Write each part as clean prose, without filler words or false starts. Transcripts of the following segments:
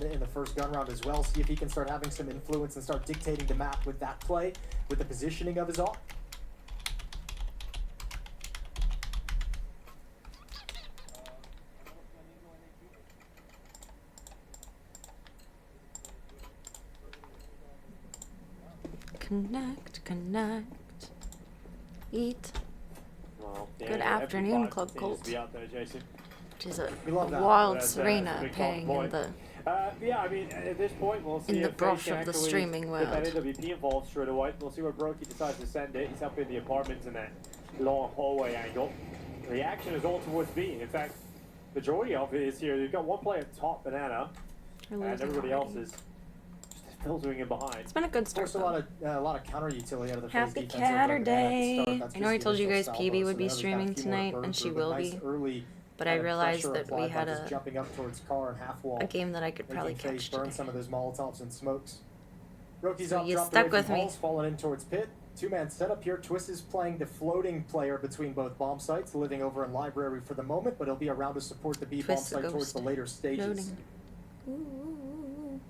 in the first gun round as well. See if he can start having some influence and start dictating the map with that play, with the positioning of his AWP. Connect. Eat. Well, yeah, Good afternoon, Club Colt. Be out there, Jason. Which is a love that. wild That's a Serena big paying talk in the yeah, I mean, at this point, we'll see in the if brush FaZe can of the actually streaming get that world. NWP involved straight away. We'll see where Brokey decides to send it. He's up in the apartments in that long hallway angle. The action is all towards B. In fact, majority of it is here. You've got one player top banana, and everybody else is just filtering in behind. It's been a good start. Forced a lot of counter utility out of the FaZe Happy defense over at Banana at the Catterday. start. That's I know I just told the you guys initial PB salvo, would be so now streaming they've got a few more tonight, burn and she through, will nice be. early But I kind of realized pressure that we applied by had just jumping up towards car and half wall, a game that I could probably making FaZe catch burn today. some of those Molotovs and smokes. Rokey's So up, you dropped stuck away with from me. Halls, falling in towards pit. Two-man setup here. Twist is playing the floating player between both bomb sites, living over in library for the moment, but he'll be around to support the B bomb Twist the site towards ghost. the later stages. Loading. Ooh.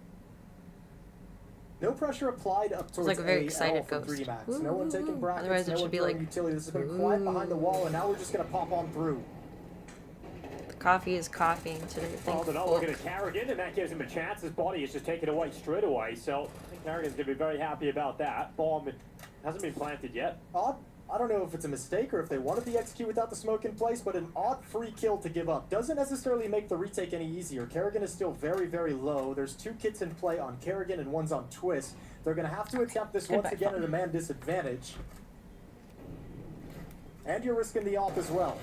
No pressure applied up towards like a very A excited from ghost. 3D Max. No one taking brackets, Otherwise it no should one be throwing like, utility. This has been quiet behind the wall, and now we're just going to pop on through. The coffee is coughing today. Well, they're not looking at Carrigan, and that gives him a chance. His body is just taken away straight away, so I think Carrigan's going to be very happy about that. Bomb hasn't been planted yet. Odd. I don't know if it's a mistake or if they wanted the execute without the smoke in place, but an odd free kill to give up doesn't necessarily make the retake any easier. Carrigan is still very, very low. There's two kits in play on Carrigan and one's on Twist. They're going to have to attempt this once again at a man disadvantage. And you're risking the AWP as well.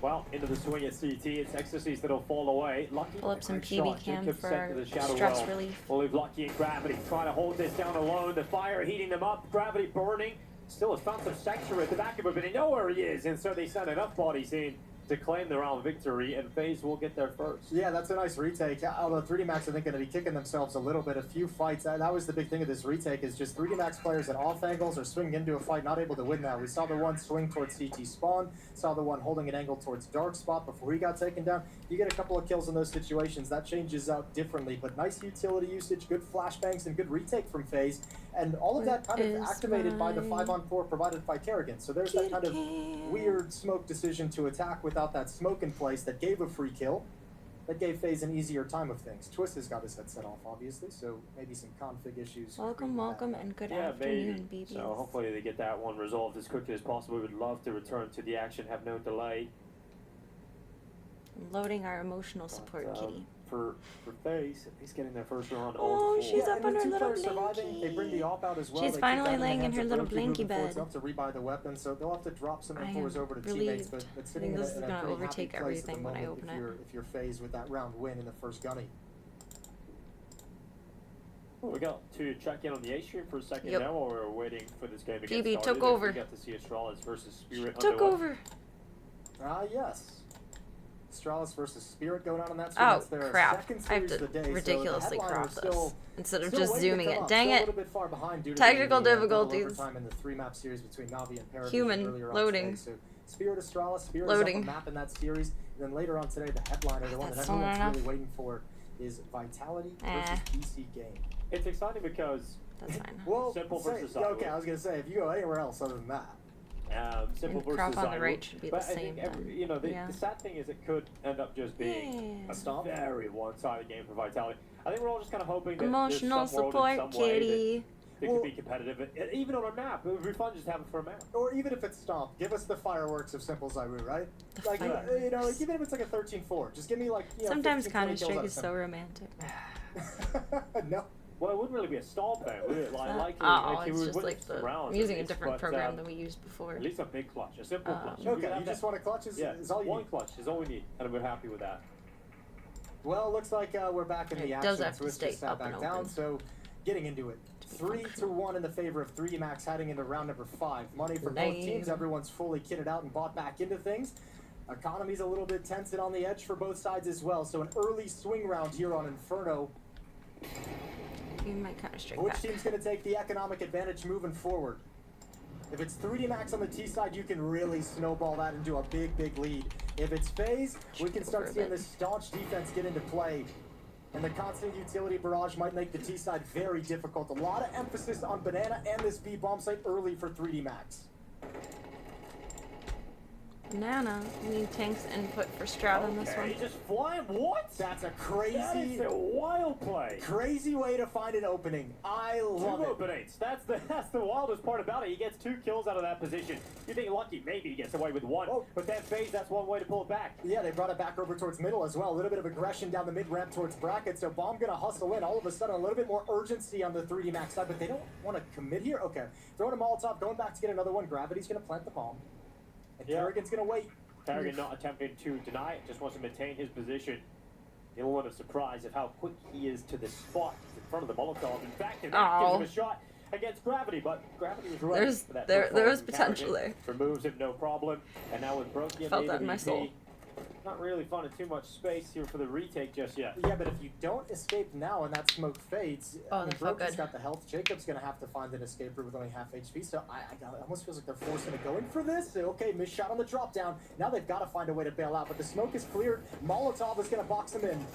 Well, into the swing at CT. It's Ecstasies that'll fall away. Lucky. Pull up some great shot. PB cam Jacob sent to for the shadow stress well. relief. We'll leave Lucky and Gravity trying to hold this down alone. The fire heating them up. Gravity burning. Still has found some sector at the back of it, but they know where he is. And so they send enough bodies in to claim their own victory, and FaZe will get there first. Yeah, that's a nice retake. Although 3D Max, I think, going to be kicking themselves a little bit. A few fights. That was the big thing of this retake, is just 3D Max players at off angles are swinging into a fight, not able to win that. We saw the one swing towards CT spawn, saw the one holding an angle towards dark spot before he got taken down. You get a couple of kills in those situations, that changes out differently. But nice utility usage, good flashbangs, and good retake from FaZe. And all of that kind of activated by the 5-on-4 provided by Kerrigan. So there's that kind of weird smoke decision to attack without that smoke in place that gave a free kill. That gave FaZe an easier time of things. Twist has got his headset off, obviously, so maybe some config issues. Welcome, and good afternoon, BBs. So hopefully they get that one resolved as quickly as possible. We would love to return to the action, have no delay. Loading our emotional support kitty. For FaZe, he's getting their first round. Oh, she's up on her two little players surviving, they bring the AWP out as well. She's They finally keep that laying in hands her of little Brokey, blankie moving forwards bed. up to rebuy the weapon, so they'll have to drop some I M4s am over to relieved. teammates, but I sitting think in this is a gonna pretty overtake happy place at the everything when I moment open if you're FaZe with that round win in the first gunny. We got to check in on the A stream for a second Yep. now while we're waiting for this game to get PB started. took over. We got to see Astralis versus Spirit. Took over. Yes. Astralis versus Spirit going on in that. Oh, That's their crap. second I have series of to the day, so ridiculously the crop headliners this instead of still just waiting to zooming come it. up, Dang still a it. little bit far behind due to Technical the, double difficulties. overtime in the 3-map series between Navi and Paravision Human. earlier on Loading. today. So Spirit Astralis, Spirit Loading. is up a map in that series. And then later on today, the headliner, the one that That's everyone's not really enough. waiting for, is Vitality versus BC Game. It's exciting because That's fine. Well, Simple say- versus okay, Sideways. I was going to say, if you go anywhere else other than that. Simple And versus crop on the Zyro. right should be But the I same think every, then. you know, the, Yeah. the sad thing is it could end up just being Yeah. a stomp. Very one-sided game for Vitality. I think we're all just kind of hoping that Emotional there's some world support in some way kitty. that could be competitive, even on a map. It would be fun just to have it for a map. Or even if it's Stomp, give us the fireworks of Simple Zyru, right? The Like, fireworks. you know, like, even if it's like a 13-4, just give me like, you know, Sometimes 15, 20 kills Counter-Strike out of is so Simple. romantic. No. Well, it wouldn't really be a stomp then, would it? Like, It's we just would like win some rounds I'm at using a least, different but, program than we used before. At least a big clutch, a simple clutch. If we Okay, could have you just that- want a clutch is all you one need. clutch is all we need, and we're happy with that. Well, looks like we're back in the It action. does have to Twist stay just sat up and back down, open. so getting into it. 3-1 in the favor of 3D Max heading into round number 5. Money for both teams. Everyone's fully kitted out and bought back into things. Economy's a little bit tense and on the edge for both sides as well. So an early swing round here on Inferno. You might Counter-Strike Which back. team's going to take the economic advantage moving forward? If it's 3D Max on the T side, you can really snowball that into a big, big lead. If it's FaZe, we can start seeing this staunch defense get into play. And the constant utility barrage might make the T side very difficult. A lot of emphasis on Banana and this B bomb site early for 3D Max. Banana. We need Tank's input for Stroud on this one. Okay, just flying. What? That's a That crazy, is a wild play. crazy way to find an opening. I love Two it. openings. That's the wildest part about it. He gets 2 kills out of that position. You think lucky, maybe he gets away with 1. Oh. But that phase, that's one way to pull it back. Yeah, they brought it back over towards middle as well. A little bit of aggression down the mid ramp towards bracket. So Bomb gonna hustle in. All of a sudden, a little bit more urgency on the 3D Max side, but they don't want to commit here. Okay, throwing a Molotov, going back to get another one. Gravity's gonna plant the bomb, and Yeah. Kerrigan's gonna wait. Kerrigan not attempting to deny it, just wants to maintain his position. The element of surprise of how quick he is to the spot. He's in front of the Molotov. In fact, and that gives him a shot against Gravity, but Gravity was ready for that. There was first potential Kerrigan removes him, no problem. And now with Brokey Felt and that in my soul. not really finding too much space here for the retake just yet. Yeah, but if you don't escape now and that smoke fades, Oh, I mean, that felt Brokey's good. got the health. Jacob's gonna have to find an escape route with only half HP. So it almost feels like they're forcing to go in for this. So, okay, missed shot on the drop down. Now they've got to find a way to bail out. But the smoke is cleared. Molotov is gonna box them in.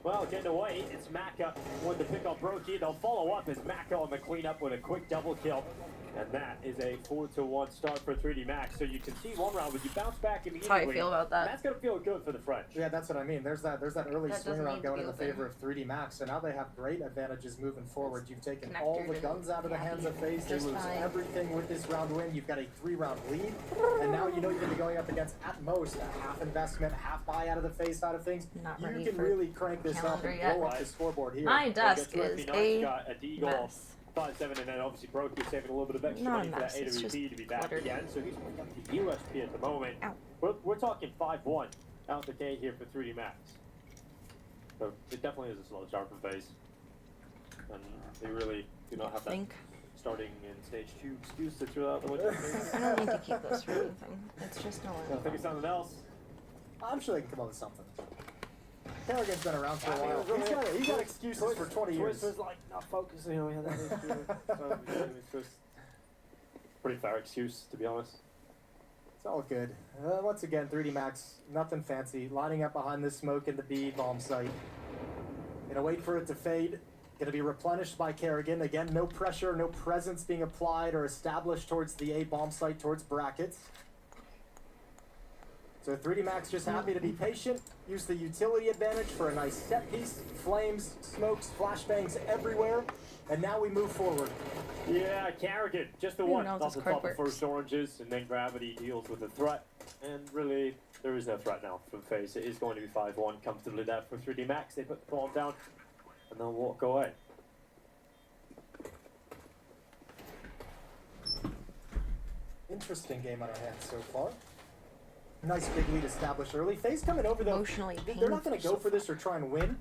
Well, getting away, it's Maka with the pick up Brokey. They'll follow up as Maka on the cleanup with a quick double kill. And that is a 4-1 start for 3D Max. So you can see one round, but you bounce back immediately. That's how I feel about that. And that's going to feel good for the French. Yeah, that's what I mean. There's that early That swing doesn't around need to going be in the open. favor of 3D Max. So now they have great advantages moving forward. You've taken Connector all the to guns out of the hands of FaZe. They just lose fine. everything with this round win. You've got a 3-round lead. And now you know you're going to be going up against, at most, a half investment, half buy out of the FaZe side of things. Not You ready can for really crank this up calendar and yet. blow up the scoreboard here. My desk Well, is Nice a got a D-goal, mess. 5-7, and then obviously Brokey saving a little bit of extra Not a money for that mess, it's AWP just to be back cluttered. again. So he's picking up the USP at the moment. Ow. We're talking 5-1 out the gate here for 3D Max. So it definitely is a slow start for FaZe. And they really do not have that think. starting in stage 2 excuse to throw out the window. I don't need to keep this for anything. It's just no I think it's something else. I'm sure they can come up with something. Kerrigan's been around for a I mean, while. yeah. He's got excuses for 20 years. Twist was like not focusing on that issue. So it's just pretty fair excuse, to be honest. It's all good. Once again, 3D Max, nothing fancy. Lining up behind this smoke in the B bomb site. Gonna wait for it to fade. Gonna be replenished by Kerrigan. Again, no pressure, no presence being applied or established towards the A bomb site, towards brackets. So 3D Max just happy to be patient. Use the utility advantage for a nice set piece. Flames, smokes, flashbangs everywhere. And now we move forward. Yeah, Kerrigan, just the Who one knows off this the top card of works. first oranges, and then Gravity deals with the threat. And really, there is no threat now from FaZe. It is going to be 5-1 comfortably there for 3D Max. They put the bomb down, and they'll walk away. Interesting game on our hands so far. Nice big lead established early. FaZe coming over though. Emotionally They're not going to painful go for this or try and win.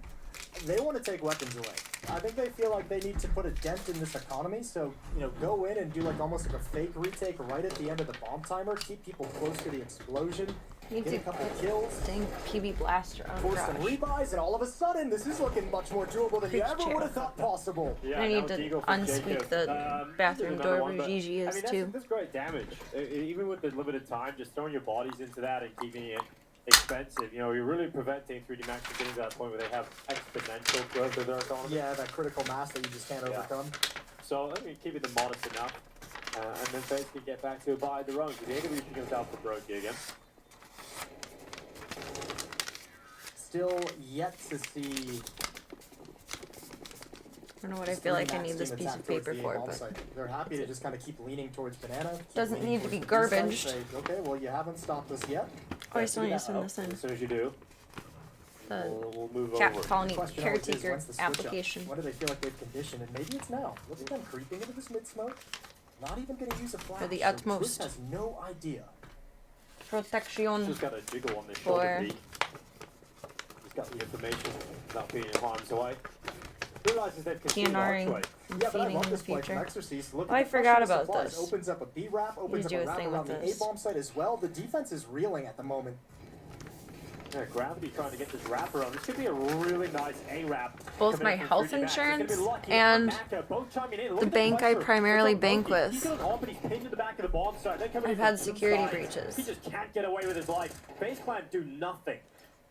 They want to take weapons away. I think they feel like they need to put a dent in this economy. So, go in and do like almost like a fake retake right at the end of the bomb timer. Keep people close to the explosion. Need Get to a couple put kills. dang PB blaster on Force some Crash. rebuys, and all of a sudden, this is looking much more doable than you Preach, ever chair. would have thought possible. Yeah, I need now to Deagle for unsqueak Jacob. the This is bathroom another door one, where but, Gigi is too. That's great damage. Even with the limited time, just throwing your bodies into that and keeping it expensive. You're really preventing 3D Max from getting to that point where they have exponential growth of their economy. Yeah, that critical mass that you just can't Yeah. overcome. So I mean, keeping them modest enough, and then FaZe can get back to a buy their own. So the AWP goes out for Brokey again. Still yet to see. I don't know what I Just feel 3D like I Max need this team piece attack of towards paper the for, A-bomb but site. They're happy to just kind of keep leaning towards Banana. keep Doesn't leaning need to be towards the B side, garbaged. say, okay, well, you haven't stopped us yet. oh, I still need to Figure send that this out. in. As soon as you do, The we'll move Cat over. Colony Question always is, Caretaker when's the switch up? application. When do they feel like they've conditioned? And maybe it's now. Look at them creeping into this mid-smoke. Not even going to use a flash. the so utmost. Twist has no idea. Protection. Just got a jiggle on this For- shoulder beat. He's got the information without being in harm's way. Realizes they've conceded PNRing archway. and Yeah, but I feeding love in the this play from future. Exorcist. Look Oh, I at the forgot pressure about supplies. this. Opens up a B wrap, opens up do a a wrap thing around with the this. A-bomb site as well. The defense is reeling at the moment. Yeah, Gravity trying to get this wrapper on. This could be a really nice A-wrap. Both coming my in from health 3D Max. It's gonna be insurance Lucky and Maka both chiming in. Look the at bank I pressure. primarily It's on bank Brokey. with. He's got an op, but he's pinned to the back of the bomb side. They're coming I've in had from both security sides. breaches. He just can't get away with his life. Base Clan do nothing.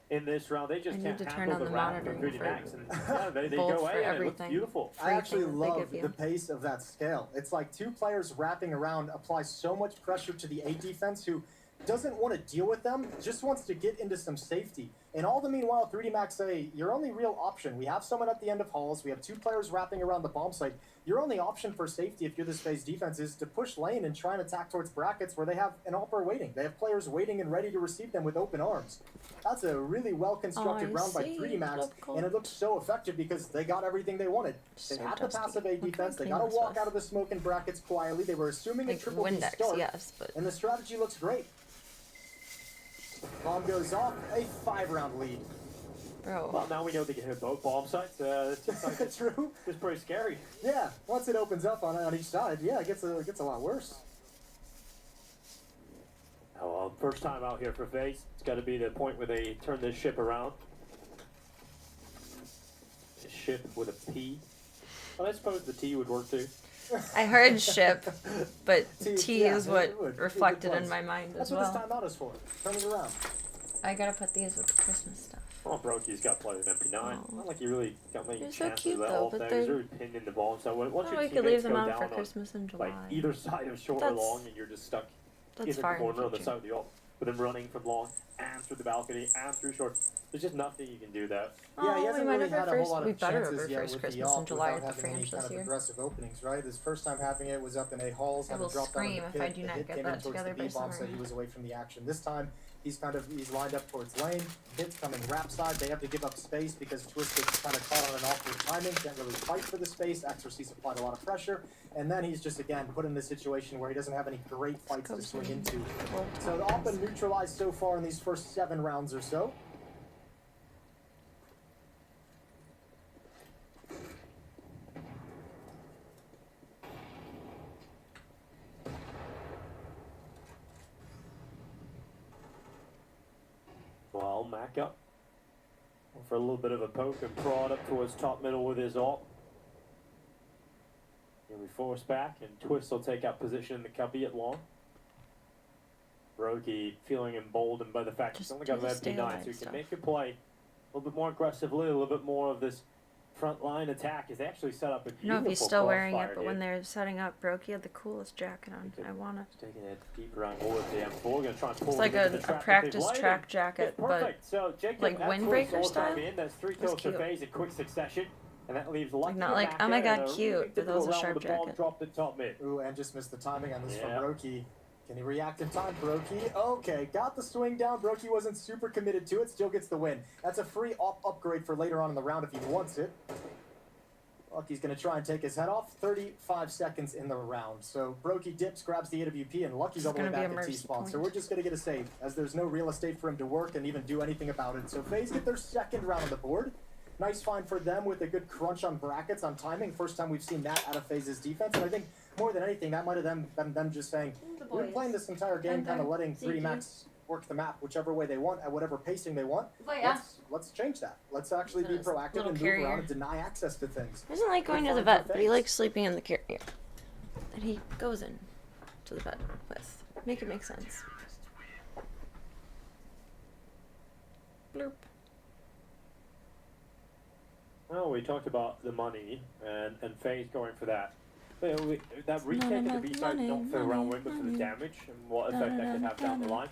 in this round. They just I can't need to turn handle on the the ramp from monitoring 3D for Max, and yeah, they both go for away, and it looks everything. beautiful. I actually Everything that they love give the you. pace of that scale. It's like two players wrapping around apply so much pressure to the A defense who doesn't want to deal with them, just wants to get into some safety. And all the meanwhile, 3D Max say, your only real option, we have someone at the end of halls, we have two players wrapping around the bomb site. Your only option for safety if you're this phase defense is to push lane and try and attack towards brackets where they have an AWPer waiting. They have players waiting and ready to receive them with open arms. That's a really well-constructed round by 3D Max, and it looks so effective because they got everything they wanted. They So had the dusty. passive A What can I defense, they clean got to this walk with? out of the smoke and brackets quietly. They were assuming a Like triple B Windex, start, yes, but and the strategy looks great. Bomb goes off, a 5-round lead. bro. Well, now we know they can hit both bomb sites. It's just like True. it's pretty scary. Yeah, once it opens up on each side, yeah, it gets a lot worse. Oh, well, first time out here for FaZe. It's got to be the point where they turn this ship around. A ship with a P. Well, I suppose the T would work too. I heard ship, but T, T yeah, is it what would. It'd be reflected close. in my mind That's as what this well. timeout is for. Turn it around. I gotta put these with the Christmas stuff. Well, Brokey's got plenty of MP9. Oh. Not like he really got many They're so chances cute, of that though, whole but thing. they're- He's really pinned in the bomb. So once Oh, your we could teammates leave them go out down for on, Christmas in July. like either side of short or That's- long, and you're just stuck That's in the far in corner the on the future. side of the op, with him running from long and through the balcony and through short. There's just nothing you can do that. Yeah, he Oh, we hasn't might really have our had a whole first. lot We of better have chances our yet first with the Christmas in op July without at the having any French kind this of year. aggressive openings, right? His first time having it was up in A halls, I having will dropped down scream the if pit. I do The not hit get came that in towards together the by B bomb, so summer. he was away from the action. This time, he's lined up towards lane. Hits coming wrap side. They have to give up space because Twisted kind of caught on an awkward timing. Can't really fight for the space. Exorcist applied a lot of pressure, and then he's just again put in this situation where he doesn't have any great fights to swing into. So the op been neutralized so far in these first 7 rounds or so. Well, Mac up for a little bit of a poke and prod up towards top middle with his op. He'll be forced back, and Twist will take up position in the cubby at long. Brokey feeling emboldened by the fact he's Just only got do an the stay MP9, alive so he can stuff. make a play a little bit more aggressively, a little bit more of this front line attack. Is actually set up a I beautiful don't know if he's still wearing it, crossfire but here. when they're setting up, Brokey had the coolest jacket on. I want it. He's taking it deeper on goal with the M4. Gonna try and pull It's like him into a the trap that practice they've laid. track jacket, It's but perfect. So Jacob, like that's windbreaker where it's all style? time in. That's 3 That's kills for cute. FaZe in quick succession. And that leaves Lucky not like, back oh my there in god, a cute, really but that was a difficult round sharp with the ball jacket. dropped at top mid. Ooh, and just missed the timing on this Yeah. from Brokey. Can he react in time, Brokey? Okay, got the swing down. Brokey wasn't super committed to it, still gets the win. That's a free upgrade for later on in the round if he wants it. Lucky's going to try and take his head off. 35 seconds in the round. So Brokey dips, grabs the AWP, and Lucky's all the way It's gonna back be a at mercy T-spawn. So point. we're just going to get a save, as there's no real estate for him to work and even do anything about it. So FaZe get their second round on the board. Nice find for them with a good crunch on brackets, on timing. First time we've seen that out of FaZe's defense. And I think more than anything, that might have been them just saying, we're playing this entire game kind of letting 3D Max work the map whichever way they want, at whatever pacing they want. Let's change that. Let's actually be This proactive little and move carrier. around and deny access to things. he doesn't like going to the fine for vet, but he FaZe. likes sleeping in the carrier that he goes in to the vet with. Make it make sense. Bloop. Well, we talked about the money and FaZe going for that. But that retake at the B side money, not for around win, but for the money. damage and what effect that could have down the line.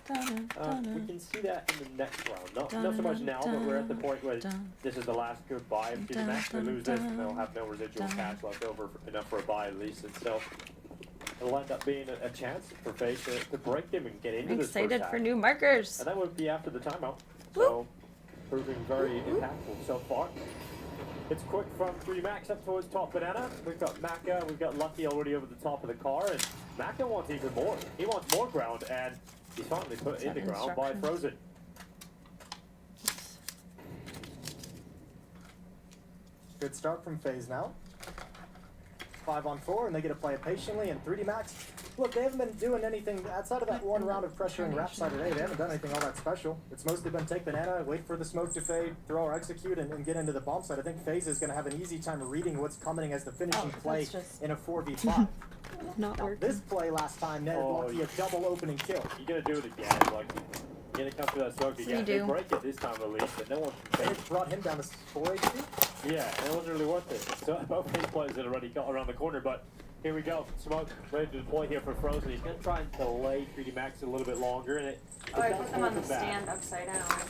We can see that in the next round. Not so much now, but we're at the point where this is the last goodbye of the match. They lose this, and they'll have no residual cash left over enough for a buy at least. And so it'll end up being a chance for FaZe to break them and get into I'm this first excited half. for new markers. And that would be after the timeout. So proving very impactful so far. It's quick from 3 Max up towards top banana. We've got Maka, we've got Lucky already over the top of the car, and Maka wants even more. He wants more ground, and he's finally put in the ground by Instructions? Frozen. Good start from FaZe now. 5 on 4, and they get to play it patiently. And 3D Max, look, they haven't been doing anything outside of that one round of pressuring rap side today. They haven't done anything all that special. It's mostly been take banana, wait for the smoke to fade, throw or execute, and get into the bomb side. I think FaZe is going to have an easy time reading what's coming as the finishing play that's just in a 4v5. not Now, working. this play last time netted Oh, Lucky a double opening kill. You gotta do it again, Lucky. Gonna come for that smoke again. You They do. break it this time at least, but no one can And take it brought him down to 4 HP. Yeah, and it wasn't really worth it. So both his players had already got around the corner, but here we go. Smoke ready to deploy here for Frozen. He's gonna try and delay 3D Max a little bit longer, and it Oh, I does put them on hold the him back. stand upside down.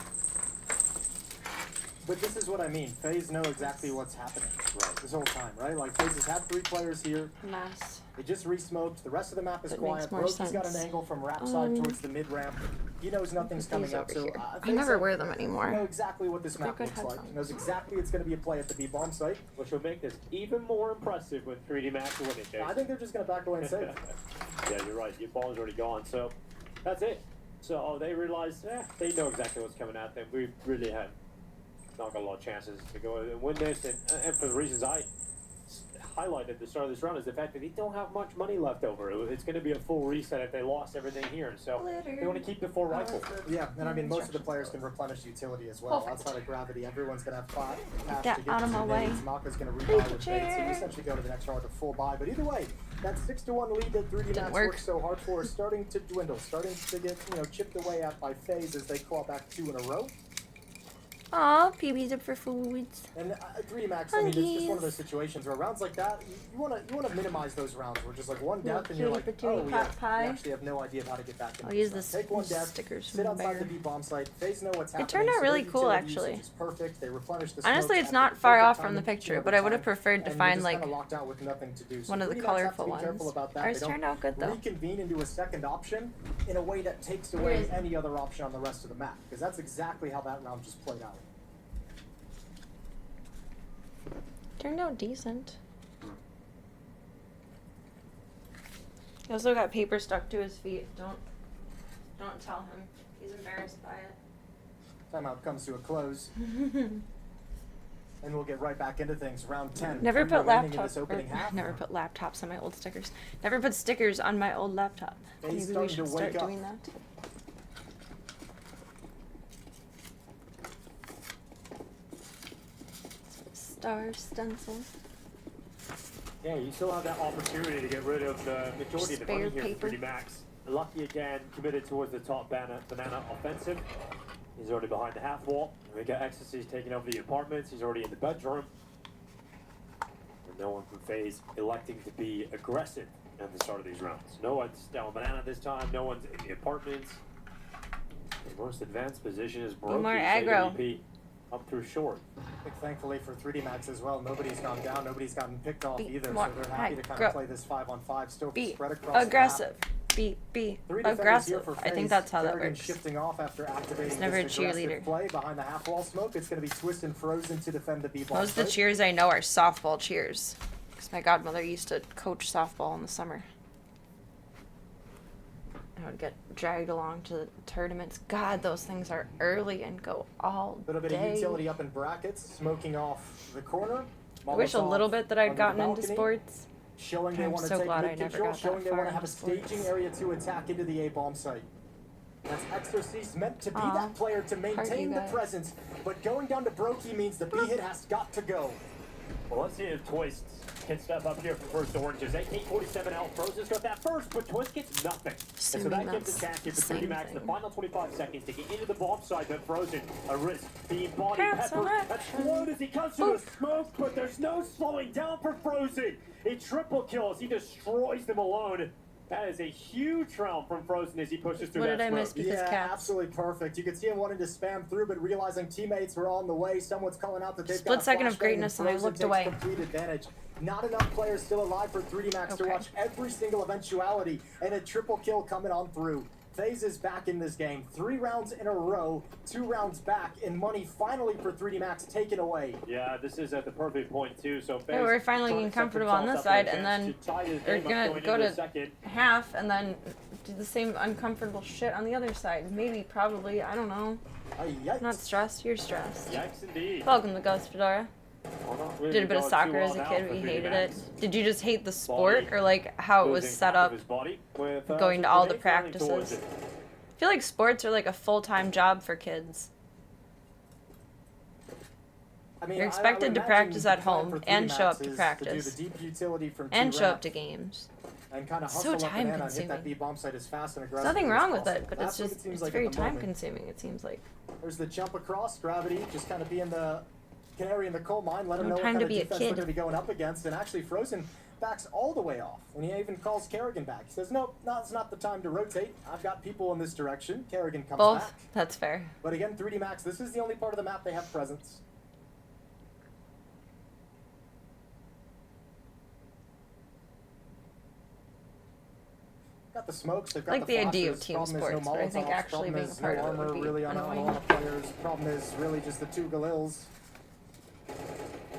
But this is what I mean. FaZe know exactly what's happening Right. this whole time, right? Like FaZe has had 3 players here. Mess. They just re-smoked. The rest of the map is That quiet. makes more Broky's got an sense. angle from ramp side towards the mid ramp. He knows nothing's Put coming these up, over so here. I FaZe never know- wear them anymore. know exactly what this They're map good looks like. headphones. Knows exactly it's going to be a play at the B bomb site. Which will make this even more impressive with 3D Max winning, Chase. I think they're just going to back away and save. Yeah, you're right. Your ball's already gone, so that's it. So they realized, they know exactly what's coming at them. We really had not got a lot of chances to go and win this, and for the reasons I highlighted at the start of this round is the fact that they don't have much money left over. It's going to be a full reset if they lost everything here, and so they want to keep the 4 rifle. Yeah, and I mean, most of the players can replenish utility as well. Perfect. Outside of gravity, everyone's going to have 5 paths Get to get out of to my way. nades. Maka's going to rebuy with Chair. bait, so you essentially go to the next round with a full buy. But either way, that 6-1 lead that 3D Didn't Max work. worked so hard for is starting to dwindle, starting to get, chipped away at by FaZe as they claw back 2 in a row. Aw, PB's up for foods. And 3D Max, I mean, it's just one of Huggies. those situations where rounds like that, you wanna minimize those rounds where just like one Little death and you're like, cutie oh patootie yeah, pot pie. you actually have no idea of how to get back in. I'll this use round. this Take one death, stickers from sit the outside the bear. B bomb site. FaZe know what's happening. It turned out so really their cool, utility actually. usage is perfect. They replenish the Honestly, smokes it's at not the far perfect off from time the to picture, over but I would have time, preferred to and you're find just like kinda locked out with nothing to do. So one of the 3D Max have to colorful be ones. careful about that. Ours They don't turned out good though. reconvene into a second option in a way that takes Where away is it? any other option on the rest of the map, because that's exactly how that round just played out. Turned out decent. He also got paper stuck to his feet. Don't tell him. He's embarrassed by Timeout comes to a close, it. and we'll get right back into things. Round 10. Never We're put ending in laptops. this opening half. Never put laptops on my old stickers. Never put stickers on my old laptop. He's Maybe we starting to should wake start up. doing that. Star stencil. Yeah, you still have that opportunity to get rid of the majority of the money Spare here paper. for 3D Max. Lucky again, committed towards the top banana offensive. He's already behind the half wall. We got Ecstasy's taking over the apartments. He's already in the bedroom. And no one from FaZe electing to be aggressive at the start of these rounds. No one's down banana this time. No one's in the apartments. The most advanced position is Brokey's more aggro. AWP up through short. I think thankfully for 3D Max as well, nobody's gone down, nobody's gotten picked off Be either, more so they're happy to kind aggro. of play this 5-on-5, still Be spread across aggressive. the map. Be 3 defenders here aggressive. for I think FaZe. that's how that Kerrigan works. shifting off after activating He's never this a aggressive cheerleader. play behind the half wall smoke. It's going to be Twist and Frozen to defend the B-ball. Most of the cheers I know are softball cheers. Because my godmother used to coach softball in the summer. I would get dragged along to the tournaments. God, those things are early and go all A little bit day. of utility up in brackets, smoking off the corner. I wish a Molotov little bit that under I'd the gotten into balcony, sports. Showing they I'm want to so take glad I mid never control, got showing that they far want to have a into sports. staging area to attack into the A-bomb site. That's Exorcist meant to be Aw, that player to maintain you the guys. presence, but going down to Brokey means the B-hit has got to go. Well, let's see if Twist can step up here for first oranges. AK-47 out. Frozen's got that first, but Twist gets nothing. And so Assuming that gives that's the chance here for the 3D same Max the thing. final 25 seconds to get into the bomb side, but Frozen, a risk, being body Cancel peppered, action. explode as he comes to the smoke, but there's no slowing down for Frozen. A triple kill as he destroys them alone. That is a huge round from Frozen as he pushes through What that did I smoke. miss? Because Yeah, cats. absolutely perfect. You could see him wanting to spam through, but realizing teammates were on the way. Someone's calling out that they've Split got a second of flashbang, greatness and I Frozen looked takes away. complete advantage. Not enough players still alive for 3D Max to Okay. watch every single eventuality, and a triple kill coming on through. FaZe is back in this game. 3 rounds in a row, 2 rounds back, and money finally for 3D Max taken away. Yeah, this is at the perfect point too. So Yeah, we're finally getting comfortable on this side, and then they're gonna go to second. half and then do the same uncomfortable shit on the other side. Maybe, probably, I don't know. Yikes. Not stressed, you're stressed. Yikes indeed. Welcome to Ghost Fedora. Well, not really Did a bit of going soccer too as well a now kid, for we 3D hated Max. it. Did you just hate the sport, Body or like how it was Losing set half up, of his body with, going to some all the grenades running towards practices? it. I feel like sports are like a full-time job for kids. I mean, You're I expected would to imagine practice the at plan home for 3D and show Max up to is practice. To do the deep utility from And 2 show up ramp. to games. and kind of So hustle up time Banana and hit that consuming. B bomb site as fast and There's aggressive. nothing as wrong with possible. it, but That's it's what just it seems it's like at very the time moment. consuming, it seems like. There's the jump across. Gravity just kind of being the canary in the coal mine. Let him No know what time kind to of be a defense they're kid. going to be going up against. And actually, Frozen backs all the way off. And he even calls Kerrigan back. He says, nope, it's not the time to rotate. I've got people in this direction. Kerrigan comes Both. back. That's fair. But again, 3D Max, this is the only part of the map they have presence. Got the smokes, they've got Like the idea of flashes. team Problem is no sports, but I think Molotovs. actually Problem being a is part no of it would armor be really on a annoying. lot of players. Problem is really just the two Galils.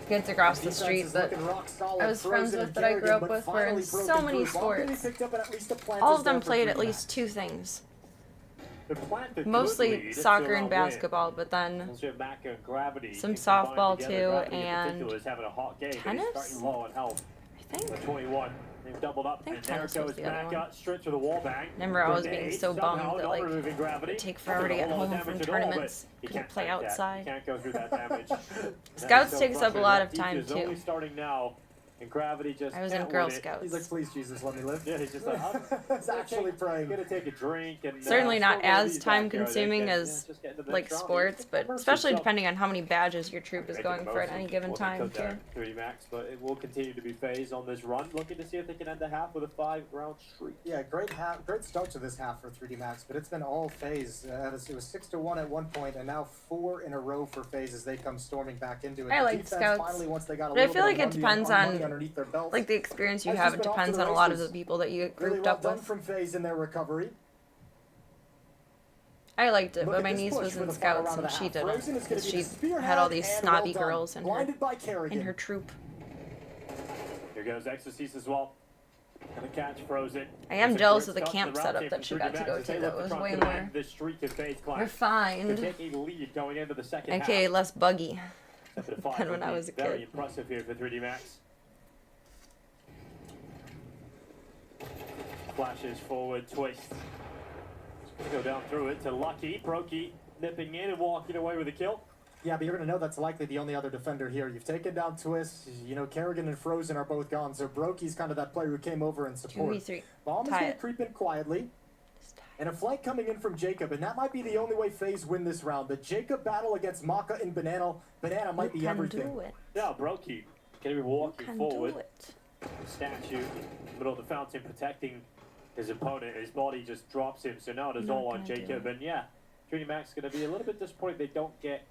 Kids across the Defense street is that looking rock solid. I was friends Frozen with and that I grew Kerrigan, up but with were in finally so broken many through. Bomb Baby sports. picked up at least a plant all is of them there for played at 3D least Max. 2 things. The plant that could Mostly lead to soccer a and win. basketball, but then We'll see if Maka and Gravity some can combine softball together. too, Gravity in and particular is having a hot game, but tennis? he's starting low on health. I think. The 21. They've doubled up, think and there tennis goes was the other Maka one. straight to the wall bang. Remember always Goes to being 8, so somehow bummed that, not like, removing Gravity. it'd take Not forever to doing a get whole lot home of from damage at all, but tournaments. he Couldn't can't play take that. outside. He can't go through that damage. Scouts So takes up a frustrating. lot of Deep time, is only too. starting now, and Gravity just I was in can't Girl win it. Scouts. He's like, please, Jesus, let me live. Yeah, he's just like, I'm He's actually praying. gonna take a drink and Certainly not still gonna as be back time here, I think, consuming and, as, just get into the like next round. sports, but Immerse especially yourself. depending on how many badges your troop is Making going the for most at any of given what they time could too. there, 3 max, but it will continue to be phased on this run. Looking to see if they can end the half with a 5-round streak. Yeah, great start to this half for 3D Max, but it's been all phase. It was 6-1 at one point, and now 4 in a row for phase as they come storming back into it. I The like defense Scouts, finally, once they got a but I little feel bit like of it money depends money on, underneath their belts. like the experience you Has have. just It been off to depends the on a lot of races. the people that you get Really grouped well up done with. from phase in their recovery. I liked it, Look but at my this niece push was for in the final Scouts round of and the she half. didn't. Frozen is gonna be She the spearhead, had all these and snobby well done. girls in Blinded by Kerrigan. her troop. Here goes Exorcist as well. Gonna catch Frozen. I am It's a jealous great of the start camp the round setup here that from she 3D got to Max go as they to. look That was try way to more end this streak of phase clash. To refined, take a lead going into the second half. aka less buggy. Step at a 5 than when would I be was a very kid. impressive here for 3D Max. Flashes forward, twist. Go down through it to Lucky. Brokey nipping in and walking away with a kill. Yeah, but you're going to know that's likely the only other defender here. You've taken down Twist. You know, Kerrigan and Frozen are both gone, so Brokey's kind of that player who came over in support. 2v3. Bomb is Tie going to it. creep in quietly. And a flank coming in from Jacob, and that might be the only way FaZe win this round. The Jacob battle against Maka and Banana. Banana might You be can everything. do it. Yeah, Brokey gonna be You walking can forward. do it. Statue in the middle of the fountain protecting his opponent. His body just drops him, so now it is Not all on gonna do Jacob. it. And yeah, 3D Max going to be a little bit disappointed they don't get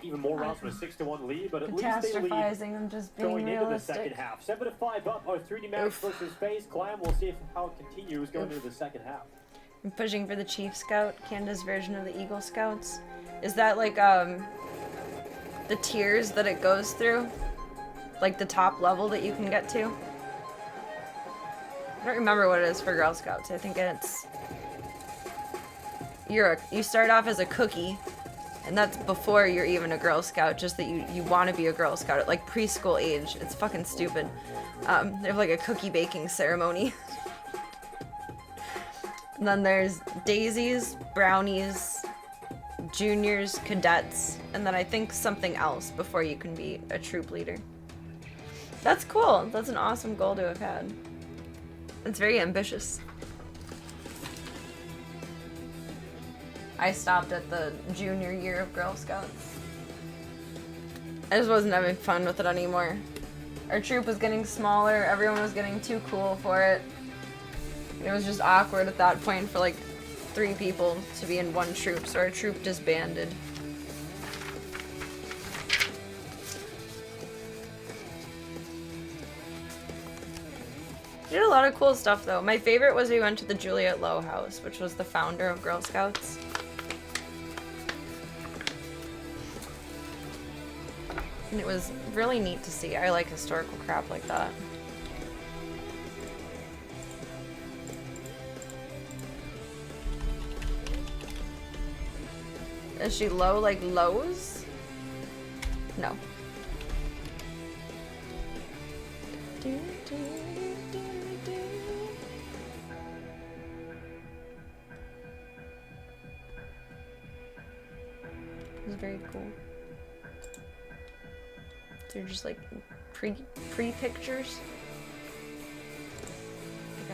even more rounds from a 6-1 lead, but at least they lead Catastrophizing, I'm just being going into the realistic. second half. 7-5 up, or 3D Max Oof. versus FaZe Clan. We'll see how it continues going into the second half. I'm pushing for the Chief Scout, Canada's version of the Eagle Scouts. Is that like the tiers that it goes through? Like the top level that you can get to? I don't remember what it is for Girl Scouts. I think it's you start off as a cookie, and that's before you're even a Girl Scout, just that you want to be a Girl Scout at like preschool age. It's fucking stupid. They have like a cookie baking ceremony. And then there's daisies, brownies, juniors, cadets, and then I think something else before you can be a troop leader. That's cool. That's an awesome goal to have had. It's very ambitious. I stopped at the junior year of Girl Scouts. I just wasn't having fun with it anymore. Our troop was getting smaller, everyone was getting too cool for it. It was just awkward at that point for like 3 people to be in one troop, so our troop disbanded. We did a lot of cool stuff though. My favorite was we went to the Juliet Lowe house, which was the founder of Girl Scouts. And it was really neat to see. I like historical crap like that. Is she low like Lowe's? No. It was very cool. They're just like pre-pictures.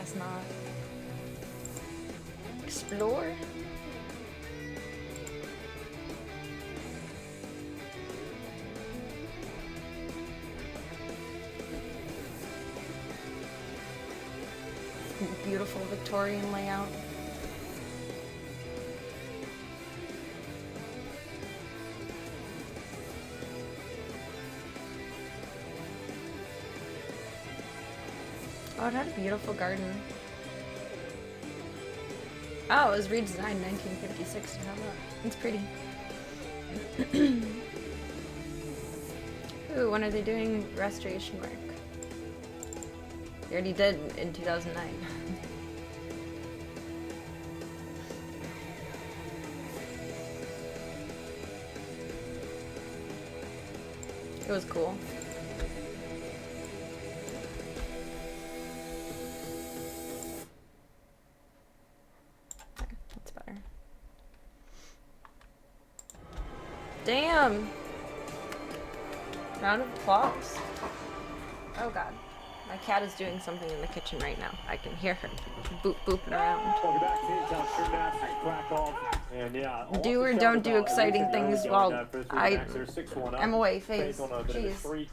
guess not. Explore? Beautiful Victorian layout. Oh, it had a beautiful garden. Oh, it was redesigned in 1956 to have that. It's pretty. Ooh, when are they doing restoration work? They already did in 2009. It was cool. That's better. Damn! Round of applause. Oh god. My cat is doing something in the kitchen right now. I can hear her booping around. Welcome back to Intel True Masters crack off. And yeah, Do or don't do exciting things while I'm away, FaZe. Jeez.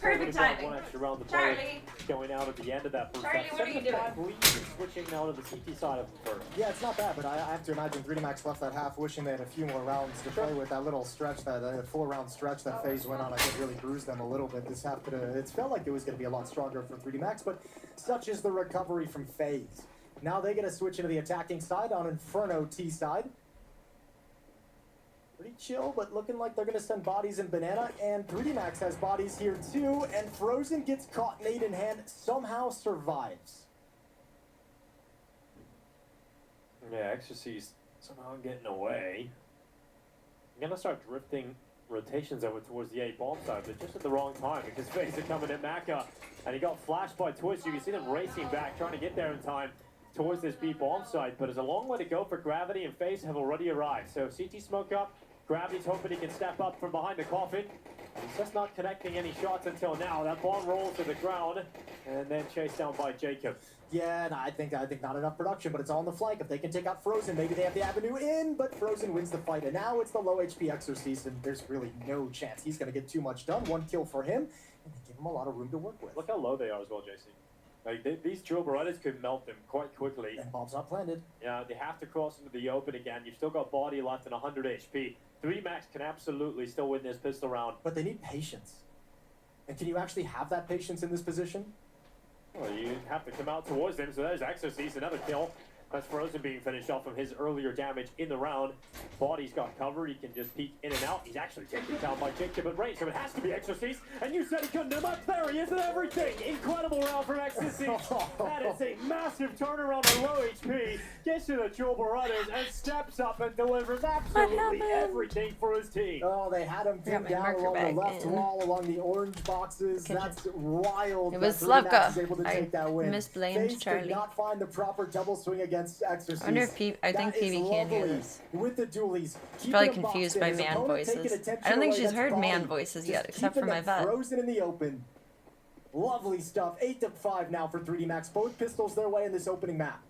Perfect timing. One extra round the Charlie. going out at the end of that first Charlie, half. what are you 7-5 lead, switching now to the CT side of the first. Yeah, it's not bad, but I have to imagine 3D Max left that half wishing they had a few more rounds to play with. That little stretch, that 4-round stretch that FaZe went on, I think really bruised them a little bit. This half could have, it felt like it was going to be a lot stronger for 3D Max, but such is the recovery from FaZe. Now they get to switch into the attacking side on Inferno T side. Pretty chill, but looking like they're going to send bodies in Banana, and 3D Max has bodies here too, and Frozen gets caught nade in hand, somehow survives. Yeah, Ecstasy somehow getting away. I'm gonna start drifting rotations over towards the A bomb side, but just at the wrong time because FaZe are coming at Maka, and he got flashed by Twist. You can see them racing back, trying to get there in time towards this B bomb side, but there's a long way to go for Gravity, and FaZe have already arrived. So CT smoke up. Gravity's hoping he can step up from behind the coffin. He's just not connecting any shots until now. That bomb rolls to the ground and then chased down by Jacob. Yeah, and I think not enough production, but it's all on the flank. If they can take out Frozen, maybe they have the avenue in, but Frozen wins the fight. And now it's the low HP Exorcist, and there's really no chance he's going to get too much done. 1 kill for him, and they give him a lot of room to work with. Look how low they are as well, JC. Like, these Jewel Berettas could melt them quite quickly. And bomb's not planted. Yeah, they have to cross into the open again. You've still got body left and 100 HP. 3 Max can absolutely still win this pistol round. But they need patience. And can you actually have that patience in this position? Well, you have to come out towards them, so there's Exorcist, another kill. That's Frozen being finished off from his earlier damage in the round. Body's got cover, he can just peek in and out. He's actually taken down by Jacob at range, so it has to be Exorcist. And you said he couldn't have much. There he is and everything. Incredible round from Exorcist. That is a massive turnaround on low HP. Gets to the Jewel Berettas and steps up and delivers absolutely everything for his team. Oh, they had him pinned down along the left wall, along the orange boxes. That's wild. It was Slavka. I misblamed Charlie. Did not find the proper double swing against Exorcist. I wonder if I think PB can hear this. With the dualies, She's probably confused by man voices. I don't think she's heard man voices yet, except for my vet. Frozen in the open. Lovely stuff. 8-5 now for 3D Max. Both pistols their way in this opening map.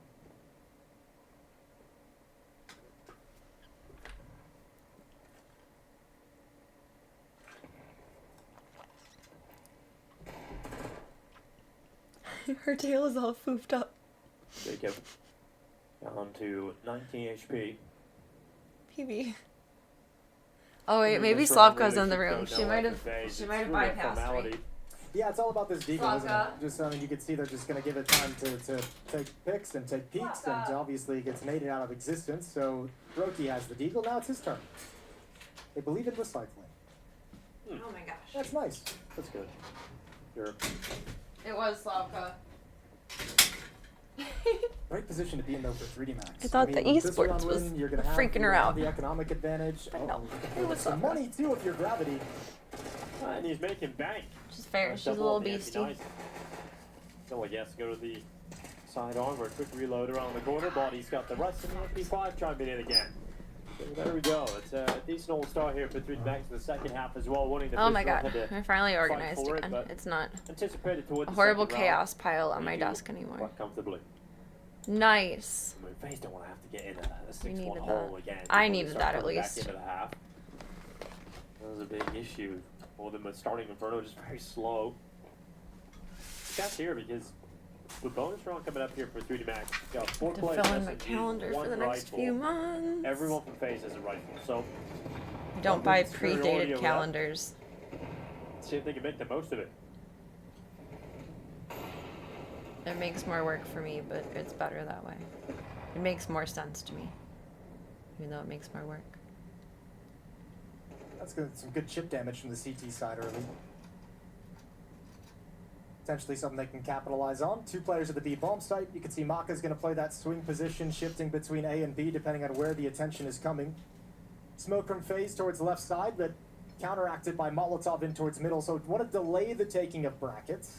Her tail is all foofed up. Jacob down to 19 HP. PB. Oh wait, maybe Slavka's in the room. She might have bypassed me. Yeah, it's all about this deagle, isn't it? Just, I mean, you can see they're just going to give it time to take picks and take peeks, and obviously it gets naded out of existence, so Brokey has the deagle, now it's his turn. They believe in recycling. Oh my gosh. That's nice. That's good. Sure. It was Slavka. Great position to be in though for 3D Max. I thought the esports was freaking her out. The economic advantage. No, it was some money too if you're Gravity. And he's making bank. She's fair. She's a little beastie. Nice. So I guess go to the side arm for a quick reload around the corner. Body's got the rest of the MP5 chiming in again. So there we go. It's a decent old start here for 3D Max in the second half as well, winning the Oh first my round. god, Had to we're finally fight organized for it, again. but It's not anticipated to win a the horrible second round. chaos pile on my We do desk anymore. quite comfortably. Nice. I mean, FaZe don't want to have to get in a 6-1 needed hole that. again. I before they needed start that at coming back least. into the half. That was a big issue for them, but starting Inferno just very slow. That's here because the bonus round coming up here for 3D Max. Got 4 To players. fill in my SMGs, calendar for 1 the next rifle. few months. Everyone from FaZe has a rifle, so Don't buy superiority over predated that. calendars. see if they can make the most of it. It makes more work for me, but it's better that way. It makes more sense to me, even though it makes more work. That's good. Some good chip damage from the CT side early. Potentially something they can capitalize on. 2 players at the B bomb site. You can see Maka's going to play that swing position, shifting between A and B depending on where the attention is coming. Smoke from FaZe towards the left side, but counteracted by Molotov in towards middle. So want to delay the taking of brackets.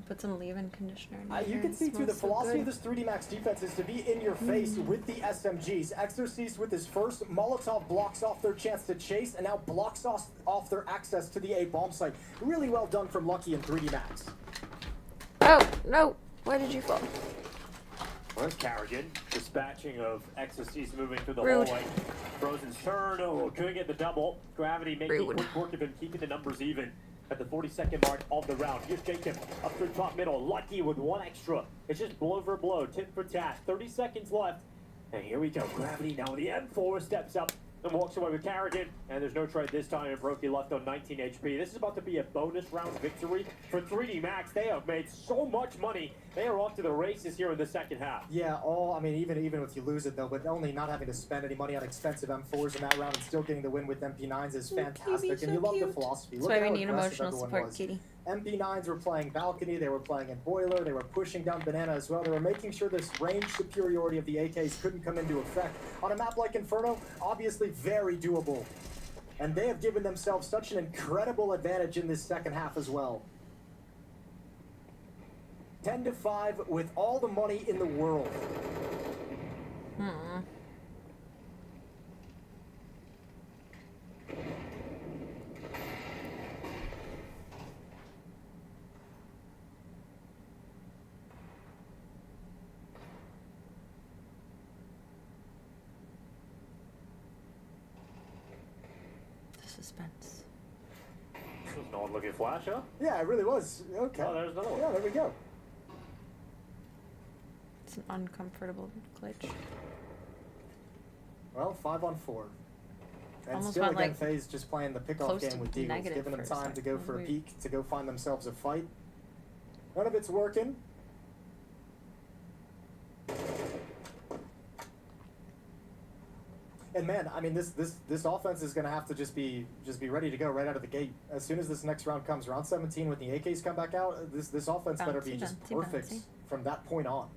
Put some leave-in conditioner in You here. can see It too, the smells so philosophy of good. this 3D Max defense is to be in your face with the SMGs. Exorcist with his first, Molotov blocks off their chance to chase, and now blocks off their access to the A bomb site. Really well done from Lucky and 3D Max. Oh, no. Why did you fall? Where's Carrigan? Dispatching of Exorcist moving through the Rude. hallway. Frozen's turn. Oh, couldn't get the double. Gravity making Rude. quick work of him, keeping the numbers even at the 42nd mark of the round. Here's Jacob up through top middle. Lucky with 1 extra. It's just blow for blow, tit for tat. 30 seconds left. And here we go. Gravity now. The M4 steps up and walks away with Carrigan. And there's no trade this time. And Brokey left on 19 HP. This is about to be a bonus round victory for 3D Max. They have made so much money. They are off to the races here in the second half. Yeah, I mean, even if you lose it though, but only not having to spend any money on expensive M4s in that round and still getting the win with MP9s is fantastic. so and you love the cute. philosophy. That's Look why at we how need aggressive emotional everyone support, was. Kitty. MP9s were playing Balcony, they were playing in Boiler, they were pushing down Banana as well. They were making sure this range superiority of the AKs couldn't come into effect. On a map like Inferno, obviously very doable. And they have given themselves such an incredible advantage in this second half as well. 10-5 with all the money in the world. Hmm. The suspense. This was an odd looking flash, huh? Yeah, it really was. Okay. Oh, there's another one. Yeah, there we go. It's an uncomfortable glitch. Well, 5 on 4. And Almost still went, again, like, FaZe just playing the pickoff close game to with Deagles, negative giving them for a time to second. go That was for a weird. peek, to go find themselves a fight. None of it's working. And man, I mean, this offense is going to have to just be ready to go right out of the gate as soon as this next round comes. Round 17, when the AKs come back out, this offense better be Bouncy, just bouncy, perfect bouncy. from that point on.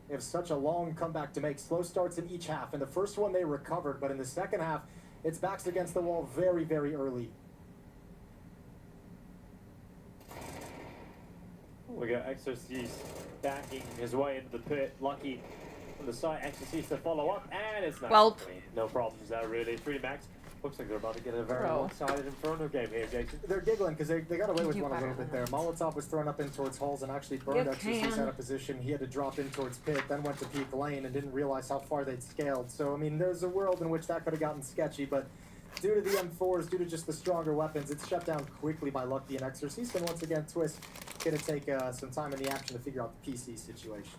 They have such a long comeback to make. Slow starts in each half. In the first one, they recovered, but in the second half, it's backs against the wall very, very early. We got Exorcist backing his way into the pit. Lucky on the side. Exorcist to follow up, and it's not. Welp. No problems there, really. 3D Max looks like they're about to get a very Bro. one-sided Inferno game here, Jason. They're giggling because they got away with You one a little better bit there. Molotov was thrown up in towards Halls and actually burned You Exorcist can. out of position. He had to drop in towards pit, then went to peak lane and didn't realize how far they'd scaled. So, I mean, there's a world in which that could have gotten sketchy, but due to the M4s, due to just the stronger weapons, it's shut down quickly by Lucky and Exorcist. And once again, Twist going to take some time in the action to figure out the PC situation.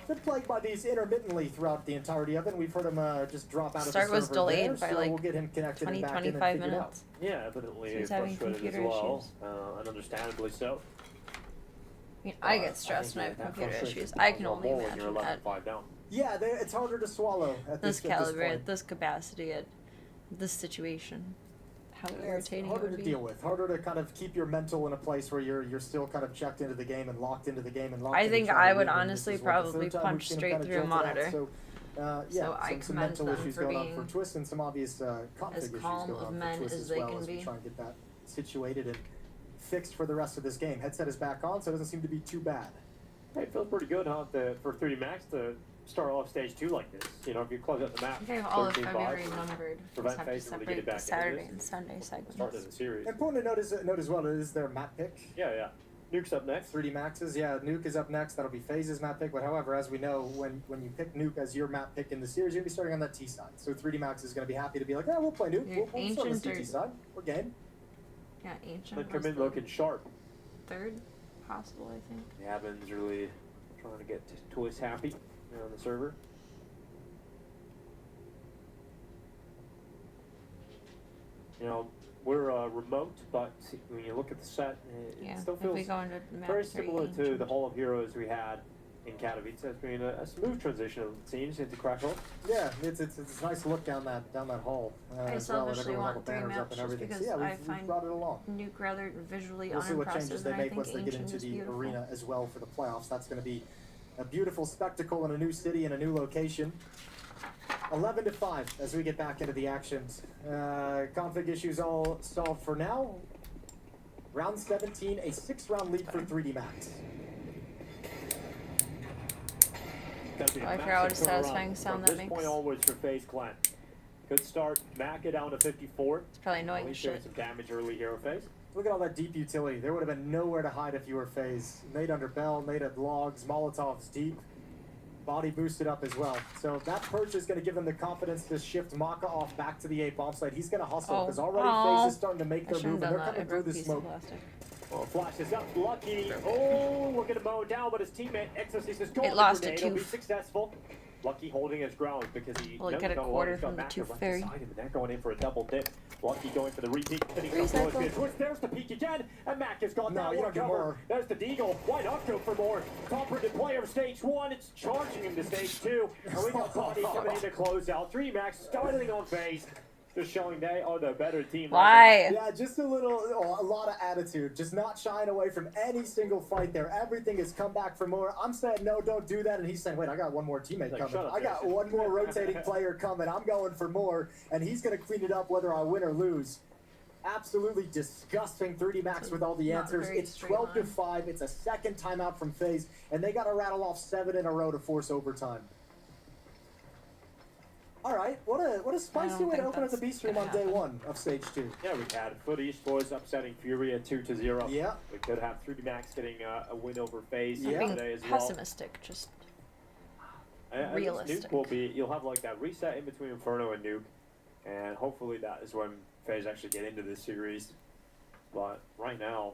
Been plagued by these intermittently throughout the entirety of it. We've heard him just drop out Start of the was server delayed there, by, so like, we'll get him connected 20, and back in and 25 figured out. minutes. Yeah, evidently He's having frustrated as computer well, issues. and understandably so. I mean, I get stressed when I have that computer frustration issues. I can comes only more when you're imagine at 11-5 down. Yeah, it's harder to swallow at this this caliber, point. at this capacity, at this situation. How It's irritating it harder would to be. deal with. Harder to kind of keep your mental in a place where you're still kind of checked into the game and locked into the game and locked I into think trying I to would win. This honestly is what, the probably third time punch we've seen him straight kind of through a jolted out. monitor. So, yeah, So I some commend mental them issues for going on being for Twist and some obvious config as issues calm going of on for men Twist as as they well can as we be. try and get that situated and fixed for the rest of this game. Headset is back on, so it doesn't seem to be too bad. Hey, it feels pretty good, huh, for 3D Max to start off stage 2 like this. You know, if you close out the map, I think I have all of 13-5, February numbered. Just prevent have to FaZe from really separate getting the back Saturday into and Sunday this. Start segments. of the series. Important to note as well is their map pick. Yeah. Nuke's up next. 3D Maxes, yeah, Nuke is up next. That'll be FaZe's map pick. But however, as we know, when you pick Nuke as your map pick in the series, you're gonna be starting on that T side. So 3D Max is gonna be happy to be like, yeah, we'll play Nuke. Yeah, We'll start on the Ancient CT or- side. We're game. Yeah, Ancient They was come in the looking sharp. third possible, I think. Gavin's really trying to get Toys happy on the server. You know, we're remote, but when you look at the set, it Yeah, still if we feels go into map very 3, similar to Ancient. the Hall of Heroes we had in Katowice. It's been a smooth transition, it seems, into Krakow. Yeah, it's a nice look down that hall I as well, and selfishly everyone want all the 3 banners up maps and just everything. because So yeah, I we've find brought it along. Nuke rather visually We'll see what unimpressive, changes they and I make think once they get Ancient into is the beautiful. arena as well for the playoffs. That's going to be a beautiful spectacle in a new city and a new location. 11-5 as we get back into the actions. Config issues all solved for now. Round 17, a 6-round lead for 3D Max. Gotta be a I forgot massive what a satisfying turnaround sound from that this makes. point onwards for FaZe Clan. Good start. Maka down to 54. It's probably annoying At as least doing shit. some damage early here, FaZe. Look at all that deep utility. There would have been nowhere to hide if you were FaZe. Nade under bell, nade at logs, Molotovs deep. Body boosted up as well. So that perch is going to give them the confidence to shift Maka off back to the A bomb site. He's going to hustle because already FaZe is starting to make I their shouldn't move have and done they're that. I coming through broke a the piece smoke. of plastic. Well, flashes up, Lucky. Oh, we're gonna mow down, but his teammate Exorcist is going. It lost a grenade. He'll be tooth. successful. Lucky holding his ground because he Well, he knows got a he's got quarter he's got from the Maka tooth right fairy. beside him, and they're going in for a double dip. Lucky going for the repeat, hitting some Recycle. bullets. Twitch, there's the peek again, and Mac has got No, that you one don't get covered. more. There's the Deagle. Why not go for more? Competent player of stage 1. It's charging him to stage 2. And we got Body coming in to close out. 3 Max starting on FaZe. Just showing they are the better team. Right Why? Yeah, just a lot of attitude. Just not shying away from any single fight there. Everything has come back for more. I'm saying, no, don't do that. And he's saying, wait, I got one more teammate Like, coming. shut up, I got Jason. one more rotating player coming. I'm going for more. And he's going to clean it up whether I win or lose. Absolutely disgusting 3D Max with all the Not answers. very It's straight 12-5. It's a second timeout from FaZe. And they got to rattle off 7 in a row to force overtime. All right, what a spicy don't way to think open up the that's B stream gonna on day happen. 1 of stage 2. Yeah, we had Foot East Boys upsetting Fury at 2-0. Yeah. We could have 3D Max getting a win over FaZe Yeah. Being today as well. pessimistic, just And realistic. Nuke will be, you'll have like that reset in between Inferno and Nuke, and hopefully that is when FaZe actually get into this series. But right now,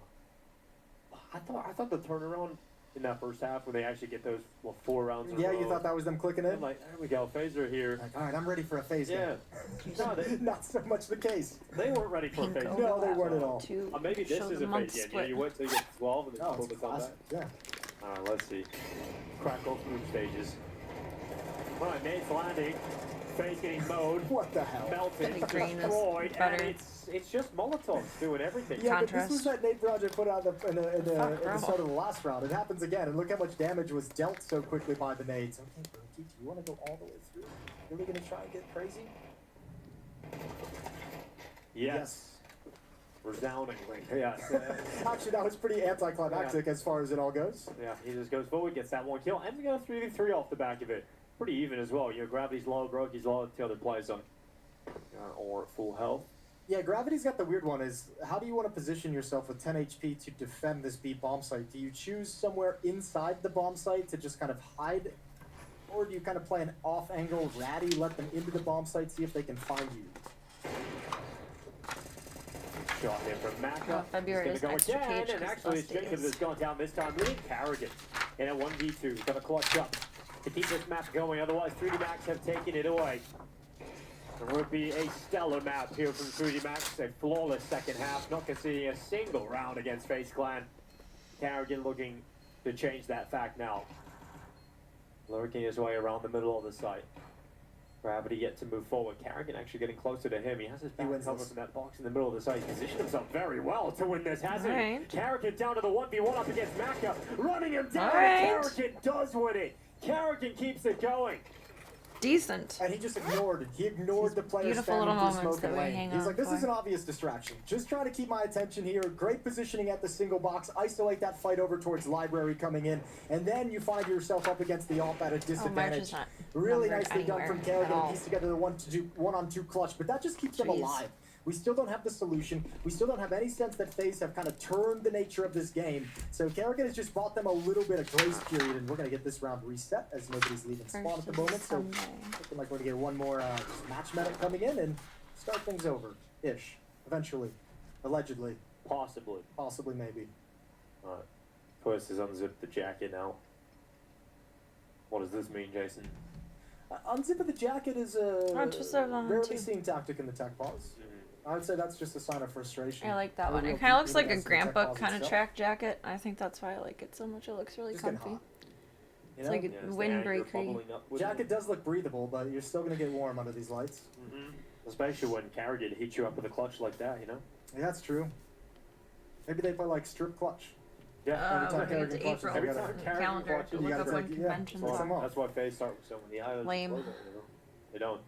I thought the turnaround in that first half when they actually get those 4 rounds in a Yeah, row. you thought that was them clicking I'm in? like, there we go, FaZe are here. Like, all right, I'm ready for a phase Yeah. game. No, they, Not so much the case. they weren't ready for pink FaZe. over No, they that weren't at all. to Maybe this show is the a month FaZe game. You know, split. you wait till you get 12 and then Oh, pull it's this up classic. back. Yeah. Let's see. Krakow group stages. All right, Nate's landing. FaZe getting mowed. What the hell? Melted, The green is destroyed, and better. it's just Molotovs doing everything. Yeah, Contrast. but this was that Nate Project put out in the Fuck, at the bro. start of the last round. It happens again, and look how much damage was dealt so quickly by the nades. Okay, Brokey, do you want to go all the way through? Really gonna try and get crazy? Yes. Resoundingly. Yes. Actually, that was pretty anticlimactic as far as it all goes. Yeah, he just goes forward, gets that one kill, and we got a 3v3 off the back of it. Pretty even as well. You know, Gravity's low, Brokey's low, the other players on or at full health. Yeah, Gravity's got the weird one is, how do you want to position yourself with 10 HP to defend this B bomb site? Do you choose somewhere inside the bomb site to just kind of hide? Or do you kind of play an off angle ratty, let them into the bomb site, see if they can find you? Shot here from Maka. Well, February He's is gonna extra go again, cage and 'cause actually Dusty Jacob is. has gone down this time. Leading Carrigan in a 1v2. He's gonna clutch up to keep this map going, otherwise 3D Max have taken it away. It would be a stellar map here from 3D Max, a flawless second half, not conceding a single round against FaZe Clan. Carrigan looking to change that fact now. Lurking his way around the middle of the site. Gravity yet to move forward. Carrigan actually getting closer to him. He has his back wins covered this. from that box in the middle of the site. He's positioned himself very well to win this, hasn't he? Alright. Carrigan down to the 1v1 up against Maka, running him down. Alright. Carrigan does win it. Carrigan keeps it going. decent. And he just ignored it. He ignored the players beautiful spamming little through moments smoke that and we lane. hang He's on like, this for. is an obvious distraction. Just trying to keep my attention here. Great positioning at the single box. Isolate that fight over towards library coming in. And then you find yourself up against the AWP at a Oh, March disadvantage. is not Really numbered nicely done from anywhere Kerrigan at to all. piece together the 1-on-2 clutch. But that just keeps them Jeez. alive. We still don't have the solution. We still don't have any sense that FaZe have kind of turned the nature of this game. So Kerrigan has just bought them a little bit of grace period, and we're going to get this round reset as nobody's leaving spawn at the First moment. is So Sunday. looking like we're going to get one more match medic coming in and start things over-ish. Eventually. Allegedly. Possibly. Possibly, maybe. Alright. Twist has unzipped the jacket now. What does this mean, Jason? Unzipping the jacket is a Oh, just a one, rarely two. seen tactic in the tech pause. I would say that's just a sign of frustration. I like that No one. real It kind of looks deep like a rootiness in the Grant tech Book pause kind of itself. track jacket. I think that's why I like it so much. It looks really Just getting comfy. hot. You It's know? like a It's the anger windbreakery. bubbling up within Jacket does look breathable, but you're still going to get warm under these lights. you. Especially when Carrigan hits you up with a clutch like that, you know? Yeah, that's true. Maybe they play like strip clutch. Yeah. every time We're gonna Kerrigan get clutches, to April you Every gotta- time Kerrigan calendar clutches, to you look gotta up when take- yeah, conventions that's are. them all. That's why FaZe start with so many islands. Lame. You know? They don't.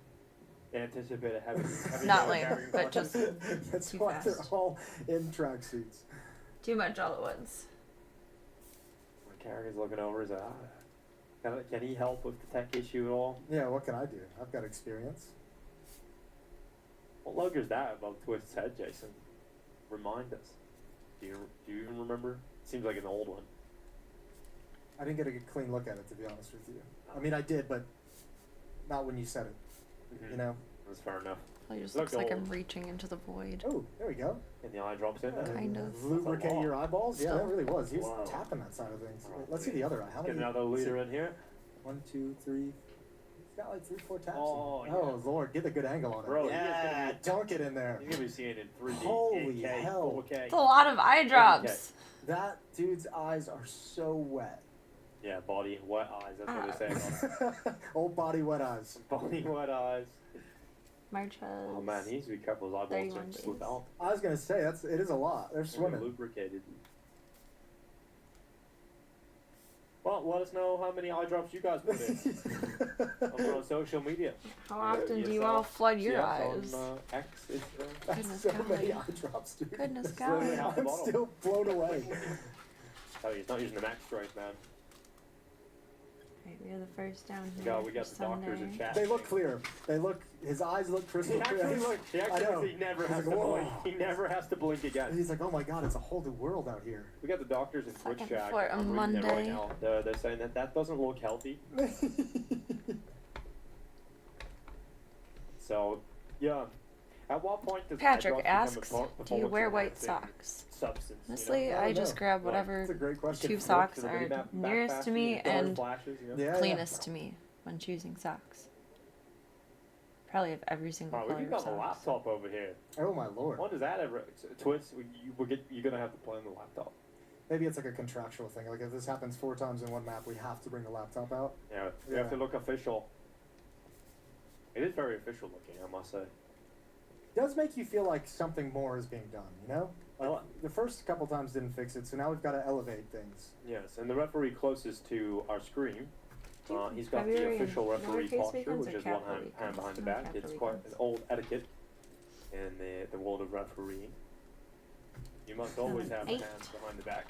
They anticipate a heavy Not day of lame, Carrigan but clutches. just That's too why fast. they're all in tracksuits. Too much all at once. When Carrigan's looking over, he's like, can he help with the tech issue at all? Yeah, what can I do? I've got experience. What lug is that above Twist's head, Jason? Remind us. Do you even remember? Seems like an old one. I didn't get a good clean look at it, to be honest with you. I mean, I did, but not when you said it. You know? That's fair enough. It just Look looks like I'm old. reaching into the void. Oh, there we go. And the eye drops in there. Kind of. Lubricate lot. your eyeballs? Yeah, that Still. really was. He was Wow. tapping that side of things. Oh, Let's see the other eye. How Get many? another leader in here. 1, 2, 3. He's got like 3, 4 taps. Oh, in. yeah. Oh Lord, get a good angle on it. Bro, he is yeah, gonna dunk it in there. You're gonna be seeing it in 3D, Holy 8K, hell. 4K. It's a lot of eye drops. That dude's eyes are so wet. Yeah, body wet eyes. That's what they say about it. Old body wet eyes. Body wet eyes. March has Oh man, he needs to be careful. His eyeballs 31 don't slip days. out. I was gonna say it is a lot. They're They're swimming. lubricated. Well, let us know how many eye drops you guys put in over on social media. How often do you yourself. all flood your Yeah, eyes? on X, Instagram. That's Goodness so golly. many eye drops, dude. Goodness It's literally golly. half the I'm bottle. still blown away. Tell you, he's not using the max strike, man. Right, we are the first down We here. got the for doctors in Sunday. chat. They look clear. His eyes look crystal He clear. actually looks. He I actually know. looks. He never He's has like, to "Whoa." blink. He never has to blink again. And he's like, oh my god, it's a whole new world out here. We got the doctors in Twitch Second chat. for a I'm reading it right Monday. now. They're saying that doesn't look healthy. So, yeah. At what point does Patrick eye drops asks, become a do you wear white performance-enhancing socks? substance? Honestly, know? I I just know. grab Like, whatever It's a great question. two Look socks to the are mini map, nearest back to me faster, color and flashes, you know? Yeah, cleanest to me when choosing socks. Probably have every single Alright, color we've of got a socks. laptop over here. Oh my lord. When does that ever? Twitch, you're gonna have to play on the laptop. Maybe it's like a contractual thing. Like if this happens 4 times in one map, we have to bring the laptop out. Yeah, we have to Yeah. look official. It is very official looking, I must say. It does make you feel like something more is being done, you know? Like, Well- the first couple times didn't fix it, so now we've got to elevate things. Yes, and the referee closest to our screen, he's got the February and official referee lowercase posture, weekends which or is one capital hand weekends? behind the No, back. capital It's quite an weekends. old etiquette in the world of refereeing. You must always have the 8. hands behind the back.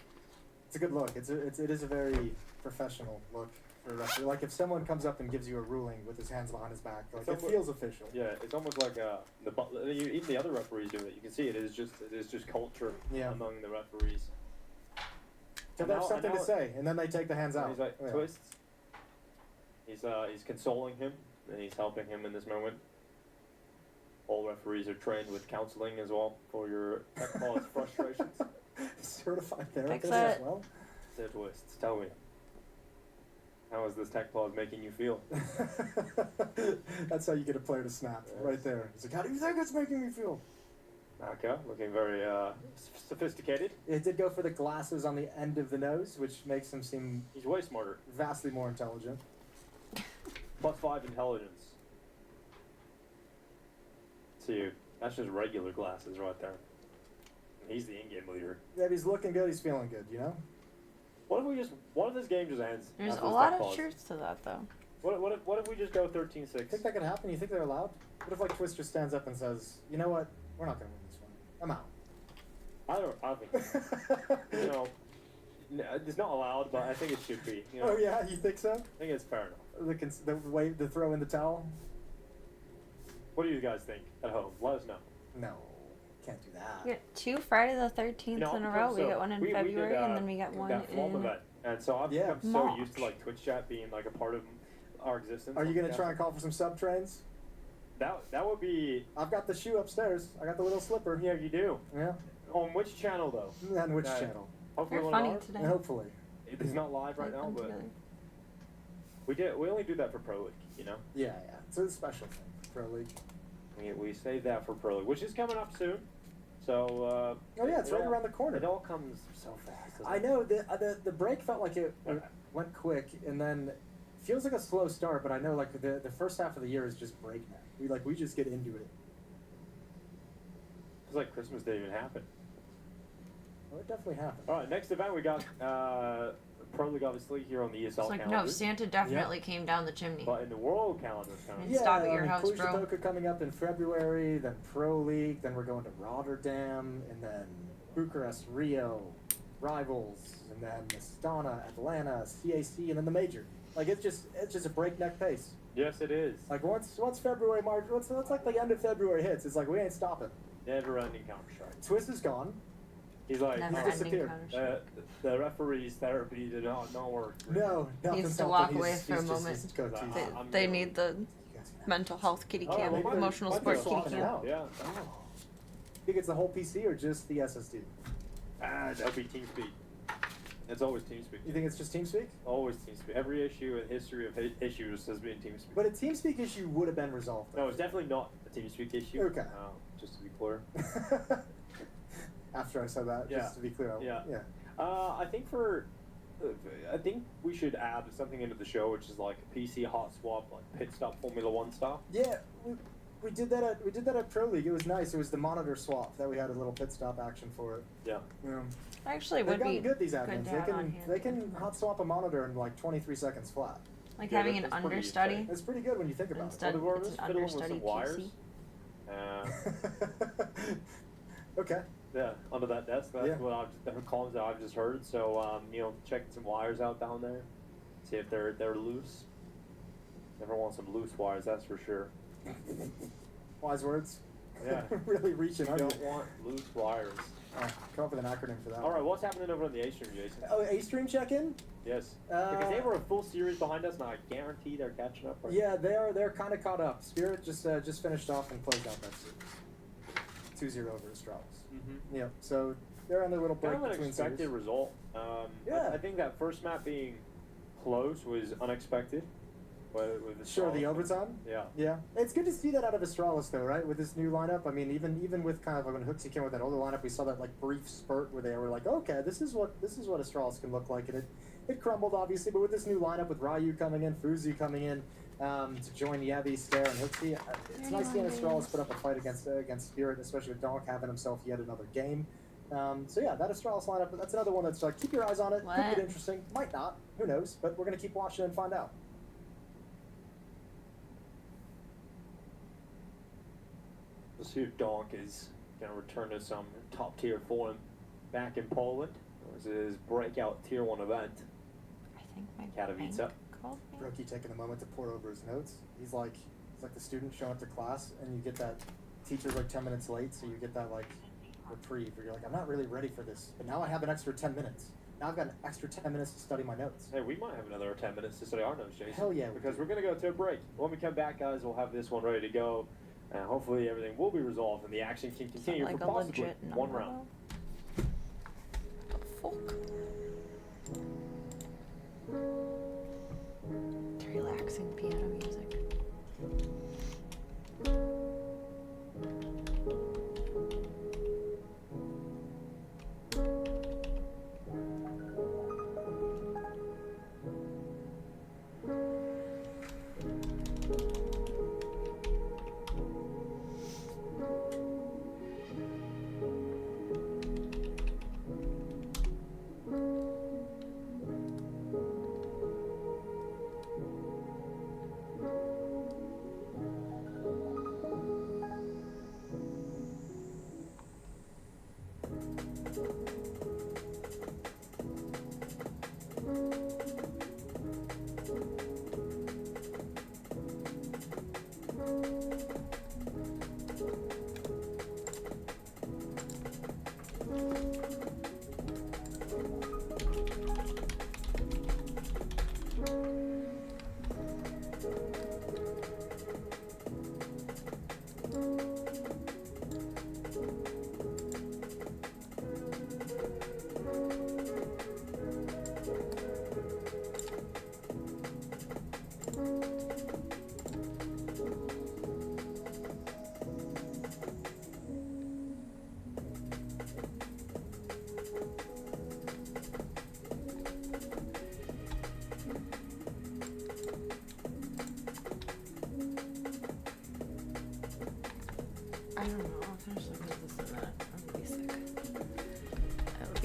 It's a good look. It is a very professional look for a referee. Like if someone comes up and gives you a ruling with his hands behind his back, like It's it almost- feels official. Yeah, it's almost like even the other referees do it. You can see it is just culture Yeah. among the referees. So And they have now- something and to now- say, and then they take the hands And out. he's like Yeah. twists. He's consoling him and he's helping him in this moment. All referees are trained with counseling as well for your tech pause frustrations. Certified therapist it. as well. So twists, tell me, how is this tech pause making you feel? That's how you get a player to snap, Yes. right there. He's like, how do you think it's making me feel? Naka, looking very sophisticated. It did go for the glasses on the end of the nose, which makes him seem He's way smarter. vastly more intelligent. +5 intelligence. See, that's just regular glasses right there. He's the in-game leader. Yeah, if he's looking good, he's feeling good, you know? What if this game just ends? There's after a this lot tech of pause? truth to that, though. What if we just go You 13-6? think that could happen? You think they're allowed? What if like Twister stands up and says, "You know what? We're not gonna win this one. I'm out." I think you know, it's not allowed, but I think it should be. You know? Oh yeah, you think so? I think it's fair enough. The way to throw in the towel? What do you guys think at home? Let us know. No, can't do that. We got 2 Friday the 13th You know, in a I've row. become We so- got one in we did, February, and then we got one that Flom in. event, and so I've Yeah. become so used to like Twitch chat being like a part of our existence. Are you gonna try and call for some sub trains? That would be. I've got the shoe upstairs. I got the little slipper. Yeah, you do. Yeah. On which channel though? And which Yeah. channel? Hopefully You're one of funny ours. today. And hopefully. It's not live right Like now, them but together. we only do that for Pro League. You know, Yeah, yeah. It's a special thing for Pro League. we save that for Pro League, which is coming up soon. So. Oh yeah, it's right around the corner. It all comes so fast. doesn't I it? know the break felt like it went quick, and then feels like a slow start. But I know like the first half of the year is just breakneck. We just get into it. It's like Christmas didn't even happen. Well, it definitely happened. All right, next event we got Pro League obviously here on the ESL It's like, calendar. no, Santa definitely came down the chimney. But in the world calendar it's coming. Yeah. Stop at your I mean, house, Cluj bro. Napoca coming up in February, then Pro League, then we're going to Rotterdam, and then Bucharest, Rio, Rivals, and then Astana, Atlanta, CAC, and then the major. Like it's just a breakneck pace. Yes, it is. Like once February, March, once like the end of February hits, it's like we ain't stopping. Never-ending Counter-Strike. Twist is gone. He's like, Never he's ending disappeared. Counter-Strike. the referee's therapy did not work. No, nothing. Needs to something. walk He's- away he's for a just- moment. he's go-to. They- They, I'm they gonna- need the You guys can have mental health kitty Oh, cam, well, maybe- emotional might support be kitty swapping it cam. out. Yeah. Think it's the whole PC or just the SSD? That'll be TeamSpeak. It's always TeamSpeak. You think it's just TeamSpeak? Always TeamSpeak. Every issue in history of issues has been TeamSpeak. But a TeamSpeak issue would have been resolved. No, it's definitely not a TeamSpeak issue. Okay. Just to be clear. After I said that, Yeah. just to be clear. Yeah. Yeah. I think we should add something into the show, which is like a PC hot swap, like pit stop Formula One style. Yeah, we did that at Pro League. It was nice. It was the monitor swap that we had a little pit stop action for it. Yeah. Actually, They've would be gotten good, these good admins. to They have on can hand. they can hot swap a monitor in like 23 seconds flat. like Yeah, having an that's pretty understudy insane. It's pretty good when you think about instead. Well, It's just an fiddling with some understudy wires. PC. it. Okay. Yeah, under that desk. That's Yeah. what the columns that I've just heard. So checking some wires out down there, see if they're loose. Never want some loose wires, that's for sure. Wise words. Yeah. Really reaching. You aren't don't want loose wires. Come up with an acronym for that. All right, what's happening over on the A stream, Jason? Oh, A-Stream check-in? Yes, because they were a full series behind us, and I guarantee they're catching up. Right Yeah, they're kind of caught up. Spirit just finished off and closed out that series. 2-0 over Astralis. Mm-hmm. Yeah, so they're on their little break Kind of an between expected series. result. Yeah. I think that first map being close was unexpected. With the Sure, the Astralis. overtime. Yeah. Yeah, it's good to see that out of Astralis though, right? With this new lineup, I mean, even with kind of like when Hooksy came with that older lineup, we saw that like brief spurt where they were like, okay, this is what Astralis can look like, and it crumbled obviously, but with this new lineup with Ryu coming in, Fuzu coming in to join Yevi, Stare, and Hooksy, it's nice seeing Astralis put up a fight against Spirit, especially with Donk having himself yet another game. So yeah, that Astralis lineup, that's another one that's like keep your eyes on it. Could What? get interesting, might not, who knows? But we're gonna keep watching and find out. Let's see if Donk is going to return to some top tier form back in Poland. This is his breakout tier 1 event. I think my Katowice. bank called me. Brokey taking a moment to pour over his notes. He's like the student showing up to class, and you get that teacher's like 10 minutes late, so you get that like reprieve where you're like, I'm not really ready for this, but now I have an extra 10 minutes. Now I've got an extra 10 minutes to study my notes. Hey, we might have another 10 minutes to study our notes, Jason. Hell yeah, we Because do. we're going to go to a break. When we come back, guys, we'll have this one ready to go. And hopefully everything will be resolved and the action can continue Like for a possibly legit one number, round. though. The fuck? The relaxing piano music.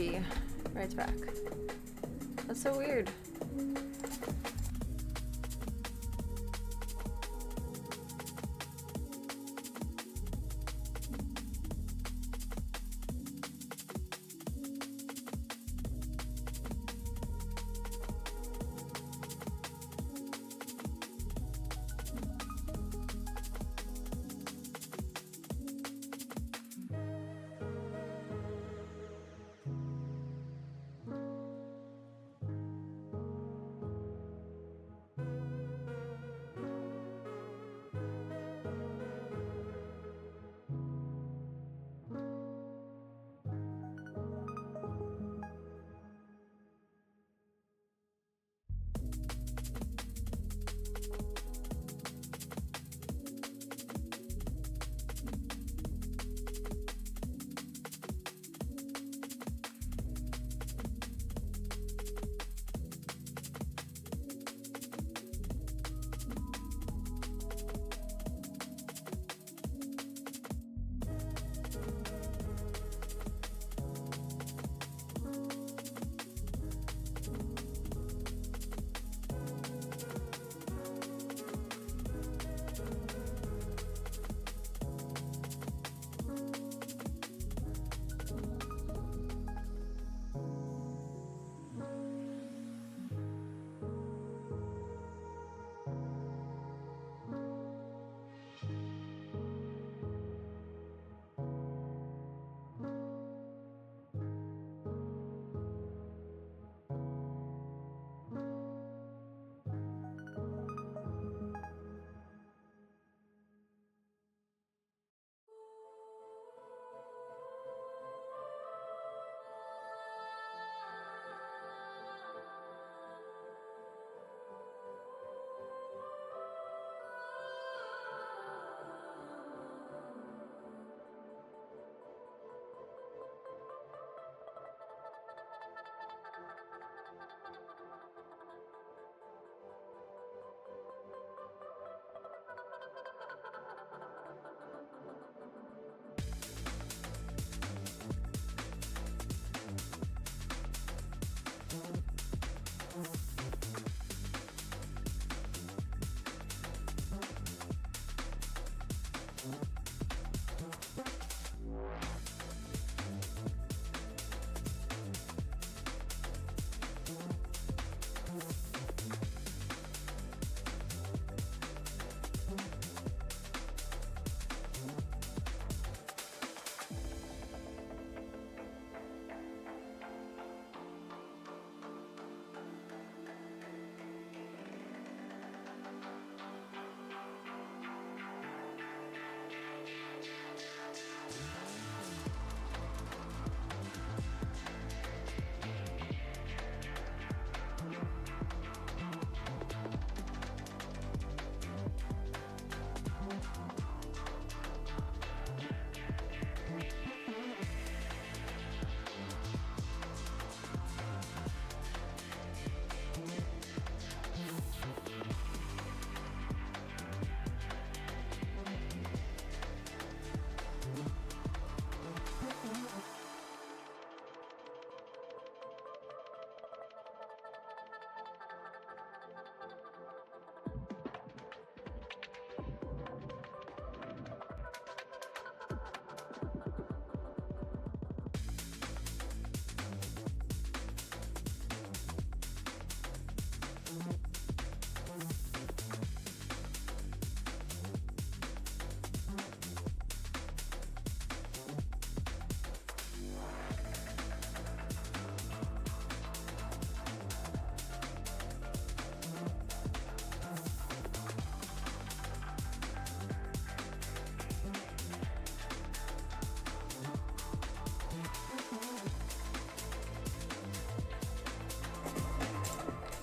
be right back. That's so weird.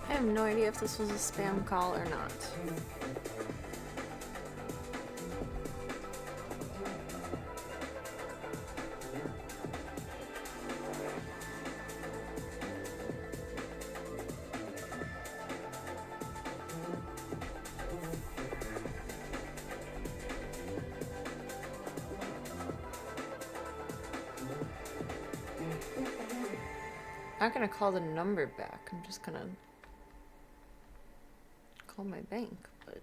I have no idea if this was a spam call or not. I'm not gonna call the number back. I'm just gonna call my bank, but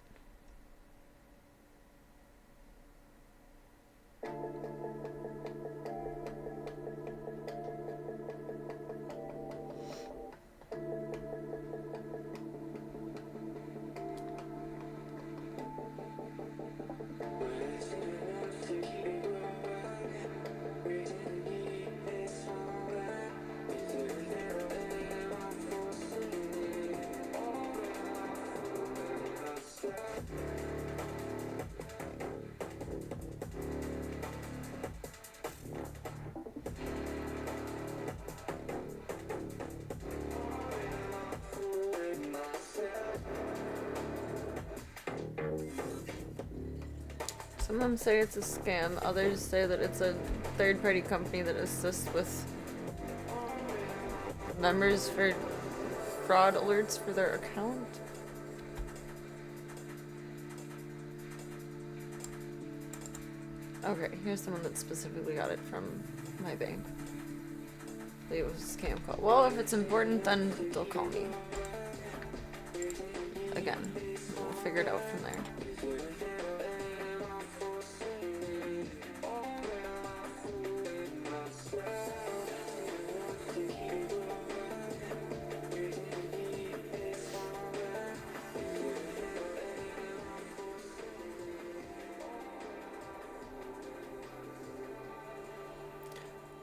some of them say it's a scam, others say that it's a third-party company that assists with numbers for fraud alerts for their account. Okay, here's someone that specifically got it from my bank. It was a scam call. Well, if it's important, then they'll call me. Again, we'll figure it out from there.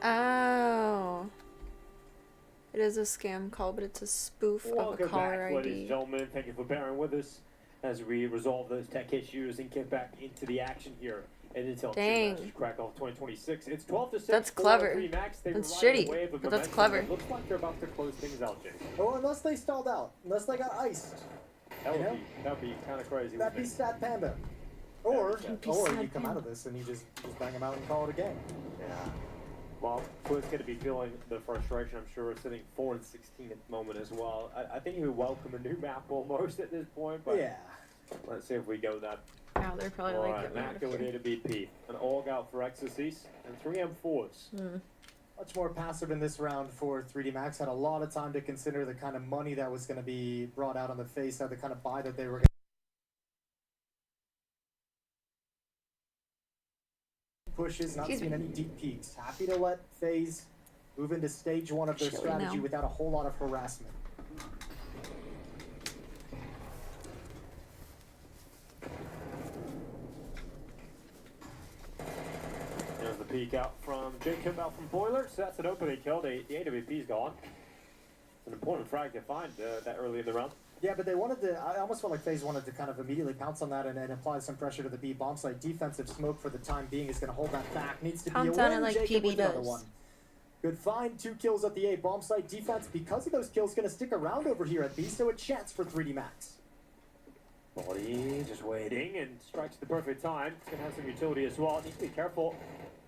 Oh. It is a scam call, but it's a spoof of a Welcome caller back, ladies and ID. gentlemen. Thank you for bearing with us as we resolve those tech issues and get back into the action here at Intel Dang. Two Krakow 2026. It's 12-6. That's for clever. 3 Max. They That's ride a shitty, wave of but that's momentum clever. that looks like they're about to close things out, Jason. Oh, unless they stalled out. Unless they got iced. That You know? would be kind of crazy. That'd be wouldn't it? Sad Panda. Or, That'd be or Sad you come out Panda. of this and you just bang them out and call it a game. Yeah. Well, Swift's going to be feeling the frustration, I'm sure, sitting 4-16 at the moment as well. I think he would welcome a new map almost at this point, but Yeah. let's see if we go that. Now they're probably All like, right, get me out Mac of going here. to BP. An all out for Exorcist and 3 M4s. Much more passive in this round for 3D Max. Had a lot of time to consider the kind of money that was going to be brought out on the face, the kind of buy that they were going to pushes, not Excuse seeing me. any deep peaks. Happy to let FaZe move into stage 1 of their Chilly strategy now. without a whole lot of harassment. There's the peek out from Jacob out from Boiler. So that's an opening kill. The AWP's gone. It's an important frag to find that early in the round. Yeah, but they wanted to. I almost felt like FaZe wanted to kind of immediately pounce on that and apply some pressure to the B bomb site. Defensive smoke for the time being is going to hold that back. Needs to Pounce be a on win. it like Jacob PB with another does. one. Good find. 2 kills at the A bomb site. Defense, because of those kills, going to stick around over here at B. So a chance for 3D Max. Body just waiting and strikes the perfect time. It's going to have some utility as well. Needs to be careful.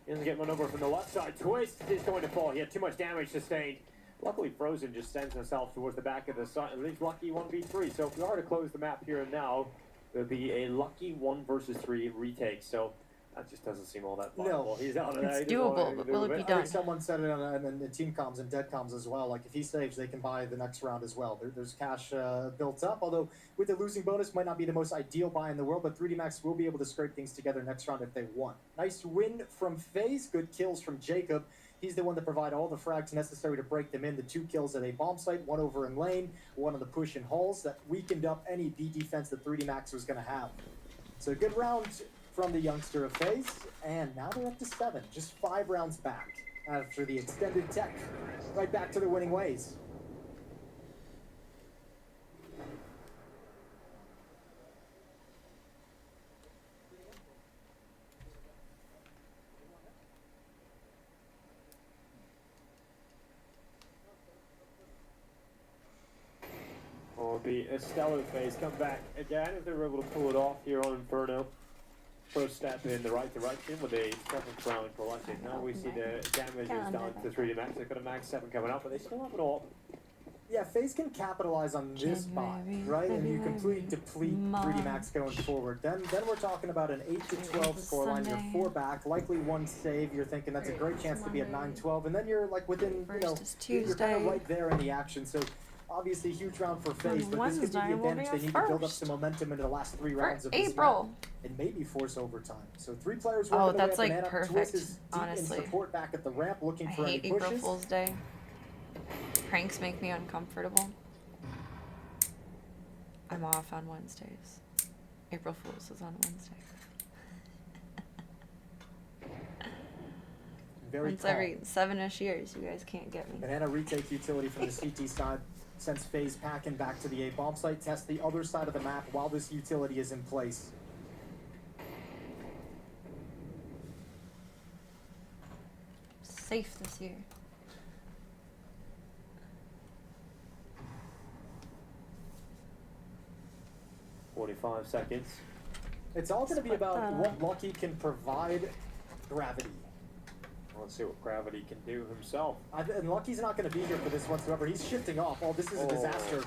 He doesn't get run over from the left side. Twist is going to fall. He had too much damage sustained. Luckily, Frozen just sends himself towards the back of the site and leaves Lucky 1v3. So if we are to close the map here and now, there'll be a Lucky 1 versus 3 retake. So that just doesn't seem all that viable. No. He's out of there. It's He doesn't doable, want but to will do it be I done? think someone said it on the team comms and dead comms as well. Like if he saves, they can buy the next round as well. There's cash built up. Although with the losing bonus, might not be the most ideal buy in the world. But 3D Max will be able to scrape things together next round if they won. Nice win from FaZe. Good kills from Jacob. He's the one to provide all the frags necessary to break them in. The 2 kills at a bomb site, 1 over in lane, 1 on the push in halls that weakened up any B defense that 3D Max was going to have. So a good round from the youngster of FaZe, and now they're up to 7, just 5 rounds back after the extended tech. Right back to the winning ways. Will be a stellar phase. Come back again if they're able to pull it off here on Inferno. First step in the right direction with a 7th round collected. Now we see the damage is down to 3D Max. They've got a max 7 coming up, but they still have it all. Yeah, FaZe can capitalize on this spot, right? And you completely deplete 3D Max going forward. Then we're talking about an 8-12 scoreline. You're 4 back, likely 1 save. You're thinking that's a great chance to be at 9-12, and then you're like within, you know, you're kind of right there in the action. So obviously, huge round for FaZe, but this could be the advantage. They need to build up some momentum into the last 3 rounds of this April. map and maybe force overtime. So 3 players. Oh, working that's away like at Banana. perfect, Twist is deep honestly. in support back at the ramp, looking I for any hate April pushes. Fool's Day. Pranks make me uncomfortable. I'm off on Wednesdays. April Fool's is on Wednesday. Very Once calm. every 7-ish years, you guys can't get me. Banana retake utility from the CT side. Sends FaZe packing back to the A bomb site. Test the other side of the map while this utility is in place. Safe this year. "45 seconds. It's all going to be Split about that what up. Lucky can provide Gravity. Let's see what Gravity can do himself. And Lucky's not going to be here for this whatsoever. He's shifting off. Oh, this is a disaster.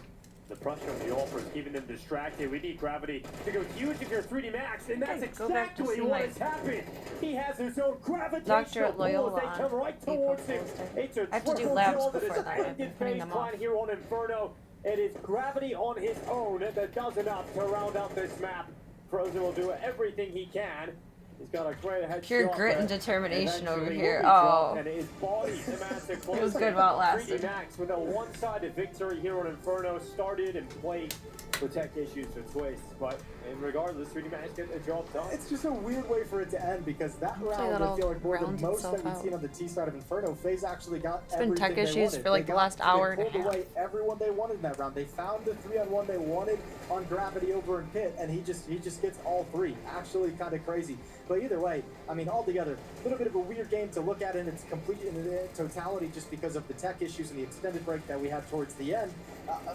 The pressure of the offer is keeping them distracted. We need Gravity to go huge if you're 3D Max, and that's Okay, go back to exactly see what my has happened. He has his own Doctor gravitational at Loyola pull as they come right April towards him. Fool's Day. It's a I have to do triple labs kill that before is that. I've been ended putting FaZe them Clan off. here on Inferno. It is Gravity on his own that does enough to round out this map. Frozen will do everything he can. He's got a great headshot. Pure grit and determination over Eventually here. will be dropped, Oh. and his body demands a It was good while it 3D lasted. Max with a one-sided victory here on Inferno started and played with tech issues for Twist, but regardless, 3D Max get the job done. It's just a weird way for it to end because that Hopefully round, I that'll feel like more than round most that itself we've out. seen on the T side of Inferno, FaZe actually got been tech everything they issues wanted. for, like, They the last hour they and a pulled half. away everyone they wanted in that round. They found the 3-on-1 they wanted on Gravity over in Pit, and he just gets all 3. Actually, kind of crazy. But either way, I mean, altogether, a little bit of a weird game to look at in its complete in totality, just because of the tech issues and the extended break that we had towards the end.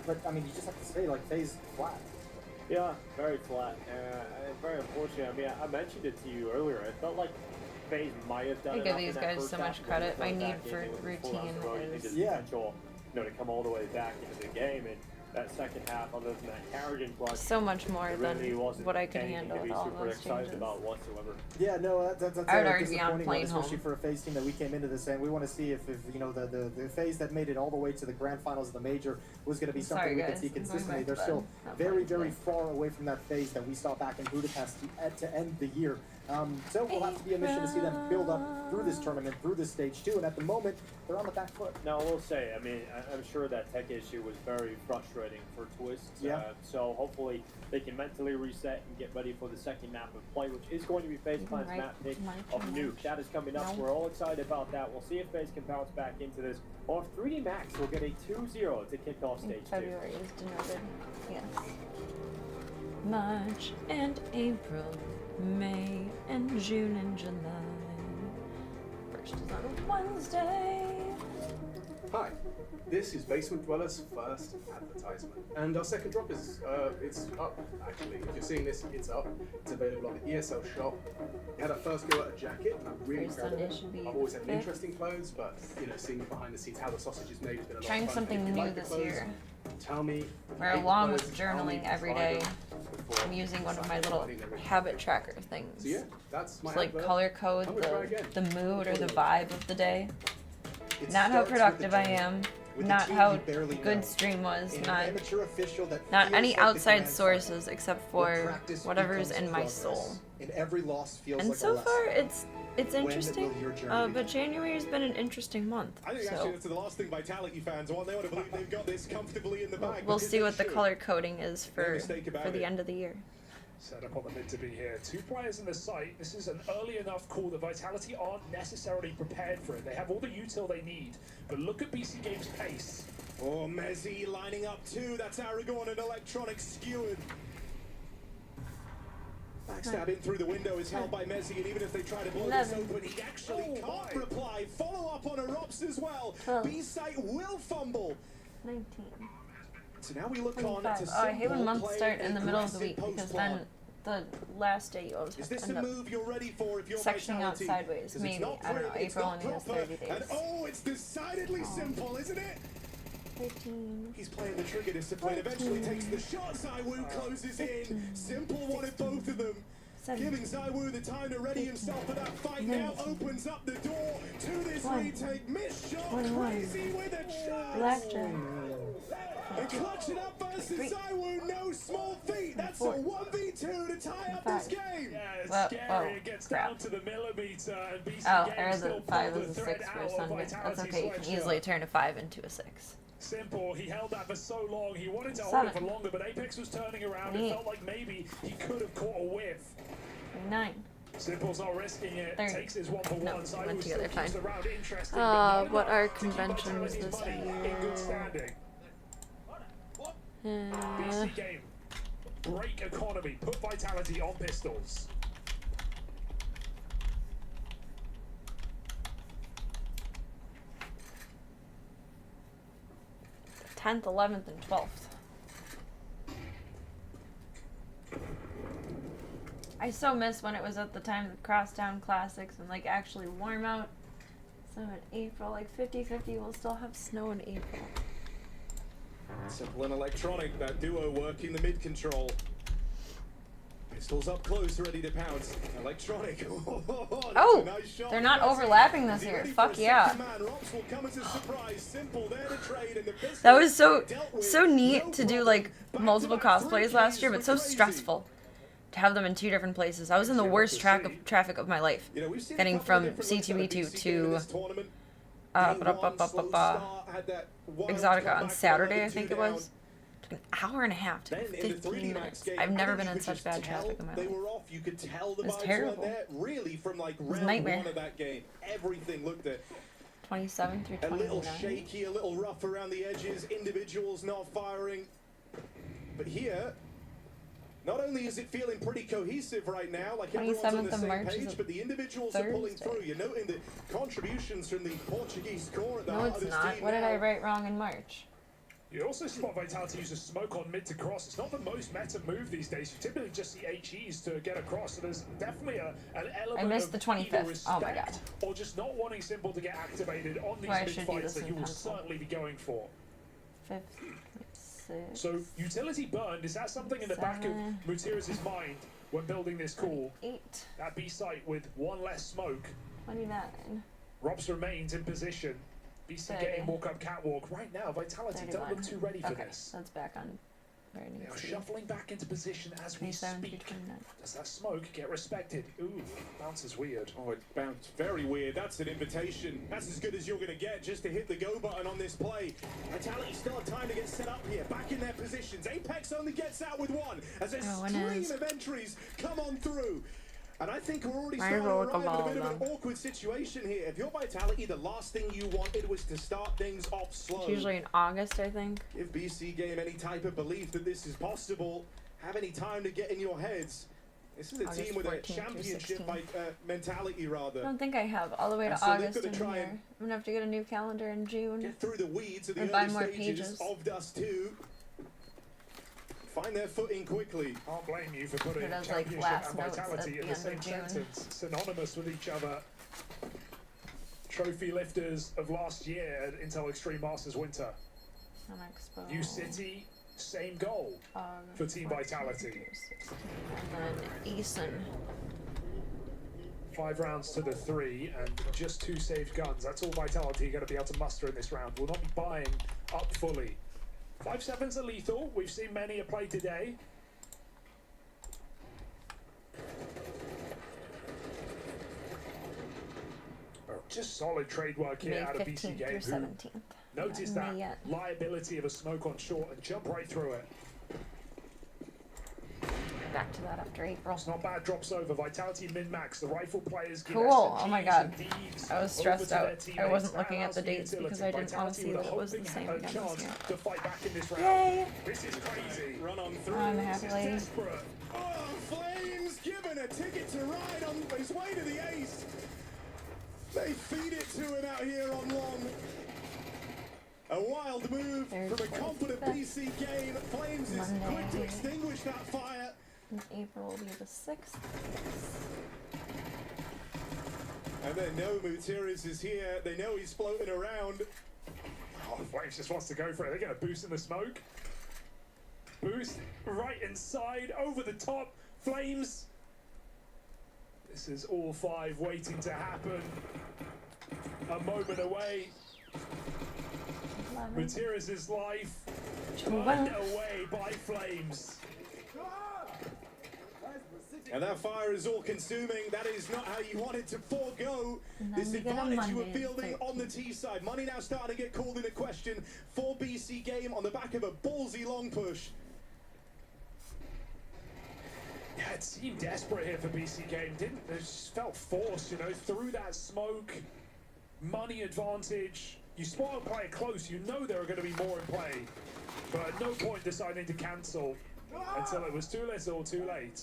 But I mean, you just have to say, like, FaZe flat. Yeah, very flat. Very unfortunate. I mean, I mentioned it to you earlier. I felt like FaZe might have done I give enough these in that guys first so half much to credit. go My back need in. for They went 4 rounds in a row. You think routine there's Yeah. potential, to come all the way back into the game. And that second half, other than that Carrigan clutch, So much more it than really wasn't what I could anything handle to be with all super those excited changes. about whatsoever. Yeah, no, that's I would a argue on disappointing one, playing especially home. for a FaZe team that we came into this and we want to see if you know the FaZe that made it all the way to the grand finals of the major was going to be I'm something sorry, we could guys. see I'm going consistently. back They're to still bed. Not very, playing very today. far away from that FaZe that we saw back in Budapest to end the year. So we'll have to be a mission to see them build up through this tournament, through this stage too. And at the moment, they're on the back foot. Now, I will say, I mean, I'm sure that tech issue was very frustrating for Twist. Yeah. So hopefully they can mentally reset and get ready for the second map of play, which is going to be FaZe You can Clan's write map pick my of challenge. Nuke. That is coming up. No. We're all excited about that. We'll see if FaZe can bounce back into this, or if 3D Max will get a 2-0 to kick off I think stage 2. February is denoted. Yes. March and April, May and June and July. First is on a Wednesday. Hi, this is Basement Dweller's first advertisement. And our second drop is, it's up, actually. If you're seeing this, it's up. It's available on the ESL shop. We had our first go at a jacket, and I'm really First proud of Sunday it. should be I've always had fifth. interesting clothes, but, seeing behind the scenes how the sausage is made has been a lot Trying of fun. something If you new like the this clothes, year. Tell me. If you Where hate the along clothes, with tell me, journaling every try day, them before I'm using one of you my decide. little I think they're really habit good. tracker things. So yeah, that's my It's like advert. color code Come and try again. the mood or the Before you- vibe of the day. It Not how starts with productive the I team, am, with the not team how you barely good know. stream was, And an not amateur official that not feels any like the outside grand sources except final. Where for practice whatever's becomes in my progress, soul. And every loss feels And like a so lesson. far, it's When interesting. will your journey But January has been an interesting month. I think So actually that's the last thing Vitality fans want. They want to believe they've got this comfortably in the bag. we'll because see they what the should. color coding is for mistake about the it. end of the year. Set up on the mid to be here. 2 players in the site. This is an early enough call that Vitality aren't necessarily prepared for it. They have all the util they need. But look at BC Games' pace. Oh, Mezzi lining up too. That's Aragorn and Electronic skewered. Backstabbing through the window is held by Mezzi, and even if they try to blow this 11. open, he actually Oh, can't my. reply. Follow up on a Rops as well. 12. B-site will fumble. 19. So now we look on to 25. Oh, I hate when simple months play start in the middle of the aggressive week because post-plot. then the last day you always Is have this to a end up move you're ready for if you're sectioning out Vitality? sideways. 'Cause it's Maybe. not I don't know. grim, it's April not only has proper, 30 And days. oh, it's decidedly simple, isn't it? 13. He's playing the trigger discipline, eventually takes the shot, ZywOo closes in. Simple wanted both of them. Giving ZywOo the time to ready himself for that fight now, opens up the door to this retake. Missed shot, crazy with a chance. Blackjack. And clutch it up versus ZywOo, no small feat. That's a 1v2 to tie up this game. Yeah, it's Whoa, scary. It gets crap. down to the millimeter, and BC Oh, Game I read still the 5 pulled is the a thread 6 for out of Sunday. That's Vitality okay. You can Sledgehammer. easily turn a 5 into a 6. Simple. He held that for so long. He wanted to hold 7. it for longer, but Apex was turning around. It 8. felt like maybe he could have caught a whiff. 9. Simple's not risking it. 30. Takes his 1 for 1. No, we ZywOo went still together, keeps the fine. round interesting, but not What enough are to keep conventions Vitality's this money year? in good standing. BC Game. Break economy. Put Vitality on pistols. Tenth, 11th, and 12th. I so miss when it was at the time of Crosstown Classics and like actually warm out. So in April, like 50-50, we'll still have snow in April. Simple and Electronic, that duo working the mid control. Pistols up close, ready to pounce. Electronic. That's Oh, a nice shot. they're not That's it. overlapping this Is he year. ready for Fuck a yeah. 60-man? Rops will come as a surprise. Simple there to trade, and the pistol That was so dealt with. neat No to do problem. like Back-to-back multiple cosplays three last year, keys but so for Crazy. stressful to have them in 2 different places. I was in the worst traffic of my life, You know, we've seen a getting couple of from different looks out of C2E2 BC game in to this tournament. Game one, slow start, had that wild Exotica comeback on from Saturday, I 11-2 think it down. was. Took an hour and a half to Then in the 15 3D Max minutes. game, I've I never think been you in could such just bad tell traffic in my they life. were off. You could tell the It was vibes terrible. weren't there. Really, from like was a round nightmare. 1 of that game, everything looked at 27 through a little 29. shaky, a little rough around the edges. Individuals not firing, but here. Not only is it feeling pretty cohesive right now, like everyone's on 27th the of same March is page, a but the individuals are pulling Thursday. through. You're noting the contributions from the Portuguese core at the No, heart of it's this not. team What did now. I write wrong in March? You also spot Vitality use a smoke on mid to cross. It's not the most meta move these days. You typically just see HEs to get across. So there's definitely an element missed of the 25th. either respect Oh my God. or just not wanting Simple to get activated on these Well, I big should do fights this that in you will pencil. certainly be going for. 5th, 6th. So utility burned, is that something in the back of 7. Mutiris' mind when building this call? 8, That B site with 1 less smoke. 29, Robs remains in position. BC 30. getting walk up catwalk. Right now, Vitality don't 31. look too ready for Okay, this. that's back on where it They needs are to be. shuffling back into position as we 27 through speak. 29. Does that smoke get respected? Ooh, bounces weird. Oh, it bounced very weird. That's an invitation. That's as good as you're going to get just to hit the go button on this play. Vitality still have time to get set up here. Back in their positions. Apex only gets out with 1 as a Oh, stream it is. of entries come on through. And I think we're already My starting to roll arrive at a ball, bit of an though. awkward situation here. If you're Vitality, the last thing you wanted was to start things off slow. It's usually in August, I think. Give BC Game any type of belief that this is possible, have any time to get in your heads. This is a August team with a 14th through championship 16th. mentality, I rather. don't think I have all the way And to so they've August gotta in try here. and I'm gonna have to get a new calendar in June. Get through the weeds of Or the buy early more stages pages. of Dust 2. Find their footing quickly. Can't blame you for putting It does, like, championship last and notes vitality at in the the end same of June. sentence, synonymous with each other. Trophy lifters of last year at Intel Extreme Masters Winter. On Expo. New City, same goal. August for Team 14th Vitality. through 16th. And then Eason. 5 rounds to the 3 and just 2 saved guns. That's all Vitality are going to be able to muster in this round. Will not be buying up fully. 5.7s are lethal. We've seen many a play today. Just solid trade work here May out of 15th BC through Game. Who 17th. notice Not that May yet. liability of a smoke on short and jump right through it. Back to that after April. It's not bad drops over. Vitality min-max. The rifle players give Cool. Oh SMGs my God. and Ds I was over stressed to their out. I teammates. wasn't That looking at allows the for dates utility. because I didn't want to Vitality see with that a it was the hoping same a again this chance year. to fight back in this round. Yay! This is crazy. Run on through. I'm This happy is lady. desperate. Oh, Flames given a ticket to ride on his way to the ace. They feed it to him out here on long. A wild move Third, from a fourth, confident fifth. BC Game. Flames is quick to Monday. extinguish that fire. And April will be the 6th. And they know Mutiris is here. They know he's floating around. Oh, Flames just wants to go for it. They're going to boost in the smoke. Boost right inside, over the top. Flames. This is all 5 waiting to happen. A moment away. Materis' life turned away by Flames. And that fire is all consuming. That is not how you want it to forego And then this we get a advantage you were Monday fielding on the T side. Money now starting to get called into question for BC Game on the back of a ballsy long push. Yeah, it seemed desperate here for BC Game. It just felt forced, you know, through that smoke. Money advantage. You spot a player close, you know there are going to be more in play. But at no point deciding to cancel until it was too little, too late.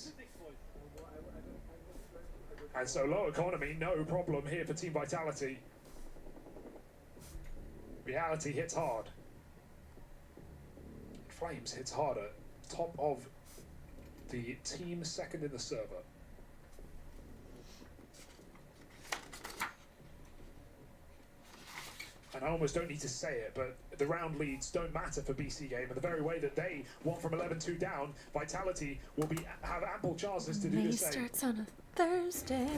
And so low economy, no problem here for Team Vitality. Reality hits hard. Flames hits harder. Top of the team, second in the server. And I almost don't need to say it, but the round leads don't matter for BC Game. In the very way that they won from 11-2 down, Vitality will have ample chances to do the same. starts on a Thursday.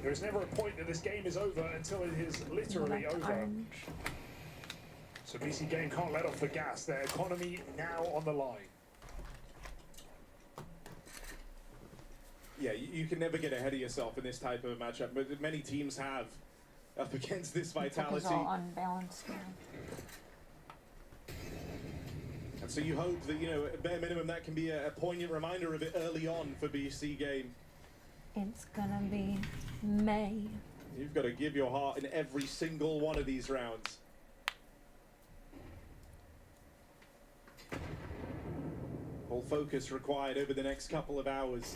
There is never a point that this game is over until it is literally over. Orange. So BC Game can't let off the gas. Their economy now on the line. Yeah, you can never get ahead of yourself in this type of a matchup, but many teams have up against this Vitality. It's all unbalanced now. And so you hope that, you know, at bare minimum, that can be a poignant reminder of it early on for BC Game. It's gonna be May. You've got to give your heart in every single one of these rounds. Full focus required over the next couple of hours.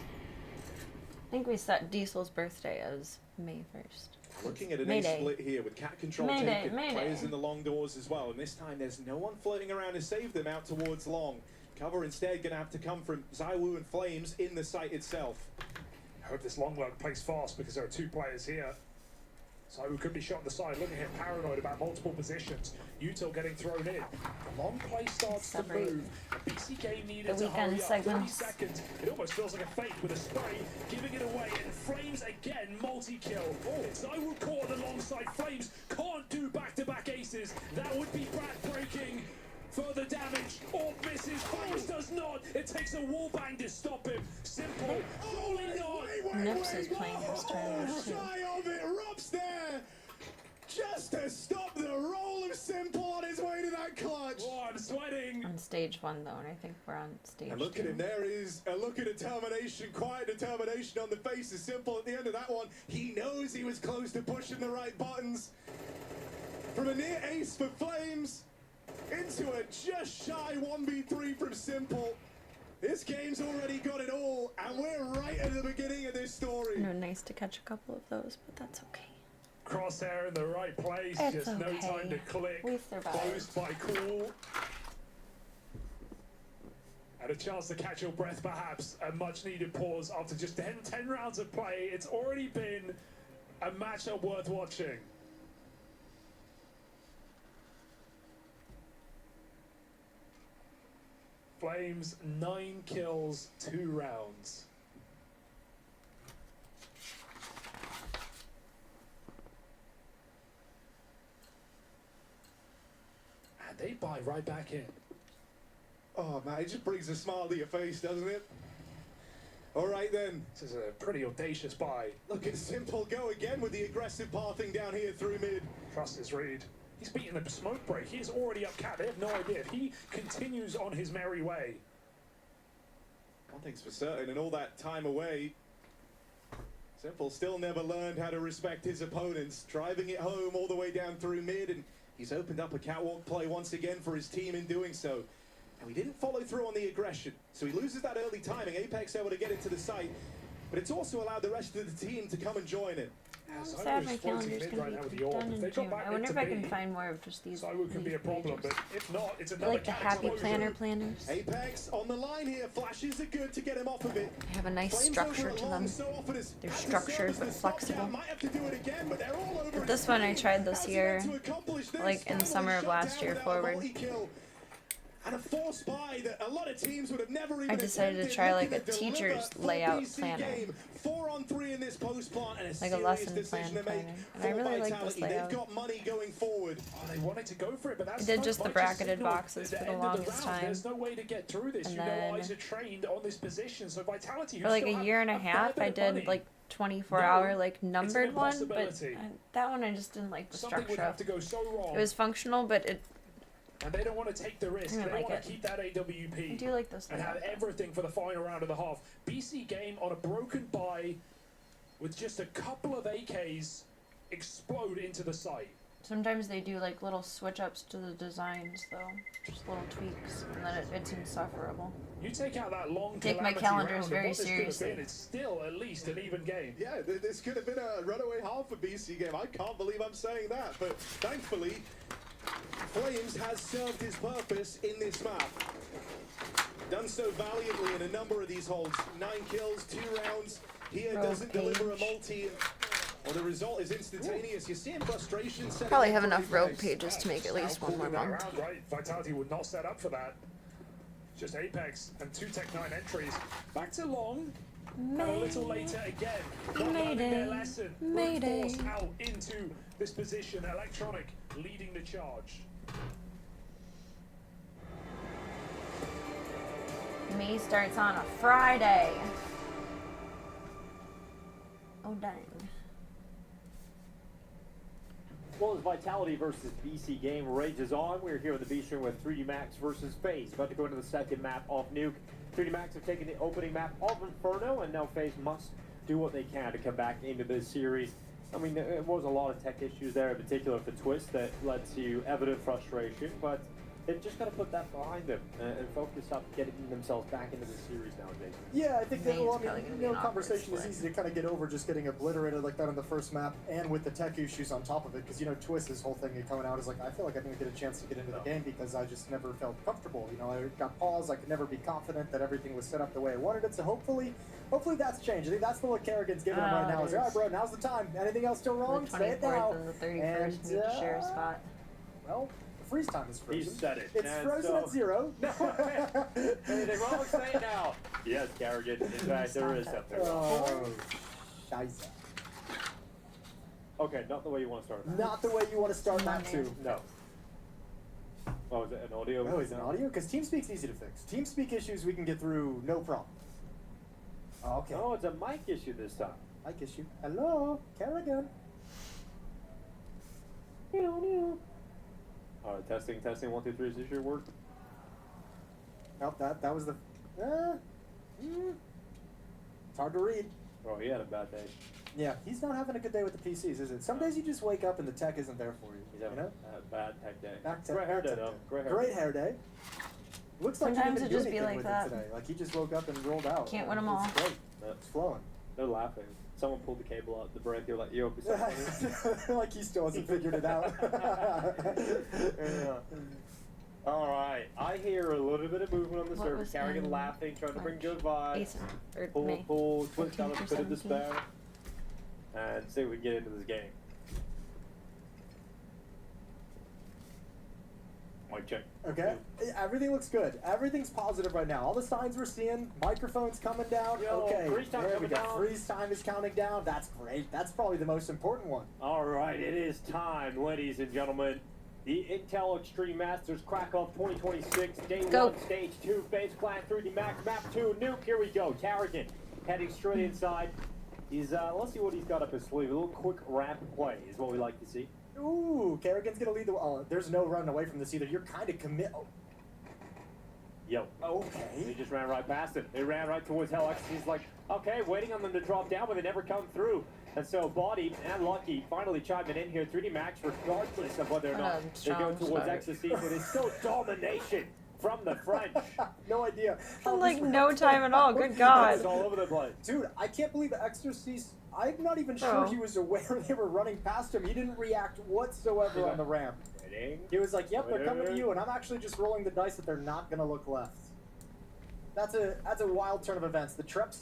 I think we set Diesel's birthday as May 1st. Looking at an Mayday. ace split here with cat control Mayday, taken, Mayday. players in the long doors as well. And this time there's no one floating around to save them out towards long. Cover instead going to have to come from ZywOo and Flames in the site itself. I hope this long lurk plays fast because there are 2 players here. ZywOo could be shot on the side, looking here paranoid about multiple positions. Util getting thrown in. The long play starts to Separate move. BC Game needed the to hurry weekend up. 30 segments. seconds. It almost feels like a fake with a spray, giving it away. And Flames again, multi-kill. ZywOo caught alongside Flames. Can't do back-to-back aces. That would be back-breaking. Further damage. Or misses. Flames does not. It takes a wall bang to stop him. Simple. Surely not. Nips is playing his turn too. Shy of it, Rob's there! Just to stop the roll of Simple on his way to that clutch! Oh, I'm sweating. On stage 1 though, and I think we're on stage And look 2. at him, there is a look of determination, quiet determination on the face of Simple at the end of that one. He knows he was close to pushing the right buttons. From a near ace for Flames, into a just shy 1v3 from Simple. This game's already got it all, and we're right at the beginning of this story. No, nice to catch a couple of those, but that's okay. Crosshair in the right place, It's just no okay. time to click. We survived. Closed by Cool. And a chance to catch your breath, perhaps. A much needed pause after just 10 rounds of play. It's already been a matchup worth watching. Flames, 9 kills, 2 rounds. And they buy right back in. Oh man, it just brings a smile to your face, doesn't it? All right then, This is a pretty audacious buy. look at Simple go again with the aggressive pathing down here through mid. Trust his read. He's beaten the smoke break. He is already up cat. They have no idea. If he continues on his merry way, One thing's for certain, in all that time away, Simple still never learned how to respect his opponents, driving it home all the way down through mid, and he's opened up a catwalk play once again for his team in doing so. And he didn't follow through on the aggression, so he loses that early timing. Apex able to get into the site, but it's also allowed the rest of the team to come and join him. Cyber Sad my is floating calendar's mid gonna right now with be the orb. done If in they drop June. back I wonder into if I can B, find more of just these. Cyber could be a problem, pages. but if not, it's I another like the Happy catch Planner planners. Apex on the line here. Flashes are good to get him off of it. They have a nice Flames structure over to along, them. so often as- They're as the structured service but that stopped flexible. down, might have to do it again, but they're all over But his this one I screen. tried this How's he year, meant to accomplish this? like in Finally summer of shut last down year without a forward. multi-kill. And a force buy that a lot of teams would have never even I decided to attempted, try like looking a to deliver teacher's for layout BC planner. game. 4-on-3 in this post plant and a Like a serious lesson decision plan to make planner. And I for really like this Vitality. layout. They've got money going forward. Oh, they wanted to go for it, but that's I did not just the much. bracketed Signal boxes at for the end of longest round. time. There's no way to get through this. And You know, then eyes are trained on this position. So Vitality, who For like still a have year and a fair half, bit I of did money, like 24-hour No, like an numbered one, but impossibility. that one I just didn't like the something would structure have of. to go so wrong. It was functional, but it and they don't want to take the risk. I They didn't like want to it. keep that I AWP do like this and have layout. everything for the final round of the half. BC game on a broken bye with just a couple of AKs explode into the site. Sometimes they do like little switch ups to the designs though, just little tweaks, and then it's insufferable. You take out that long Take my calamity calendars round, and very what this could have seriously. been, it's still at least an even game. Yeah, this could have been a runaway half for BC game. I can't believe I'm saying that, but thankfully, Flames has served his purpose in this map. Done so valiantly in a number of these holds. 9 kills, 2 rounds. Here Rogue doesn't deliver a page. multi. Well, the result is instantaneous. You're seeing frustration. setting Probably in have for enough rogue Apex. pages to make at least one more Outcalling that month. round, right? Vitality would not set up for that. Just Apex and 2 Tech-9 entries. Back to long. And a little later again. Not learning their Mayday. lesson. Mayday. Brute force out into this position. Electronic leading the charge. Me starts on a Friday. Oh dang. Well, as Vitality versus BC game rages on, we're here in the B stream with 3D Max versus FaZe. About to go into the second map of Nuke. 3D Max have taken the opening map of Inferno, and now FaZe must do what they can to come back into this series. I mean, there was a lot of tech issues there, in particular for Twist, that led to evident frustration, but they've just got to put that behind them and focus on getting themselves back into the series nowadays. Yeah, I think that, Main's well, I probably mean, gonna you be know, an awkward conversation is split. easy to kind of get over just getting obliterated like that on the first map, and with the tech issues on top of it, because, you know, Twist, his whole thing coming out is like, I feel like I didn't get a chance to get into the game because I just never felt comfortable. You know, I got paused, I could never be confident that everything was set up the way I wanted it, so hopefully that's changed. I think that's the look Kerrigan's giving him right now. Is, all right, bro, now's the time. Anything else still wrong? The Say it now. 24th and the 31st need to share a spot. Well, the freeze time is He frozen. said it. It's and frozen so- at 0. No, anything wrong? Say it now. Yes, Kerrigan. In fact, there is something wrong. Oh, scheiße. Okay, not the way you want to start. Not the way you want to start map Come on, 2. No. Oh, is it an audio? Oh, is it audio? Because TeamSpeak's easy to fix. TeamSpeak issues we can get through no problem. Okay. Oh, it's a mic issue this time. Mic issue. Hello, Kerrigan. All right, testing, 1, 2, 3. Is this your work? Nope, that was the. It's hard to read. Oh, he had a bad day. Yeah, he's not having a good day with the PCs, is it? Some days you just wake up and the tech isn't there for you. He's You having know? a bad tech day. Back to Great hair day, back to though. tech. Great hair. Great hair day. Looks like Sometimes he it didn't just do be anything like with that. it today. Like he just woke up and rolled out. Can't win and 'em all. It's great. No. It's flowing. They're laughing. Someone pulled the cable out the break. They're like, yo, something. Like he still hasn't figured it out. Yeah. All right. I hear a little bit of movement on the What server. was Kerrigan in laughing, trying to bring March? good vibes. Ethan, or May. Pull Twist out of a 14th bit or of despair. And see if we can get into this game. Mic check. Okay, everything looks good. Everything's positive right now. All the signs we're seeing, microphones coming down. Yo, Okay, freeze time there we coming go. down. Freeze time is counting down. That's great. That's probably the most important one. All right, it is time, ladies and gentlemen. The Intel Extreme Masters Crack Off 2026, Day Go. 1, Stage 2, FaZe Clan 3D Max, Map 2, Nuke. Here we go. Kerrigan heading straight inside. He's, let's see what he's got up his sleeve. A little quick ramp play is what we like to see. Ooh, Kerrigan's gonna lead the. Oh, there's no running away from this either. You're kind of commit. Oh, Yo. They okay. just ran right past him. They ran right towards Hell X. He's like, okay, waiting on them to drop down, but they never come through. And so Body and Lucky finally chiming in here. 3D Max, regardless of whether or What not a they go strong towards start. Ecstasy, it is still domination from the French. No idea. how Like this no works. time at all. Good It's God. all over the place. Dude, I can't believe Exorcy's I'm not even sure he was aware they were running past him. He didn't react whatsoever on the ramp. He was like, yep, they're coming to you, and I'm actually just rolling the dice that they're not going to look left. That's a wild turn of events. The trap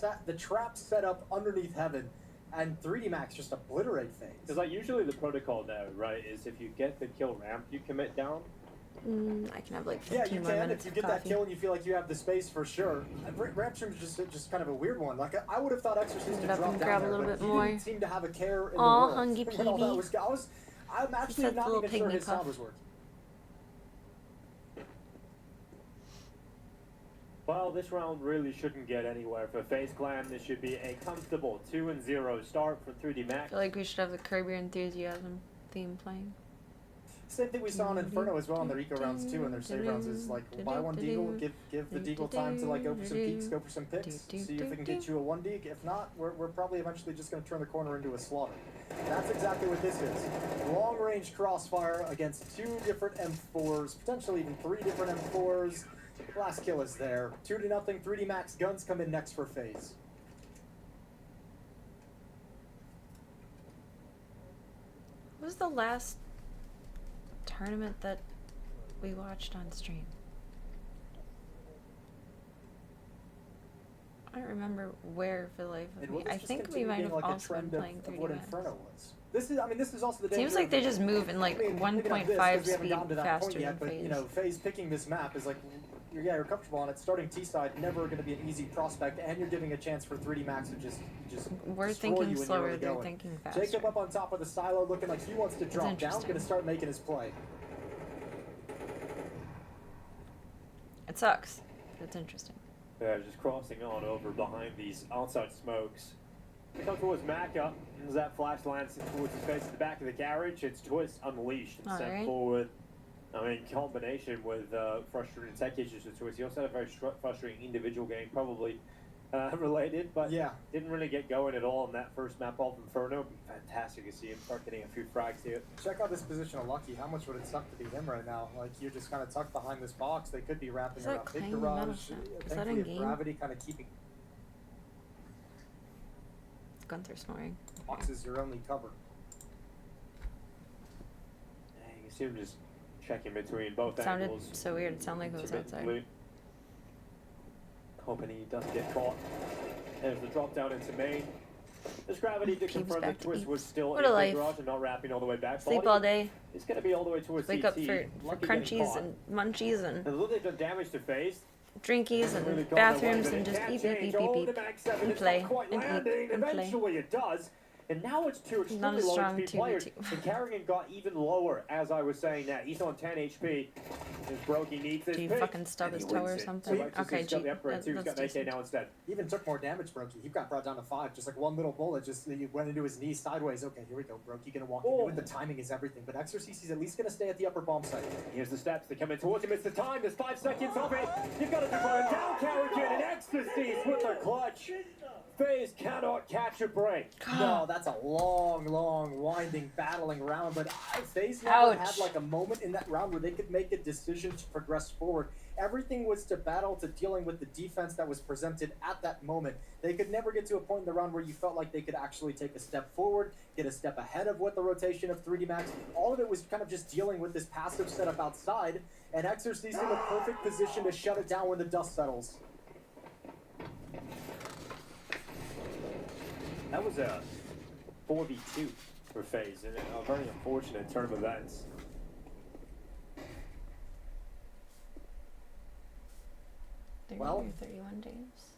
set up underneath Heaven, and 3D Max just obliterate FaZe. Because like usually the protocol now, right, is if you get the kill ramp, you commit down. I can have like 15 Yeah, you more can minutes if you of get that coffee. kill and you feel like you have the space for sure. Ramp stream is just kind of a weird one. Like I would have thought Exorcist Get to up drop and down grab a there, little but bit he more. didn't seem to have a care in Aw, the world. Hungry when all that Peebee. was, I'm actually said not little even sure pygmy his sound puff. was working. Well, this round really shouldn't get anywhere for FaZe Clan. This should be a comfortable 2-0 start for 3D I Max. feel like we should have the Curb Your Enthusiasm theme playing. Same thing we saw in Inferno as well in their eco rounds too, and their save rounds is like buy one deagle, give the deagle time to like go for some peeks, go for some picks, see if we can get you a 1 deagle. If not, we're probably eventually just going to turn the corner into a slaughter. That's exactly what this is. Long range crossfire against 2 different M4s, potentially even 3 different M4s. Last kill is there. 2-0. 3D Max guns come in next for FaZe. What was the last tournament that we watched on stream? I don't remember where for the life of And me. will this I just think we continue might being have like a also been trend of playing 3D what Max. Inferno was? This is also the danger. Seems like they just move in like I mean, maybe not this, 'cause 1.5 we haven't speed gotten to that faster point yet, than but you know, FaZe. FaZe picking this map is like, you're comfortable on it. Starting T-side, never going to be an easy prospect, and you're giving a chance for 3D Max to just We're destroy thinking you when you're slower, really they're going. thinking faster. Jacob up on top of the silo, looking like he wants to drop down, interesting. going to start making his play. It sucks, but it's interesting. Yeah, just crossing on over behind these outside smokes. They come towards Maka. As that flash lands towards his face at the back of the garage, it's Twist unleashed and sent Alright. forward. I mean, combination with frustrating tech issues with Twist. He also had a very frustrating individual game, probably related, but Yeah. didn't really get going at all in that first map off Inferno. It'd be fantastic to see him start getting a few frags here. Check out this position of Lucky. How much would it suck to be him right now? Like, you're just kind of tucked behind this box. They could be wrapping Is that around Big clanging metal Garage. sound? Is that Thankfully, in-game? Gravity kind of keeping Gunther snoring. boxes your only cover. Yeah, you can see him just checking between both It sounded angles. so weird. It sounded like it was outside. intermittently. Hoping he doesn't get caught. There's the drop down into main. There's Gravity to Keeps confirm back that to Twist beats. was still What in a the life. garage and not wrapping all the way back. Sleep Body all day. It's going to be all the way towards Wake CT. up for Lucky getting crunchies caught. and munchies and A little bit of damage to FaZe. drinkies Really and got bathrooms their and weapon. just It eep, can't beep, beep, change. beep, The beep. Max 7 And is play, not quite and eat, landing. and play. Eventually it does. And now it's 2 Not extremely as low strong HP 2v2. players. And Carrigan got even lower as I was saying that. He's on 10 HP. As Brokey needs this Do you pick, fucking stub and his he toe wins or it. something? So Exorcist Okay, got the gee, upgrade too. He's that's got an AK decent. now instead. He even took more damage, Brokey. He got brought down to 5. Just like one little bullet, just he went into his knee sideways. Okay, here we go. Brokey gonna walk into it. The timing is everything. But Exorcist at least gonna stay at the upper bomb site. Here's the steps. They come in towards him. It's the time. There's 5 seconds of it. You've got to burn down Carrigan and Ecstasies with the clutch. FaZe cannot catch a break. No, that's a long, winding, battling round. But FaZe never Ouch. had like a moment in that round where they could make a decision to progress forward. Everything was to battle, to dealing with the defense that was presented at that moment. They could never get to a point in the round where you felt like they could actually take a step forward, get a step ahead of what the rotation of 3D Max. All of it was kind of just dealing with this passive setup outside, and Exorcist in the perfect position to shut it down when the dust settles. That was a 4v2 for FaZe, and a very unfortunate turn of events. Well, 31 days.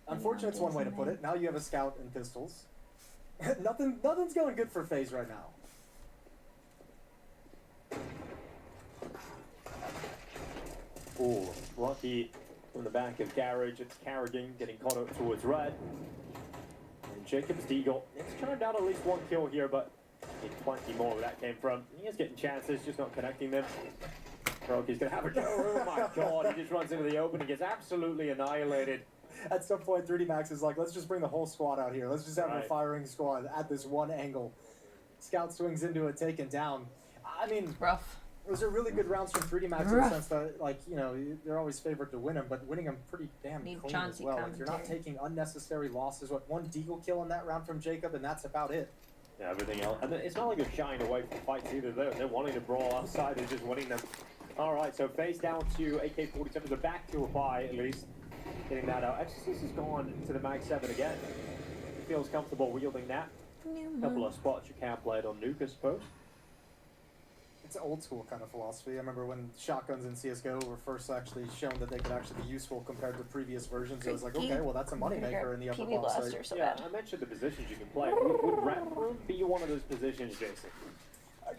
Unfortunate's one way to put it. Now you have a scout and pistols. Nothing's going good for FaZe right now. Ooh, Lucky from the back of Garage. It's Carrigan getting caught up towards red. And Jacob's Deagle. It's turned out at least 1 kill here, but need plenty more where that came from. He is getting chances, just not connecting them. Brokey's gonna have a go. Oh my god, he just runs into the open and gets absolutely annihilated. At some point, 3D Max is like, let's just bring the whole squad out here. Let's just have a Right. firing squad at this one angle. Scout swings into it, taken down. I mean, Rough. Those are really good rounds from 3D Max in the sense that, like, you know, they're always favored to win them, but winning them pretty damn Need clean Chauncey as well. Like, you're not commentary. taking unnecessary losses. What, one Deagle kill in that round from Jacob, and that's about it. Yeah, everything else. And it's not like they're shying away from fights either. They're wanting to brawl outside. They're just winning them. All right, so FaZe down to AK-47. They're back to a bye, at least. Getting that out. Exorcist has gone to the Mag 7 again. He feels comfortable wielding that. A couple of spots you can play it on Nuke, I suppose. It's an old school kind of philosophy. I remember when shotguns in CSGO were first actually shown that they could actually be useful compared to previous versions. It was like, okay, well, that's a moneymaker in the upper PB box. So Blaster so Yeah, bad. I mentioned the positions you can play. Would Red Room be one of those positions, Jason?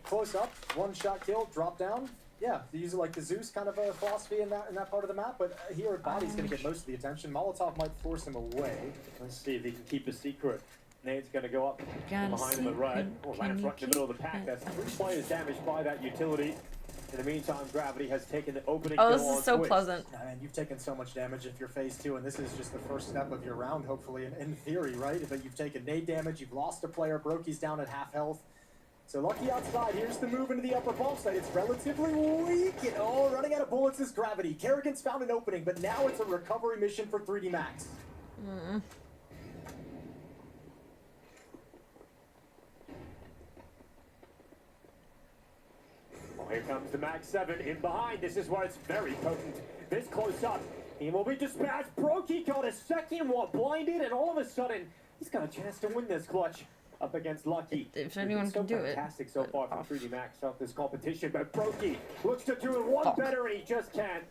close up, one shot kill, drop down. Yeah, they use it like the Zeus kind of a philosophy in that part of the map, but here Body's going to get most of the attention. Molotov might force him away. Let's see if he can keep a secret. Nade's going to go up Got a behind him at red. secret, Or can lands you right in the middle of the keep pack. it? That's 3 players damaged by that utility. In the meantime, Gravity has taken the opening Oh, kill this on is so Twitch. pleasant. Man, you've taken so much damage if you're phase 2, and this is just the first step of your round, hopefully, in theory, right? But you've taken nade damage, you've lost a player, Brokey's down at half health. So Lucky outside, here's the move into the upper bomb site. It's relatively weak, and running out of bullets is Gravity. Kerrigan's found an opening, but now it's a recovery mission for 3D Max. Well, here comes the Mag 7 in behind. This is where it's very potent. This close up, he will be dispatched. Brokey got a second one, blinded, and all of a sudden, he's got a chance to win this clutch up against Lucky. If anyone It's been can do it. fantastic so far from Off. 3D Max throughout this competition, but Brokey looks to do it one Fuck. better, and he just can't.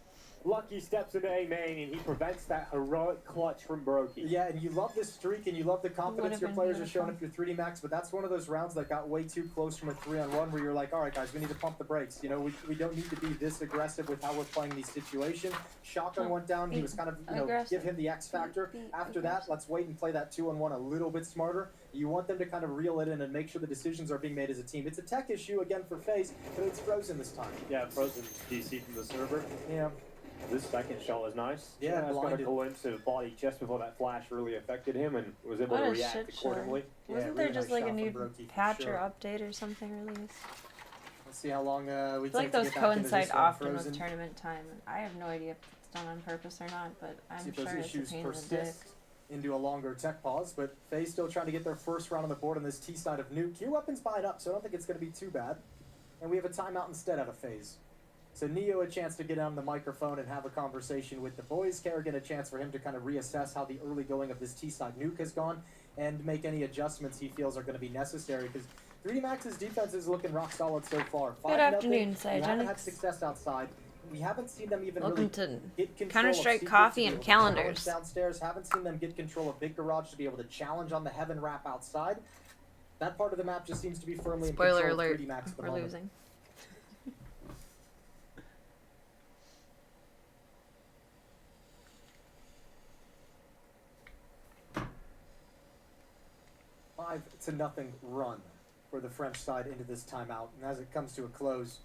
Lucky steps into A main, and he prevents that heroic clutch from Brokey. Yeah, and you love this streak, and you love the confidence Would've your been players are beautiful. showing if you're 3D Max, but that's one of those rounds that got way too close from a 3-on-1 where you're like, all right, guys, we need to pump the brakes. You know, we don't need to be this aggressive with how we're playing these situations. Shotgun went down. He was kind of, Aggressive. give him the X factor. After that, let's wait and play that 2-on-1 a little bit smarter. You want them to kind of reel it in and make sure the decisions are being made as a team. It's a tech issue, again, for FaZe, but it's frozen this time. Yeah, frozen DC from the server. Yeah. This second shot was nice. Yeah, Has got a blinded. glimpse of Body just before that flash really affected him and was able What to a react shit show. accordingly. Yeah, Wasn't really there just nice like a shot new from Brokey, for patch sure. or update or something released? Let's see how long we I take feel like to those get back into coincide this one. often Frozen. with tournament time. I have no idea if it's done on purpose or not, but I'm See if sure those it's a issues pain in the dick. persist into a longer tech pause, but FaZe still trying to get their first round on the board on this T side of Nuke. Q weapons buying up, so I don't think it's going to be too bad. And we have a timeout instead out of FaZe. So Neo a chance to get on the microphone and have a conversation with the boys. Kerrigan a chance for him to kind of reassess how the early going of this T side Nuke has gone and make any adjustments he feels are going to be necessary, because 3D Max's defense is looking rock solid so far. 5-0. afternoon, We haven't had Cygenix. success outside. We haven't seen them even Welcome really to get control Counter-Strike of Secret Coffee to be and able to challenge Calendars. downstairs. Haven't seen them get control of Big Garage to be able to challenge on the Heaven Wrap outside. That part of the map just seems to be firmly Spoiler in control alert, of 3D Max at the we're moment. losing. Five to nothing run for the French side into this timeout. And as it comes to a close,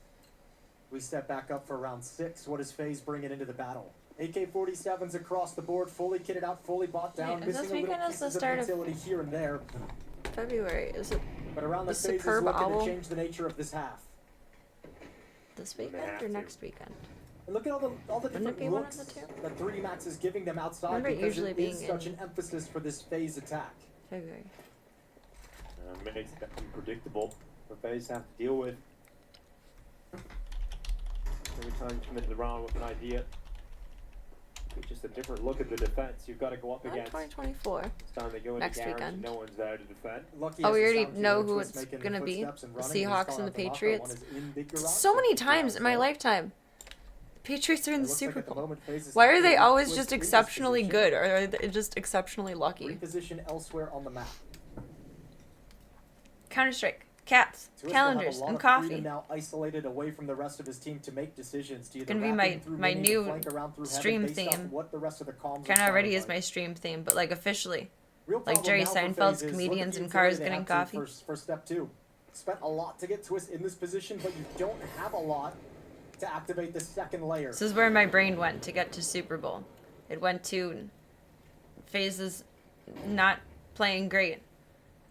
we step back up for round 6. What does FaZe bring it into the battle? AK-47s across the board, fully kitted out, fully bought down, Wait, is missing this a little weekend is the pieces of start of- utility here and there. February, is it But around the The FaZe is Superb looking Owl? to change the nature of this half. this They have weekend or to. next weekend? And look at all the Wouldn't it different be one looks of the two? that 3D Max is giving them outside Remember it because usually it being is such in- an emphasis for this FaZe attack. February. Makes that unpredictable for FaZe to have to deal with. Every time you come into the round with an idea, it's just a different look at the defense you've got to go up On against. 2024. It's time they go into Next garage weekend. and no one's there to defend. Lucky Oh, has we the already sound know cue, who Twist it's making gonna be. footsteps and The running. He's Seahawks calling and out the Mako. One Patriots. is in Big Garage, So many Big times Garage in my there. lifetime. Patriots are in It the looks like Super at the Bowl. moment FaZe is Why are happy they with always Twist just in this exceptionally position. good, or are they just exceptionally lucky? Reposition elsewhere on the map. Counter-Strike, Cats, Twist will have Calendars, a lot and of Coffee. freedom now isolated away from the rest of his team to make decisions. To either Gonna be wrap my- in through my mini, to new flank around through heaven stream based off theme. what the rest of the comms are Kind of sounding already is like. my stream theme, but like officially. Real Like problem Jerry now for Seinfeld's FaZe is look at comedians the in cars utility they getting have to coffee. for step 2. Spent a lot to get Twist in this position, but you don't have a lot to activate the second layer. This is where my brain went to get to Super Bowl. It went to FaZe is not playing great.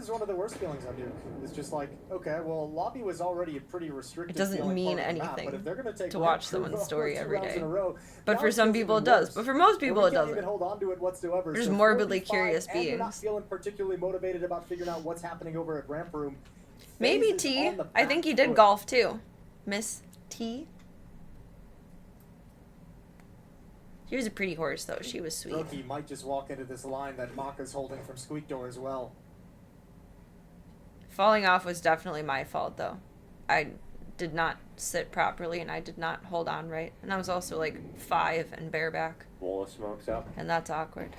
is one of the worst feelings on Duke. It's just like, okay, well, lobby was already a pretty restricted. It doesn't feeling mean part of the map, anything but if they're gonna take to watch Ramp someone's over story 2 every rounds day. in a row, But now for it some feels people it even does. worse. But for most And people we it can't doesn't. even hold on to it whatsoever. We're So just morbidly 4v5, curious and you're not beings. feeling particularly motivated about figuring out what's happening over at Ramp Room. Maybe FaZe is T. on the I think he back did foot. golf too. Miss T. She was a pretty horse, though. She was sweet. Brokey might just walk into this line that Maka's holding from Squeak Door as well. Falling off was definitely my fault, though. I did not sit properly, and I did not hold on right. And I was also, like, 5 and bareback, Wall of smokes up. and that's awkward.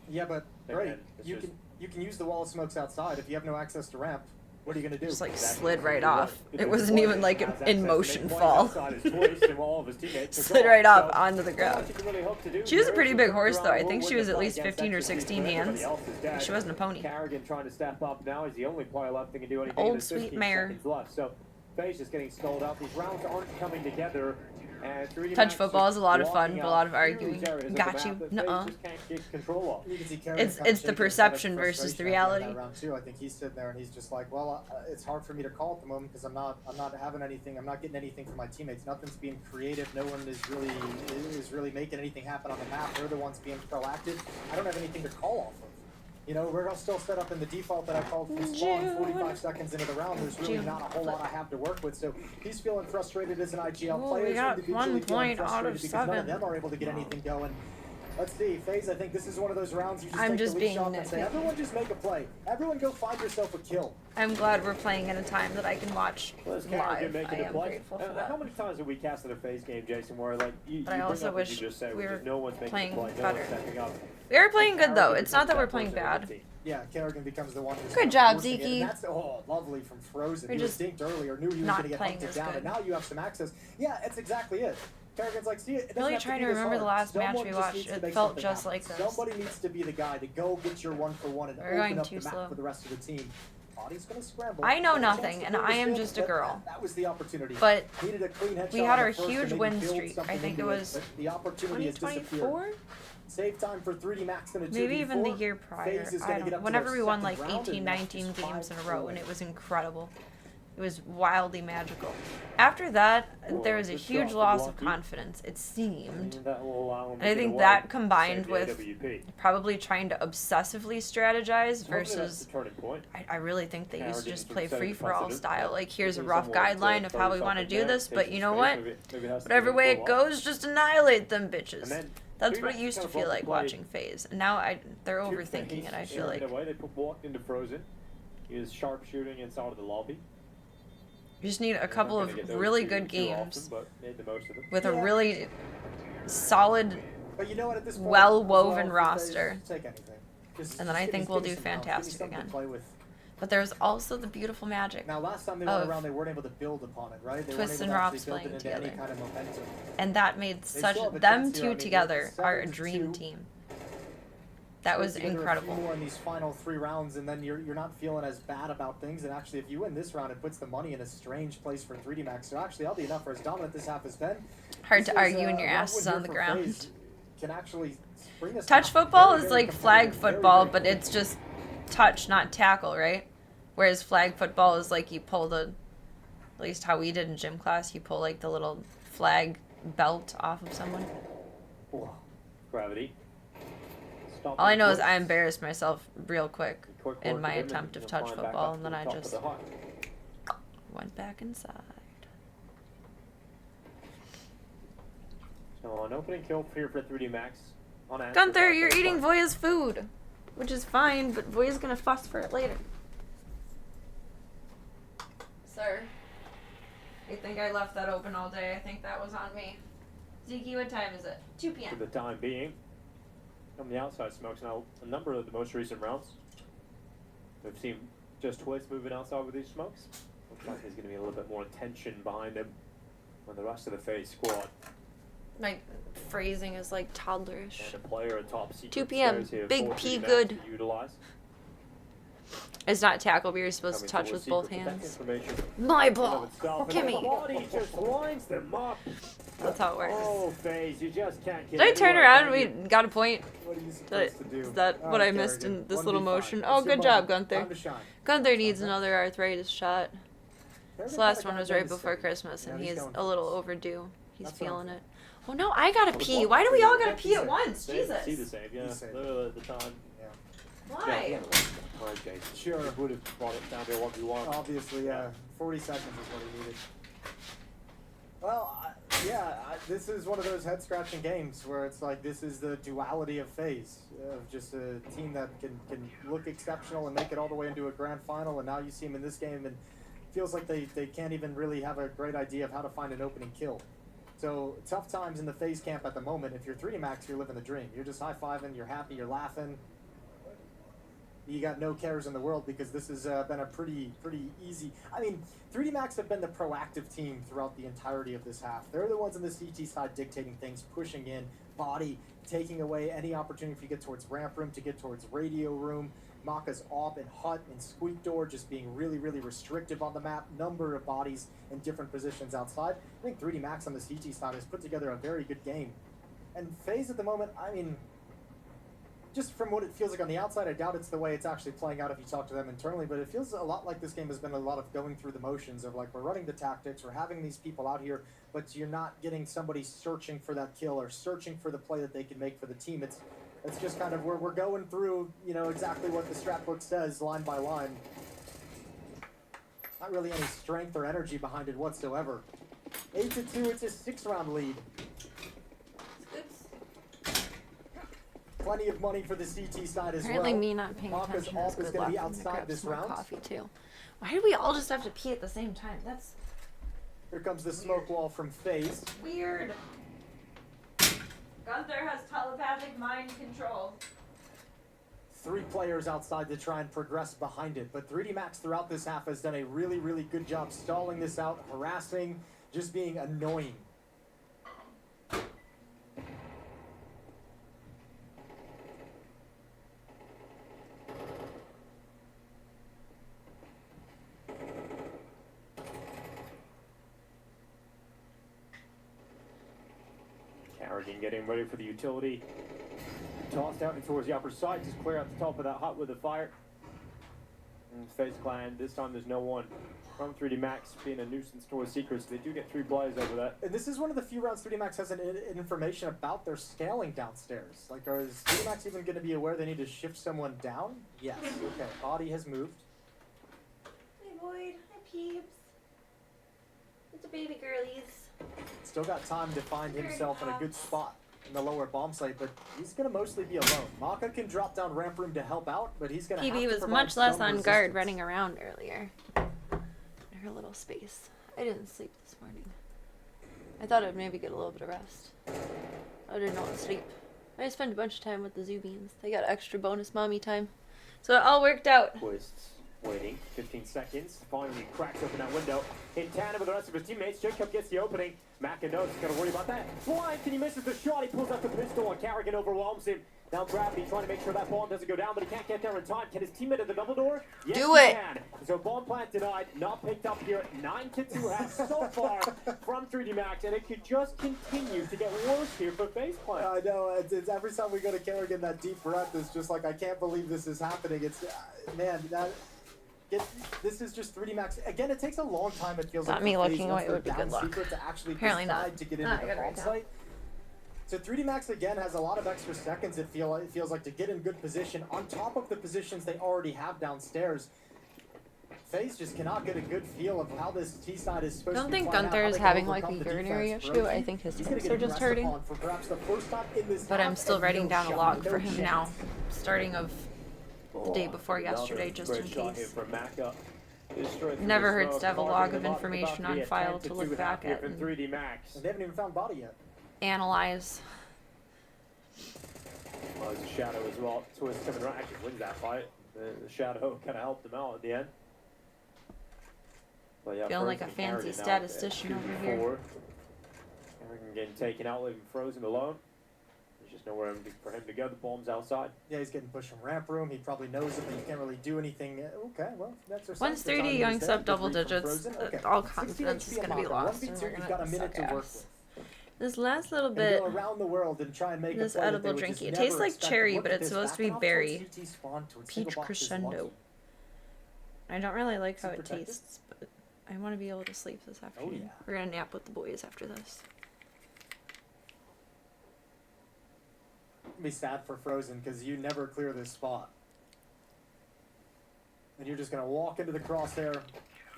Yeah, but And great. then it's You just- can use the wall of smokes outside if you have no access to ramp. What are you gonna do? Just, like, Exactly. slid right You're off. right. It wasn't even, like, an Has access to in-motion make plays fall. outside his twist, and all of his teammates are Slid gone. right up So, onto the not ground. much you can really hope to do She was a here. pretty She big turns horse, around, though. I will think win she the was at fight least against 15 or XQC, 16 but everybody hands. else is dead. She wasn't a pony. Carrigan trying to step up now. He's the only player left that can do anything. Old There's sweet 15 mare. seconds left. So FaZe just getting stalled out. These rounds aren't coming together. And 3D Touch Max football is a lot of fun, blocking but a lot of out arguing. huge areas of the Got map you. that FaZe Nuh-uh. just can't get control of. You can see Kerrigan It's kinda the shaking perception kind of versus the frustration at the end of reality. that round too. I think he's sitting there and he's just like, well, it's hard for me to call at the moment because I'm not having anything. I'm not getting anything from my teammates. Nothing's being creative. No one is really making anything happen on the map. They're the ones being proactive. I don't have anything to call off of. You know, we're all still set up in the default that I called from spawn 45 seconds into the round. There's really not a whole lot I have to work with. So he's feeling frustrated as an IGL Ooh, player. we got individually 1 feeling point out of frustrated because none of 7. them are able to get anything going. Let's see, FaZe, I think this is one of those rounds you just I'm take just the lead being shot and say, nitpicky. everyone just make a play. Everyone go find yourself a kill. I'm glad we're playing at a time that I can watch Well, this live. Carrigan I making a am play. grateful for How that. many times have we casted a FaZe game, Jason, where like you But I bring also up what wish you just said, we which is were no one's making playing a play, no better. one's stepping up. We are playing good, though. Carrigan It's not that we're becomes playing that person bad. with the team. Yeah, Kerrigan becomes the one who's Good kind of job, forcing it, Zeke. and that's lovely from Frozen. We're He was just dinked earlier, knew he was not going to get playing hunted as down, good. and now you have some access. Yeah, it's exactly it. Kerrigan's like, see, it doesn't Really have trying be to this remember the hard. last match Someone we just watched. needs to It make felt something just happen. like this. Somebody needs to be the guy to go get your 1-for-1 and We're going open up too the map slow. for the rest of the team. Body's going to scramble. I know Got a chance nothing, to and clear I this am field, just a but girl. That was the opportunity. But Needed a clean headshot we had on our the first to huge maybe win build streak. I something think it into was but the opportunity has disappeared. 2024? Save time for 3D Max in a 2v4. Maybe even the year prior. FaZe is I gonna don't get know. up to Whenever their we won second like round, 18, and that's 19 just games in a 5 row, away. and it was incredible. It was wildly magical. After that, there was a good huge shot from loss of Lucky. confidence, it seemed. And that will allow him to And I get think away, that combined save the with AWP. probably trying to obsessively strategize Hopefully that's versus the turning point. I really think they used to Carrigan just from play setting free for all precedent. style. Like, here's a Maybe rough someone to guideline of throw how we yourself want to in do there, this, take but some you know space, what? maybe it has to Whatever be way full it up. goes, just annihilate them And bitches. then That's 3D what it Max used to kind of feel brought like the play watching FaZe. And now they're to overthinking FaZe it, I feel straight like. away. They walked into Frozen. He was sharpshooting inside of the lobby. You just need a They're not couple gonna of get those really too- good too often, games but made the most of them. with a Yeah. really solid, But you know what, at this point, well-woven as well, roster. Take anything. Just And then I give me- think we'll give me do some pounds, give me fantastic something to again. play with. but there's also the beautiful magic. Now, last time they Of went around, they weren't able to build upon it, right? They Twist weren't and able to actually Robs build it playing into any together. kind of momentum. And that made such still have a them chance here. I two mean, together it's are a 7-2. dream team. That Put was together A few incredible. more in these final 3 rounds, and then you're not feeling as bad about things. And actually, if you win this round, it puts the money in a strange place for 3D Max. So actually, oddly enough, for as dominant this half has been, Hard this to is, argue when a your round ass is win on here the for ground. FaZe can actually bring us Touch back. football Very, is very like flag competitive, very, football, very but it's just touch, not tackle, right? Whereas flag football is like you pull the, at least how we did in gym class, you pull like the little flag belt off of someone. Whoa. Gravity. Stop All I know is the I embarrassed myself real quick court in my to him, attempt and of he'll touch climb back football, up and to then the I top of just the hut. went back inside. So an opening kill here for 3D Max. Unanswered Gunther, by you're FaZe eating Clan. Voya's food, which is fine, but Voya's gonna fuss for it later. Sir, you think I left that open all day? I think that was on me. Zeke, what time is it? 2 For p.m. the time being. From the outside smokes now, a number of the most recent rounds. We've seen just Twist moving outside with these smokes. Looks like there's going to be a little bit more tension behind him when the rest of the FaZe squad My phrasing is like toddlerish. and a player atop secret 2 p.m., stairs here Big for P 3D Max good. to utilize. It's not tackle, but you're supposed to Coming touch towards with both secret, but hands. that information My in and of ball. itself, and Gimme. the body just lines them up. That's how it works. Oh, FaZe, you just can't get Did I turn anywhere, around? can We you? got a point. What are you That- supposed to do? is that what I missed Kerrigan, in this 1v5. little motion? That's Oh, your good job, moment. Gunther. Time to shine. Gunther needs another arthritis shot. This Kerrigan last kinda one got was a right bit of before steady. Christmas, Yeah, and he's he's going a little for it. overdue. He's That's what I'm feeling it. Oh no, I gotta was pee. walking Why do we through all the gotta pee at once? They didn't see the Jesus. save, yeah. You saved Literally at the time. Yeah. Why? Time, Jason. Sure. It would have brought it down to what we want. Obviously, 40 seconds is what he needed. Well, this is one of those head-scratching games where it's like this is the duality of FaZe, of just a team that can look exceptional and make it all the way into a grand final, and now you see them in this game and it feels like they can't even really have a great idea of how to find an opening kill. So tough times in the FaZe camp at the moment. If you're 3D Max, you're living the dream. You're just high-fiving, you're happy, you're laughing. You got no cares in the world because this has been a pretty easy. I mean, 3D Max have been the proactive team throughout the entirety of this half. They're the ones on the CT side dictating things, pushing in, body, taking away any opportunity if you get towards ramp room, to get towards radio room. Maka's AWP and Hut and Squeak Door just being really restrictive on the map. Number of bodies in different positions outside. I think 3D Max on the CT side has put together a very good game. And FaZe at the moment, I mean, just from what it feels like on the outside, I doubt it's the way it's actually playing out if you talk to them internally, but it feels a lot like this game has been a lot of going through the motions of like, we're running the tactics, we're having these people out here, but you're not getting somebody searching for that kill or searching for the play that they can make for the team. It's just kind of where we're going through, you know, exactly what the strat book says, line by line. Not really any strength or energy behind it whatsoever. 8-2, it's a 6-round lead. Plenty of money for the CT side as Apparently well. me not paying Maka's attention is AWP is good going to luck. be I'm gonna outside grab this some more round. coffee too. Why do we all just have to pee at the same time? That's Here comes the smoke wall from FaZe. weird. Gunther has telepathic mind control. 3 players outside to try and progress behind it. But 3D Max throughout this half has done a really good job stalling this out, harassing, just being annoying. Carrigan getting ready for the utility. Tossed out and towards the upper side, just clear out the top of that hut with the fire. And FaZe Clan, this time there's no one. From 3D Max being a nuisance towards Secrets, they do get 3 players over that. And this is one of the few rounds 3D Max has an information about their scaling downstairs. Like, is 3D Max even going to be aware they need to shift someone down? Yes. Okay, body has moved. Hi Boyd, hi Peeps. It's a baby girlies. Still got time to find himself in a good spot in the lower bomb site, but he's going to mostly be alone. Maka can drop down ramp room to help out, but he's going to have PB to was provide much less some on guard resistance. running around earlier. In her little space. I didn't sleep this morning. I thought I'd maybe get a little bit of rest. I didn't want to sleep. I spent a bunch of time with the Zubians. They got extra bonus mommy time. So it all worked out. Twists, waiting, 15 seconds. Finally cracks open that window. In tandem with the rest of his teammates, Jacob gets the opening. Maka knows he's got to worry about that. Blind, and he misses the shot. He pulls out the pistol, and Carrigan overwhelms him. Now Gravity trying to make sure that bomb doesn't go down, but he can't get there in time. Can his teammate at the double door? Yes, Do he it. can. So bomb plant denied, not picked up here. 9-2 half so far from 3D Max, and it could just continue to get worse here for FaZe Clan. I know, it's every time we go to Kerrigan, that deep breath is just like, I can't believe this is happening. It's, man, this is just 3D Max. Again, it takes a long time, it feels Thought like. me for looking FaZe away once they're would be good down luck. secret to actually Apparently decide not. to get Ah, into I the got it bomb right down. site. So 3D Max, again, has a lot of extra seconds, it feels like, to get in good position, on top of the positions they already have downstairs. FaZe just cannot get a good feel of how this T side is supposed I don't to be think playing out, Gunther how is they can having like a overcome the urinary defense. issue. Broky, I think his he's gonna hips get are just aggressive hurting. on for perhaps the first time in this But half, I'm still and writing no down a shot, log no for him chance. now. Starting of the day before Another yesterday, just in great shot here case. from Maka. This straight through Never the hurts smoke. to have a Carving log them of up, information about to be on a file 10-2 to look half back here at from and 3D Max. And they haven't even found body yet. analyze. Well, there's a Shadow as well. Twist coming around, actually wins that fight. The Shadow kind of helped him out at the end. But yeah, Feeling like a Frozen and fancy Carrigan out at statistician 2v4. over here. Carrigan getting taken out, leaving Frozen alone. There's just nowhere for him to go. The bomb's outside. Yeah, he's getting pushed from ramp room. He probably knows it, but he can't really do anything. Okay, well, that's our Once sign for 3D time. yoinks He's up there. double Good read from digits, Frozen. Okay. all 16 confidence is HP going to be Maka. lost, 1v2, and we're you've going got a to minute suck to work ass. with. This last little And bit, go around the world and try and make this a play that edible they would just drinky. It never tastes like expect. cherry, Look but at it's this, supposed to be backing off berry. towards CT spawn, towards Peach single box is crescendo. lucky. I don't really like how Is it it protected? tastes, but I want to be able to sleep this afternoon. yeah. We're going to nap with the boys after this. It'd be sad for Frozen because you never clear this spot. And you're just going to walk into the crosshair.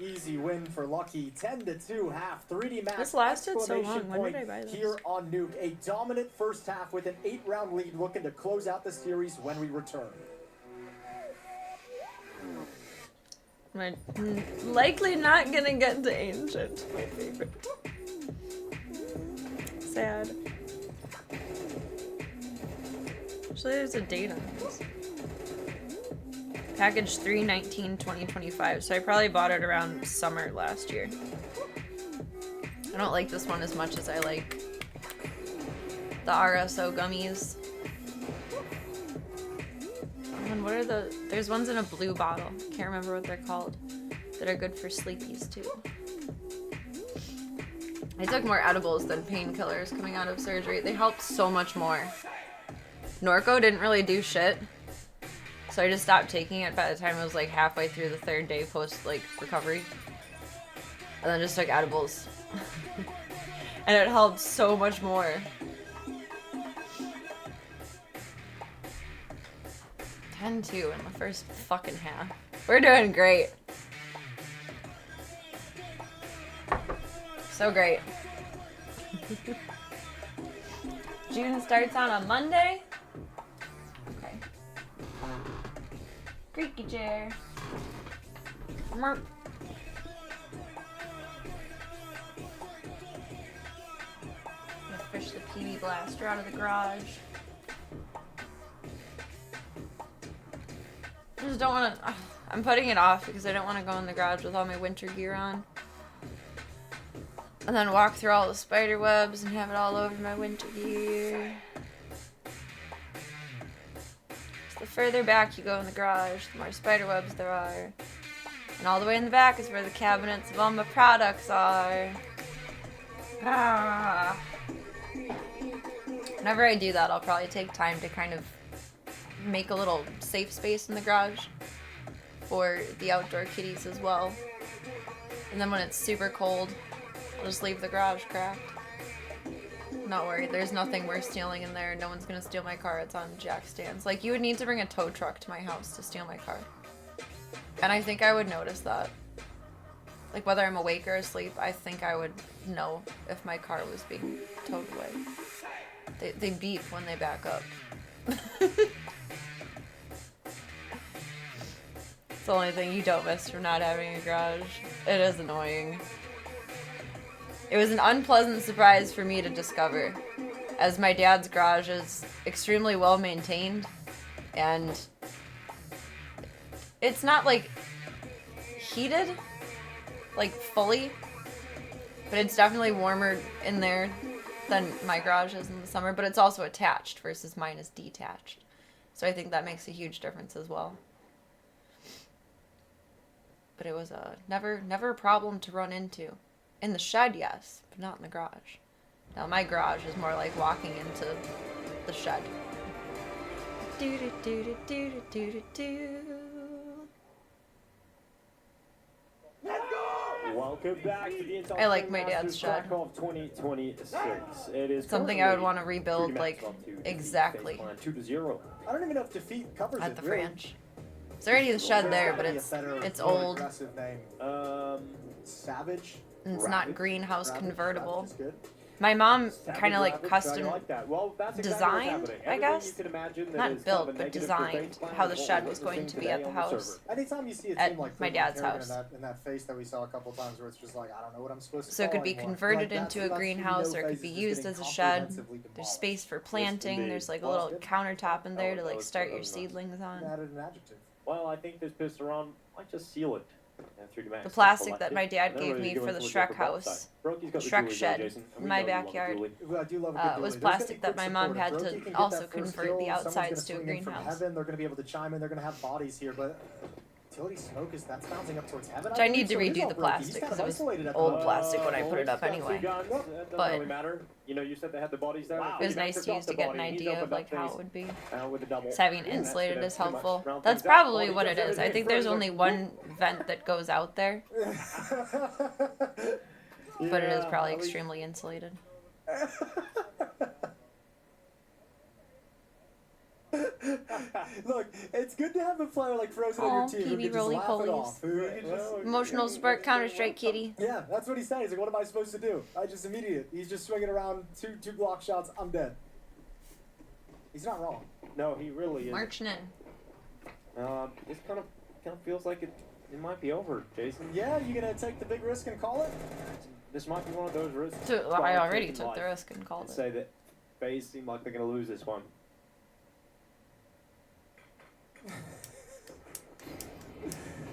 easy win for Lucky. 10-2 half. 3D Max. This lasted so exclamation long. When did point I buy this? Here on Nuke. A dominant first half with an 8-round lead, looking to close out the series when we return. I'm likely not gonna get to Ancient. My favorite. Sad. Actually, there's a date on this. Package 3/19/2025. So I probably bought it around summer last year. I don't like this one as much as I like the RSO gummies. And what are the... There's ones in a blue bottle. Can't remember what they're called. That are good for sleepies too. I took more edibles than painkillers coming out of surgery. They helped so much more. Norco didn't really do shit. So I just stopped taking it by the time it was like halfway through the 3rd day post like recovery. And then just took edibles. And it helped so much more. 10-2 in the first fucking half. We're doing great. So great. June starts on a Monday. Okay. Creaky chair. Merp. Gonna fish the PB blaster out of the garage. I just don't want to... I'm putting it off because I don't want to go in the garage with all my winter gear on. And then walk through all the spider webs and have it all over my winter gear. So the further back you go in the garage, the more spider webs there are. And all the way in the back is where the cabinets of all my products are. Ah. Whenever I do that, I'll probably take time to kind of make a little safe space in the garage for the outdoor kitties as well. And then when it's super cold, I'll just leave the garage cracked. Not worried, there's nothing worth stealing in there. No one's gonna steal my car, it's on jack stands. Like, you would need to bring a tow truck to my house to steal my car. And I think I would notice that. Like, whether I'm awake or asleep, I think I would know if my car was being towed away. They beep when they back up. It's the only thing you don't miss from not having a garage. It is annoying. It was an unpleasant surprise for me to discover, as my dad's garage is extremely well maintained, and it's not like heated, like fully, but it's definitely warmer in there than my garage is in the summer, but it's also attached versus mine is detached. So I think that makes a huge difference as well. But it was never a problem to run into. In the shed, yes, but not in the garage. Now my garage is more like walking into the shed. Do do do do do do do do. Welcome back to the Intel I like my dad's shed. Of 2026. It is Something I would want to rebuild like exactly 2-0. I don't even know if defeat covers at it. the really. French. There's already the shed there, but There's gotta be a better, it's more old. aggressive name. Savage. And it's Rabbit. not greenhouse Rabbit, convertible. Rabbit is good. My mom Savage kind of like Rabbit, custom I like that. Well, that's exactly designed, what's happening. I Everything guess. you can imagine that Not is built, kind of a but negative designed debate plan how the is what shed we're was going to witnessing be at today the on house. server. Anytime you see a At team like my Cleveland dad's Kerrigan house. in that face that we saw a couple times where it's just like, I don't know what I'm supposed to So it call could be anymore. converted Like, into a that's greenhouse, no or it could face be is used getting as a shed. comprehensively There's demolished. space for planting. indeed. There's like a Well, little good. countertop in there to that like was- start that your was nice. seedlings on. Added an adjective. Well, I think this Pisteron might just seal it. The plastic that my dad gave me for the Shrek house, Shrek shed, in my backyard, I do love a good was dually. There's gonna plastic be that quick my mom support. If had Brokey to can get also that first convert kill, the someone's outsides gonna to a swing in from greenhouse. heaven, they're going to be able to chime in. They're going to have bodies here, but utility smoke is that's bouncing up towards heaven. Which I need believe, to so it is redo all the Brokey. plastic, He's kind 'cause of it was isolated at the old moment. plastic when I put it up Got two anyway. guns. That doesn't But really matter. You know, you said they had the bodies there. It was nice to use to get an idea of like how it would be. With the double. Just having Yeah, insulated that's is pretty much helpful. round That's things out. probably Body what it does is. I everything think there's first, only like, one vent that goes out there, but it is probably at least- extremely insulated. Look, it's good to have a player like Frozen on Aw, your team who Petey can just laugh it roly-polies. off. Who can just, Emotional support, Counter-Strike, kitty. yeah, that's what he's saying. He's like, what am I supposed to do? I just immediate. He's just swinging around two block shots. I'm dead. He's not wrong. No, he really is. Marching in. This kind of feels like it might be over, Jason. Yeah, you gonna take the big risk and call it? This might be one of those risks. So, well, I I've already taken took life the risk and called and it. say that FaZe seem like they're gonna lose this one.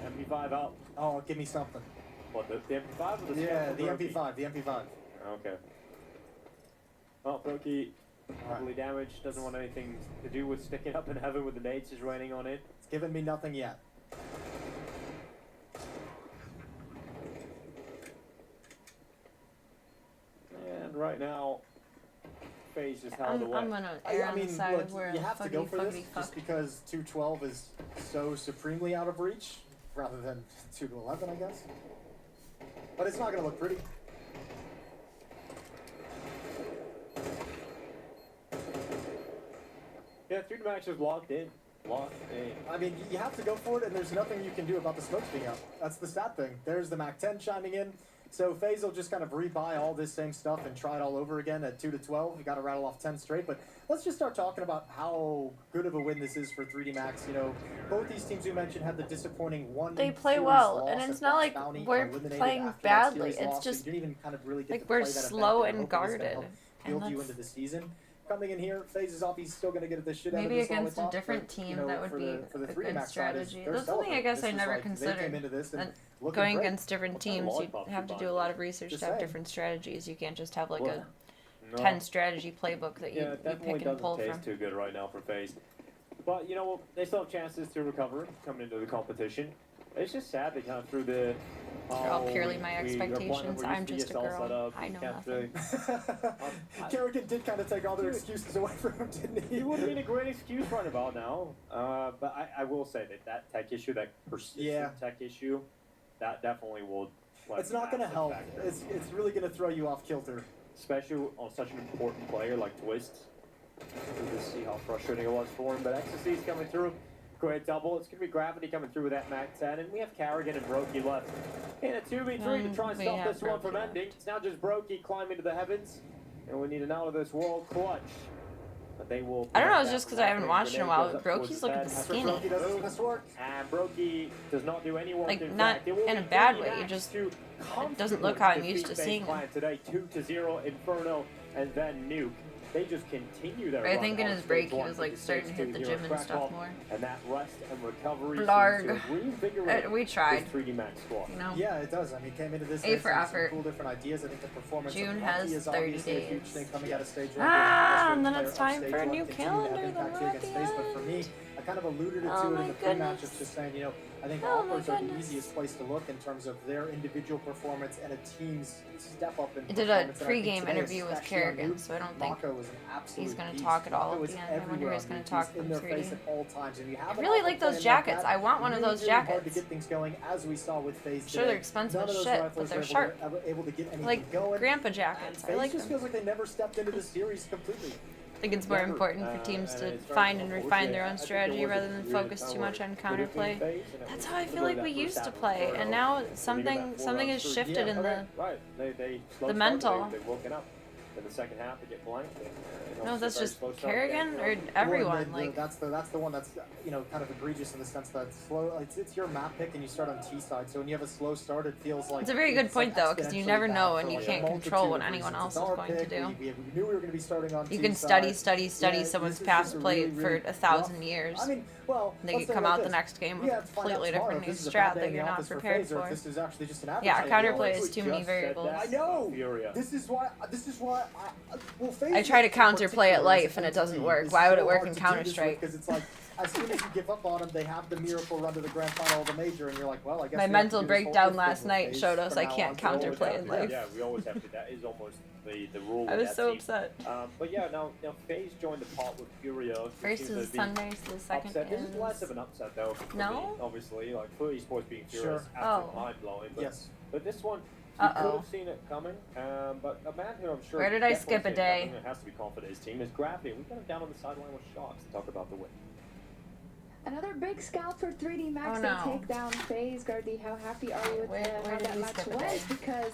MP5 out. Oh, give me something. What, the MP5 or the Yeah, Scout the Brokey? MP5, the MP5. Okay. Well, Brokey, Alright. heavily damaged, doesn't want anything to do with sticking up in heaven with the nades just raining on it. It's giving me nothing yet. And right now, FaZe just held away. I'm gonna err on the side of where you have to go for this fuckity just fuck. because 212 is so supremely out of reach, rather than 2 to 11, I guess. But it's not gonna look pretty. Yeah, 3 match is locked in. Locked in. I mean, you have to go for it, and there's nothing you can do about the smokes being up. That's the sad thing. There's the Mac 10 chiming in. So FaZe will just kind of rebuy all this same stuff and try it all over again at 2 to 12. You got to rattle off 10 straight. But let's just start talking about how good of a win this is for 3D Max. You know, both these teams we mentioned had the disappointing one. They play series well, loss and at it's not Box like Bounty, we're eliminated playing after that badly. series It's loss, so just you didn't even kind of really get like to we're play that slow event and that you're hoping was gonna guarded, help and build you that's- into the season. Coming in here, FaZe is off. He's still going to get the shit out of Maybe this against a lollipop, different but, team, you know, that would for be the a 3D good Max side is strategy. they're That's something I celebrating. guess This I is never like, They considered. came into this and And looking going great. against different What kind of teams, you lollipop have you to buy? do a lot of research Just to have saying. different strategies. You can't just have like Well, a 10 strategy playbook that Yeah, you it definitely pick and doesn't pull taste from. too good right now for FaZe. But, you know, they still have chances to recover coming into the competition. It's just sad they kind of threw the... They're all purely my we are playing expectations. over I'm USP just a SL girl. setup. I We know can't nothing. really- Kerrigan did kind of take all their excuses away from him, didn't he? He would have been a great excuse right about now. But I will say that tech issue, that persistent Yeah. tech issue, that definitely will... like, It's not going to massive help. factor. It's really going to throw you off kilter. Especially on such an important player like Twist. You just see how frustrating it was for him. But Ecstasy's coming through. Great double. It's going to be Gravity coming through with that Mac 10. And we have Carrigan and Brokey left. In a 2v3 to try and We stop have this one from Brokey ending. left. It's now just Brokey climbing to the heavens. And we need an out of this world clutch. But they will... I don't know, prevent it's that just from because I haven't happening. watched in a Grenade while. goes up Brokey's towards his looking head. That's where skinny. Brokey does his best work. And Brokey does not do any work. Like, in not fact. It will in a be bad 3D way, you Max just- to doesn't look how I'm comfortably used to defeat seeing FaZe him. Clan today. 2-0 Inferno and then Nuke. They just continue their I run think in on his stage break he one was with like the starting to stage hit two the here gym at and Krakow. stuff more. And that rest and recovery Blarg. seems to reinvigorate We tried. this 3D Max squad. You know? Yeah, it does. I mean, came into this A for with some effort. cool different ideas. I think the performance June of has Lucky is 30 obviously a huge days. thing coming out of stage one. Ah, being and the then best it's player of time stage for a one, new continue to have calendar, impact then here we're at against the FaZe. But for end. me, I kind of alluded to Oh it my in the pre-match goodness. of just saying, you know, I think Oh my Alphas are the goodness. easiest place to look in terms of their individual performance and a team's step up in I did a performance. And I think pre-game today, interview with especially on Kerrigan, Nuke, so I don't think Mako was an absolute he's gonna beast. talk at all Mako at is the end. I wonder everywhere who he's on gonna Nuke. talk He's in their 3D. face at all times. And you have I an really Alpha like those playing jackets. that, I want one of really, those really hard to jackets. get things going, as we saw with FaZe Sure, they're today. expensive None as of those shit, rifles but they're were sharp. able to get anything Like going. grandpa jackets. I FaZe like just them. feels like they never stepped into the series completely. I think it's more Never, important for teams and to it's very find and helpful. refine Yeah, their I own think strategy there was a rather than period of focus time too where much on predicting counterplay. FaZe, and it That's was how I feel literally like we that used first to half of play, Inferno. and now When you get something that something has 4-round shifted streak. in Okay, the. right. They slow the start, mental. They've woken up. In the second half, they get blanked. No, that's just Kerrigan or Well, everyone. the- Like that's the one that's kind of egregious in the sense that slow. It's your map pick and you start on T side. So when you have a slow start, it feels like It's a very good like point, though, 'cause you exponentially never bad know for, and you like, a can't multitude control what of anyone reasons. else It's is our going to pick. do. We knew we were going to be starting on you T can side. study Yeah, someone's this is past just a play really, for really 1,000 rough- years. I mean, well, They let's could say come like out the this. next game We with a have to find out completely tomorrow different if new this is a strat bad day that in you're the not office for prepared FaZe, or if for. this is actually just an Yeah, advertising counterplay deal. is too many variables. I know. Furia. This is why. Well, FaZe I try to in counterplay at particular life as a and it doesn't team work. is Why would so it work hard in to do this with, Counter-Strike? Because it's like as soon as you give up on them, they have the miracle run to the grand final of the major, and you're like, well, I guess My we have to mental do this whole breakdown thing last with night FaZe showed us from I now can't on. We always counterplay have in to. life. Yeah, we always have to. That is almost the rule. I with was that so team. upset. But yeah, now FaZe joined the pot with Furia. which First seems to is be Sunday, so the second upset. This is less of is. an upset though. For No? me, obviously, like for esports being Furia Sure. is absolutely Oh. mind blowing. But, Yes. but this one, you Uh-oh. could have seen it coming. But a man who I'm sure. Where did I definitely skip a seen it day? coming and has to be confident his team is Gravity. We got him down on the sideline with Shocks to talk about the win. Another big scalp for 3D Max. Oh, They no. take down FaZe. Gardy, how happy are you with Where how did that we match skip a went? day? Because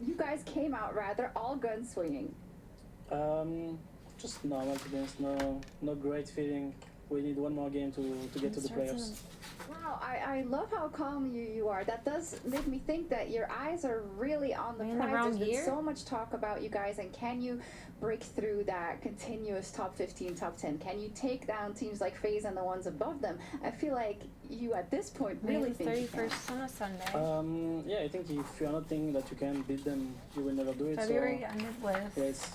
you guys came out rather all gun swinging. Just normal to be honest. No great feeling. We need one more game to get to the playoffs. Wow, I love how calm you are. That does make me think that your eyes are really on the Are we in the prize. wrong There's been year? so much talk about you guys, and can you break through that continuous top 15, top 10? Can you take down teams like FaZe and the ones above them? I feel like you at this point really May think you can. 31st on a Sunday. Yeah, I think if you're not thinking that you can beat them, you will never do it. February So ended with yeah, it's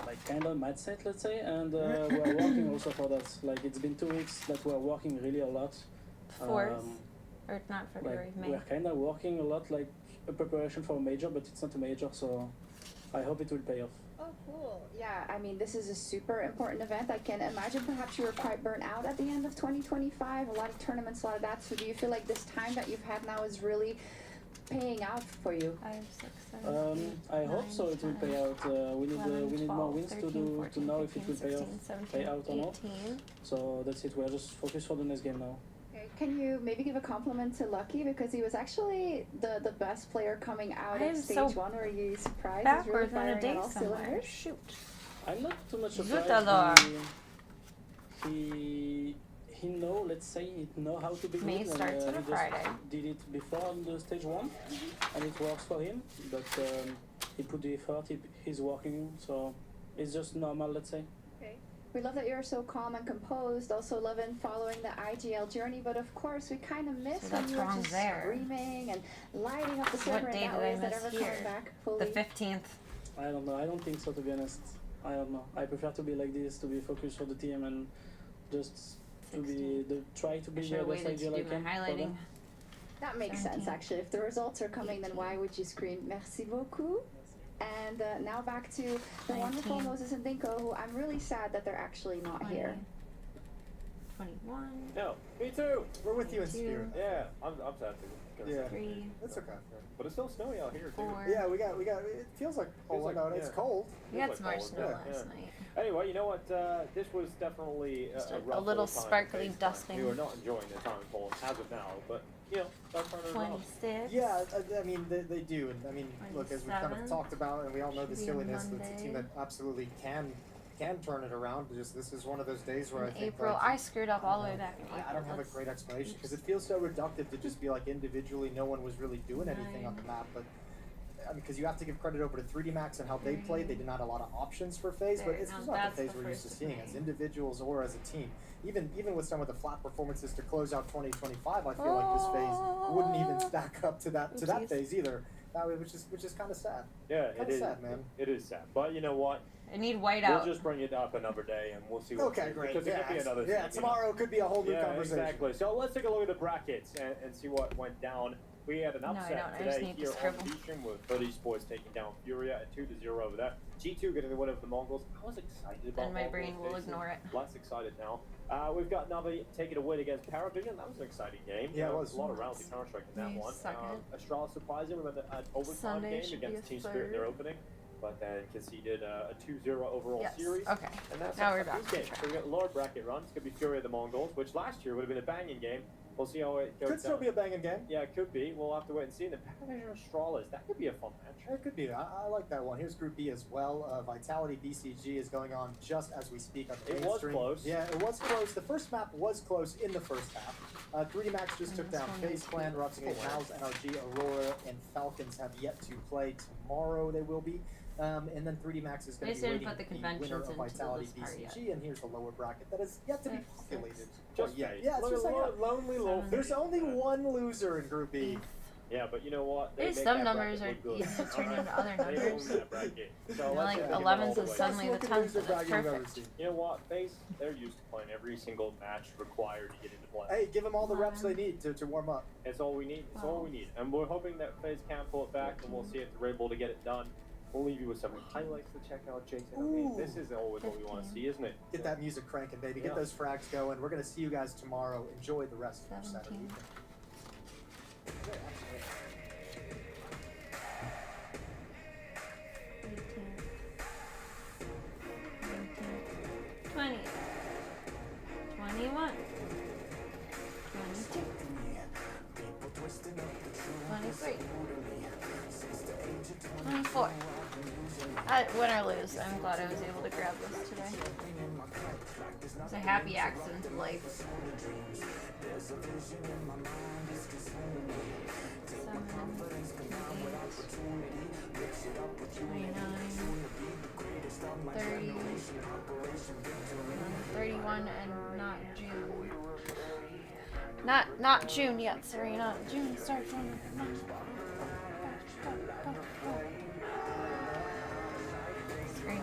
like kind of mindset, let's say, and we're working also for that. Like it's been 2 weeks that we're working really a lot. 4th. Or not February, Like May. we're kind of working a lot, like a preparation for a major, but it's not a major, so I hope it will pay off. Oh, cool. Yeah, I mean, this is a super important event. I can imagine perhaps you were quite burnt out at the end of 2025. A lot of tournaments, a lot of that. So do you feel like this time that you've had now is really paying out for you? 5, 6, 7, 8, I hope 9, so. It will 10, pay out. We need 11, we need more 12, wins 13, to 14, know if it 15, will pay off, 16, 17, pay out or not. 18. So that's it. We're just focused for the next game now. Okay. Can you maybe give a compliment to Lucky, because he was actually the best player coming out I of am stage so 1? Were you surprised? He's really Backwards on a firing date on all somewhere. cylinders. Shoot. I'm not too much Zutador. surprised. He know. Let's say he know how to be good. May and, starts on a he Friday. just did it before on the stage 1, and it works for him. But he put the effort. He's working, so it's just normal. Let's say. Okay. We love that you're so calm and composed. Also loving following the IGL journey, but of course we kind of miss So when that's you were wrong just there. screaming and lighting up the server. What in day that did way. I Is that miss ever here? coming back fully? The 15th. I don't know. I don't think so, to be honest. I don't know. I prefer to be like this, to be focused for the team and just to be try to I be should the have best waited to ideal I do can. my for highlighting. them. That makes sense, 17, actually. If the results are coming, then why would you scream merci beaucoup? And now back to the wonderful 19. Moses and Dinko, who I'm really sad that they're actually not 20, here. 21, No, me too. We're with you in 2, spirit. Yeah, I'm sad too. Yeah. 3, That's okay. But it's still snowy out here too. 4. Yeah, we got. It feels like cold like- out. It's yeah. cold. We Feels got like some more cold, snow yeah, last yeah. night. Anyway, you know what? This was definitely Just a a rough little time sparkly to face dusting. time. We were not enjoying the time cold as of now, but you know, that's part of the problem. 26. Yeah, I mean they do, and I mean look, as we kind of 27. talked about, and we all know the Should be a silliness. It's a team Monday. that absolutely can turn it around. Just this is one of those days where I In think April, like, I screwed up all the way back in April. I don't have a That's- great explanation because it feels so reductive to just be like individually no one was really doing anything on the map, but. I mean, because you have to give credit over to 3D Max and how they played. They did not have a lot of options for FaZe, but There, it's now just not that's the FaZe the we're used to first seeing of as May. individuals or as a team. Even with some of the flat performances to close out 2025, I feel like this FaZe wouldn't even stack up to that Oopsies. FaZe either. Which is kind of sad. Yeah, Kinda it is. sad, man. It is sad, but you know what? I need whiteout. We'll just bring it up another day, and we'll see. What Okay, great. Because it Yeah, could be another. yeah. thing, you know? Tomorrow could be a whole new Yeah, conversation. exactly. So let's take a look at the brackets and see what went down. We had an No, I upset don't. I just today need to here on scribble. Beecham with Hoodie Sports taking down Furia at 2-0 over that. G2 getting the win over the Mongols. I was excited about Then my Mongols brain will facing. ignore it. Less excited now. We've got Navi taking a win against Paravision. That was an exciting game. Yeah, it You know, was. a lot of rounds of Counter-Strike in that May one. 2nd. Astralis surprising with an overtime Sunday game should be against a Team Spirit in their 3rd. opening. But then conceded a 2-0 overall Yes. series. Okay. And that's Now a we're back good on game. track. So we got a lower bracket run. It's going to be Fury of the Mongols, which last year would have been a banging game. We'll see how it goes Could still down. be a banging game. Yeah, it could be. We'll have to wait and see. And the Paravision Astralis, that could be a fun match. It could be. I like that one. Here's Group B as well. Vitality BCG is going on just as we speak on the It main was stream. close. Yeah, it was close. The first map was close in the first half. 3D Max just And took this down one FaZe is Clan, week Roxy 4. House, NRG, Aurora, and Falcons have yet to play. Tomorrow they will be. And then 3D Max is They going just to be didn't waiting put the the winner conventions of into Vitality this part BCG. And here's the lower bracket that is yet to be 5, 6, populated. Just yeah, FaZe. yeah, it's Look just at like lonely little 7. there's only one loser in Group B. Yeah, but you know what? They These make some that numbers bracket are look good. easy to turn into other They own numbers. that bracket. So You know, let's like just give them 11s all is the way. suddenly the Best looking 10th, loser so that's bracket you've ever perfect. seen. You know what, FaZe? They're used to playing every single match required to get into play. Hey, give them all the reps they need to warm up. It's all we need. It's all we need. And we're hoping that FaZe can pull it back, and we'll see if they're able to get it done. We'll leave you with some highlights to check out, Jason. I mean, Ooh. this is always what we want to see, isn't it? Get that music cranking, baby. Get Yeah. those frags going. We're going to see you guys tomorrow. Enjoy the rest of your Saturday 17. evening. Yeah, absolutely. 18, 19, 20, 21, Win or lose, I'm glad I was able to grab this today. It's a happy accident of life. 7, 8, 29, 30, 31, and not June. Not June yet, Serena. June starts on. Scream.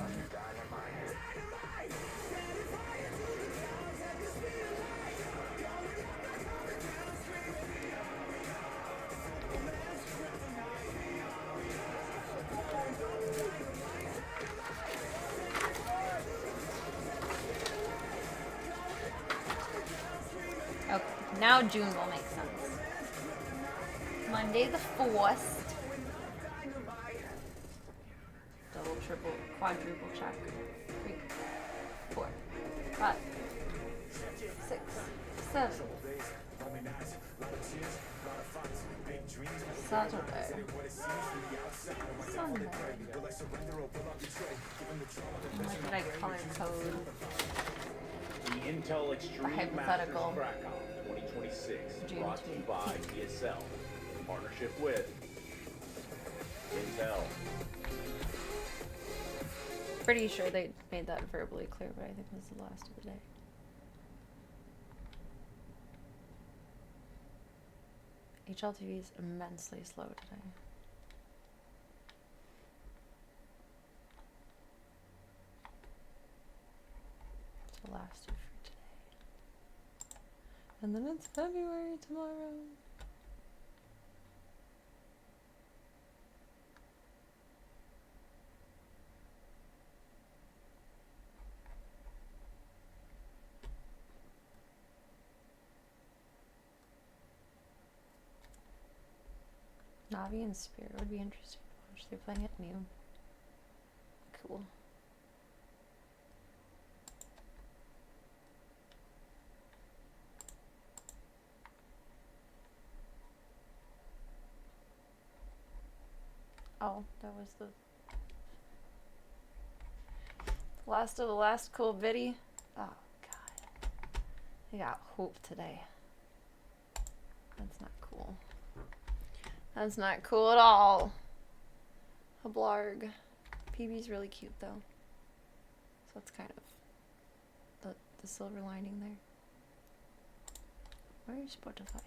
Okay, now June will make sense. Monday the 4th. Double, triple, quadruple check. 3, 4, 5, 6, 7. Saturday. Sunday. What did I color code? The Intel Extreme hypothetical. Masters Crackdown 2026, June brought to you by ESL, in partnership with Intel. Pretty sure they made that verbally clear, but I think this is the last of the day. HLTV is immensely slow today. It's the last of for today. And then it's February tomorrow. Navi and Spirit would be interesting to watch. They're playing it new. Cool. Oh, that was the last of the last cool viddy. Oh god. I got hope today. That's not cool. That's not cool at all. A blarg. PB's really cute though. So that's kind of the silver lining there. Where is Spotify?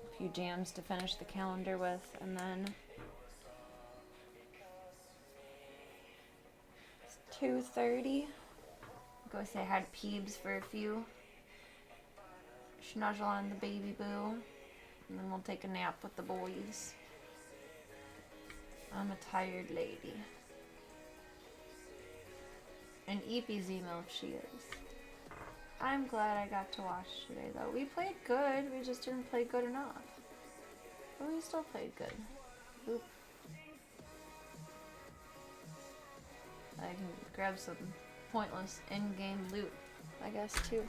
A few jams to finish the calendar with, and then 2:30. Go say hi to Peebs for a few. Schnuzzle on the baby boo. And then we'll take a nap with the boys. I'm a tired lady. And Eepy's email if she is. I'm glad I got to watch today though. We played good, we just didn't play good enough. But we still played good. Oop. I can grab some pointless in-game loot, I guess, too.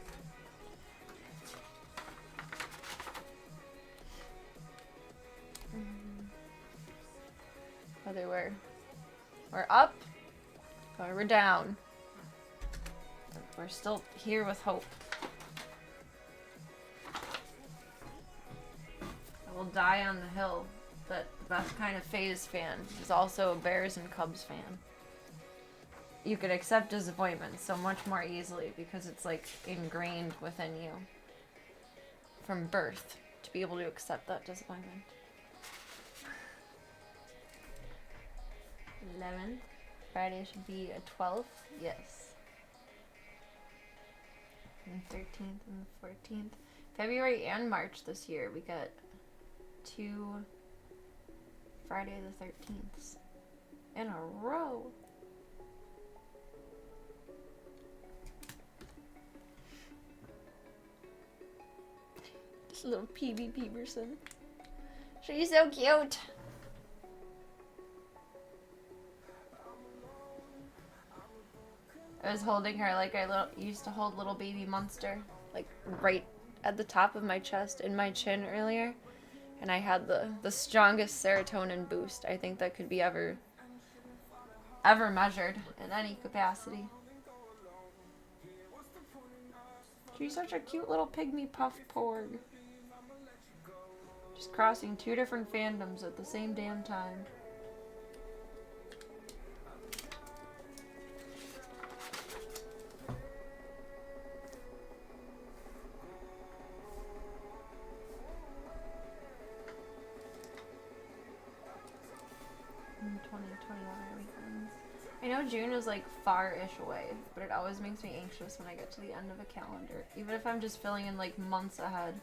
Whether we're up or we're down, we're still here with hope. I will die on the hill that the best kind of FaZe fan is also a Bears and Cubs fan. You could accept disappointment so much more easily because it's like ingrained within you from birth to be able to accept that disappointment. 11th. Friday should be a 12th. Yes. And the 13th and the 14th. February and March this year we got 2 Friday the 13th in a row. This little PB Peterson. She's so cute. I was holding her like I used to hold little baby Monster, like right at the top of my chest in my chin earlier, and I had the strongest serotonin boost I think that could be ever measured in any capacity. She's such a cute little pygmy puff porg. Just crossing two different fandoms at the same damn time. In 2021 weekends. I know June is like far-ish away, but it always makes me anxious when I get to the end of a calendar, even if I'm just filling in like months ahead.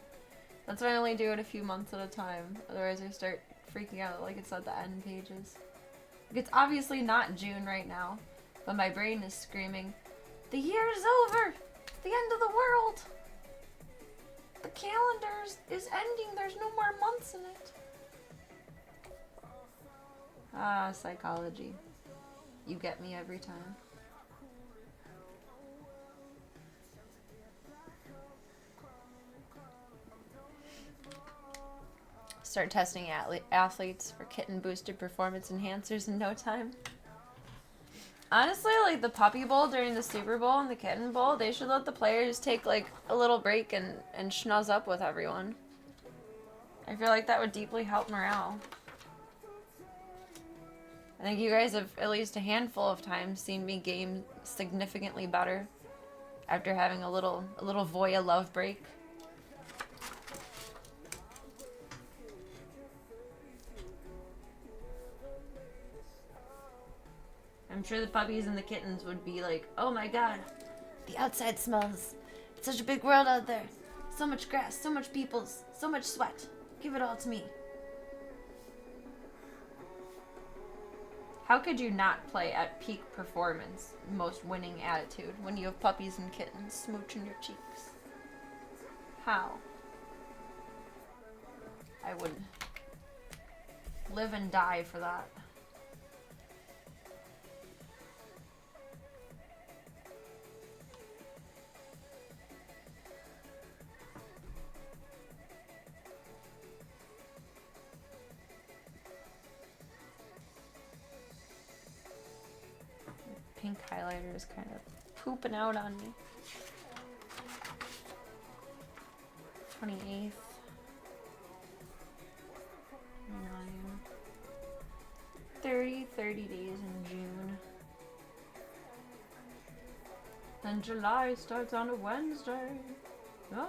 That's why I only do it a few months at a time, otherwise I start freaking out like it's at the end pages. Like, it's obviously not June right now, but my brain is screaming, the year is over! The end of the world! The calendar is ending, there's no more months in it. Ah, psychology. You get me every time. Start testing athletes for kitten boosted performance enhancers in no time. Honestly, like the Puppy Bowl during the Super Bowl and the Kitten Bowl, they should let the players take like a little break and schnuzz up with everyone. I feel like that would deeply help morale. I think you guys have at least a handful of times seen me game significantly better after having a little Voya love break. I'm sure the puppies and the kittens would be like, oh my god, the outside smells. It's such a big world out there. So much grass, so much peoples, so much sweat. Give it all to me. How could you not play at peak performance, most winning attitude, when you have puppies and kittens smooching your cheeks? How? I would live and die for that. Pink highlighter is kind of pooping out on me. 28th. 30 days in June. Then July starts on a Wednesday. Ah.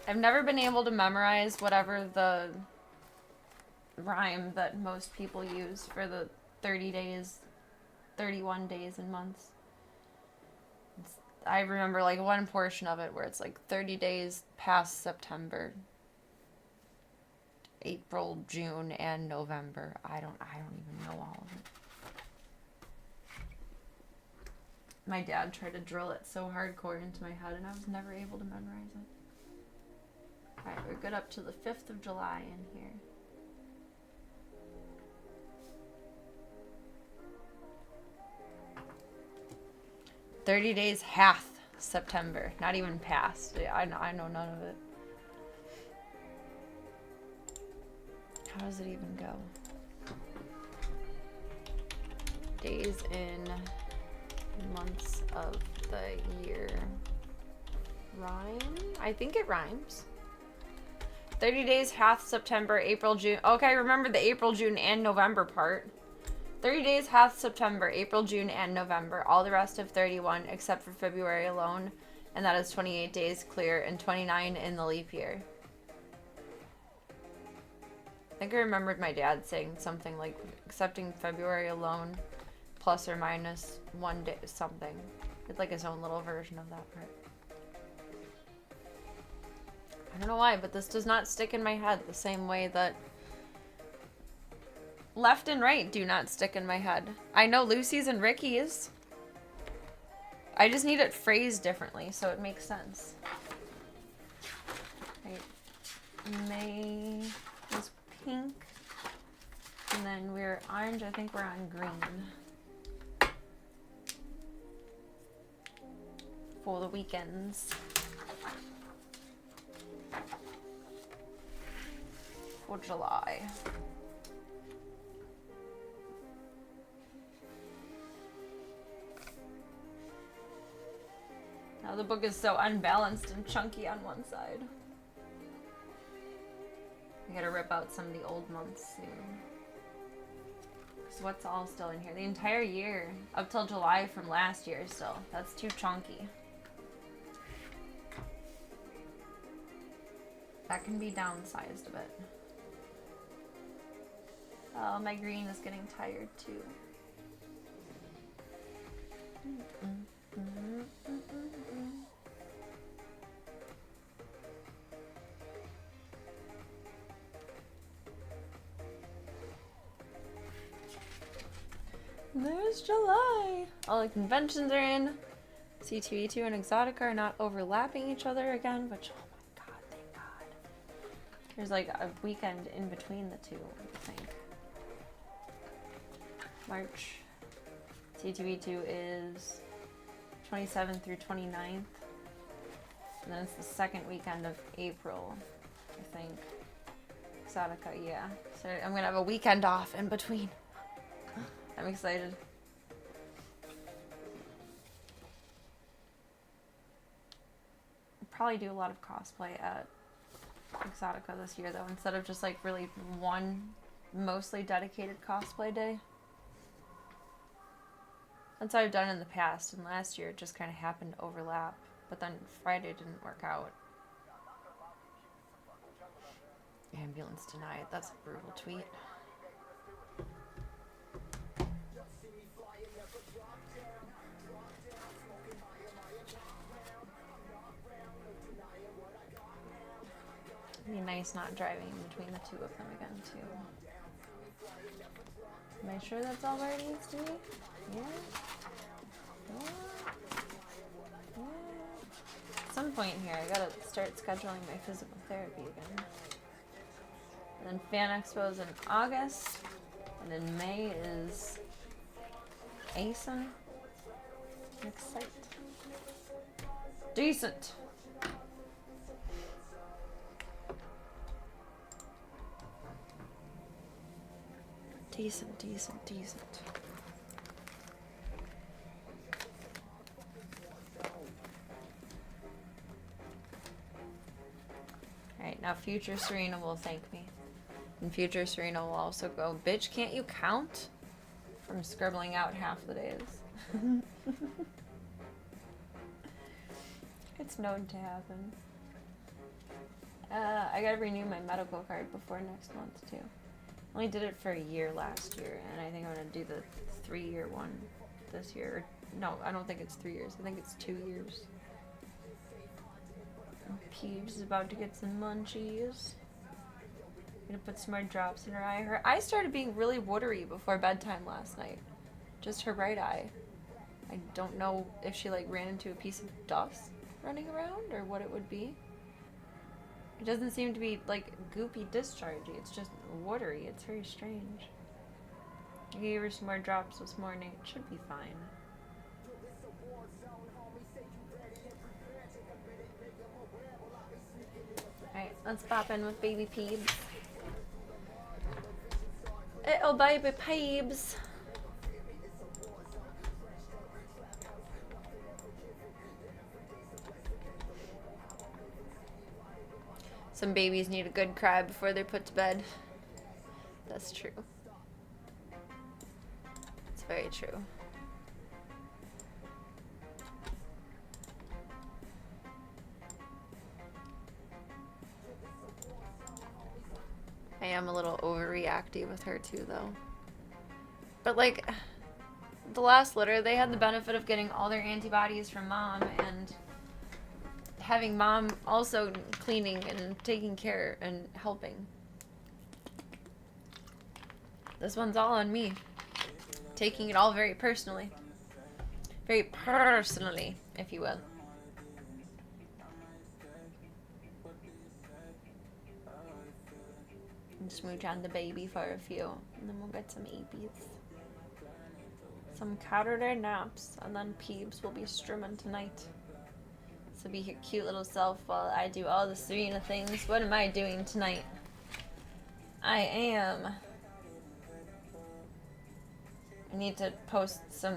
I've never been able to memorize whatever the rhyme that most people use for the 30 days, 31 days and months. I remember like one portion of it where it's like 30 days past September, April, June, and November. I don't even know all of it. My dad tried to drill it so hardcore into my head and I was never able to memorize it. Alright, we're good up to the 5th of July in here. "30 days hath September," not even past. I know none of it. How does it even go? Days in months of the year. Rhyme? I think it rhymes. 30 days hath September, April, June. Okay, remember the April, June, and November part. 30 days hath September, April, June, and November. All the rest of 31 except for February alone. And that is 28 days clear and 29 in the leap year. I think I remembered my dad saying something like, excepting February alone, plus or minus 1 day, something. It's like his own little version of that part. I don't know why, but this does not stick in my head the same way that left and right do not stick in my head. I know Lucy's and Ricky's. I just need it phrased differently so it makes sense. Right. May is pink. And then and we're orange. I think we're on green for the weekends. For July. Now the book is so unbalanced and chunky on one side. I gotta rip out some of the old months soon. So what's all still in here? The entire year, up till July from last year still. That's too chunky. That can be downsized a bit. Oh, my green is getting tired too. There's July. All the conventions are in. C2E2 and Exotica are not overlapping each other again, which, oh my god, thank god. There's like a weekend in between the two, I think. March. C2E2 is 27th through 29th. And then it's the second weekend of April, I think. Exotica, yeah. So I'm gonna have a weekend off in between. I'm excited. I'll probably do a lot of cosplay at Exotica this year though, instead of just like really one mostly dedicated cosplay day. That's what I've done in the past, and last year it just kind of happened to overlap, but then Friday didn't work out. Ambulance denied. That's a brutal tweet. It'd be nice not driving in between the two of them again, too. Am I sure that's all where it needs to be? Yeah. Yeah. Yeah. At some point here, I gotta start scheduling my physical therapy again. And then Fan Expo is in August, and in May is ASIN. Next site. Decent. Decent, decent, decent. Alright, now future Serena will thank me. And future Serena will also go, bitch, can't you count? From scribbling out half the days. It's known to happen. I gotta renew my medical card before next month, too. Only did it for a year last year, and I think I'm gonna do the 3-year one this year. No, I don't think it's 3 years. I think it's 2 years. Peeves is about to get some munchies. Gonna put some more drops in her eye. Her eye started being really watery before bedtime last night. Just her right eye. I don't know if she like ran into a piece of dust running around or what it would be. It doesn't seem to be like goopy dischargey. It's just watery. It's very strange. I gave her some more drops this morning. It should be fine. Alright, let's pop in with baby Peebs. Little baby Peebs. Some babies need a good cry before they're put to bed. That's true. It's very true. I am a little overreactive with her too, though. But like, the last litter, they had the benefit of getting all their antibodies from mom and having mom also cleaning and taking care and helping. This one's all on me. Taking it all very personally. Very personally, if you will. smooch on the baby for a few, and then we'll get some APs. Some Saturday naps, and then Peebs will be streaming tonight. So be your cute little self while I do all the Serena things. What am I doing tonight? I need to post some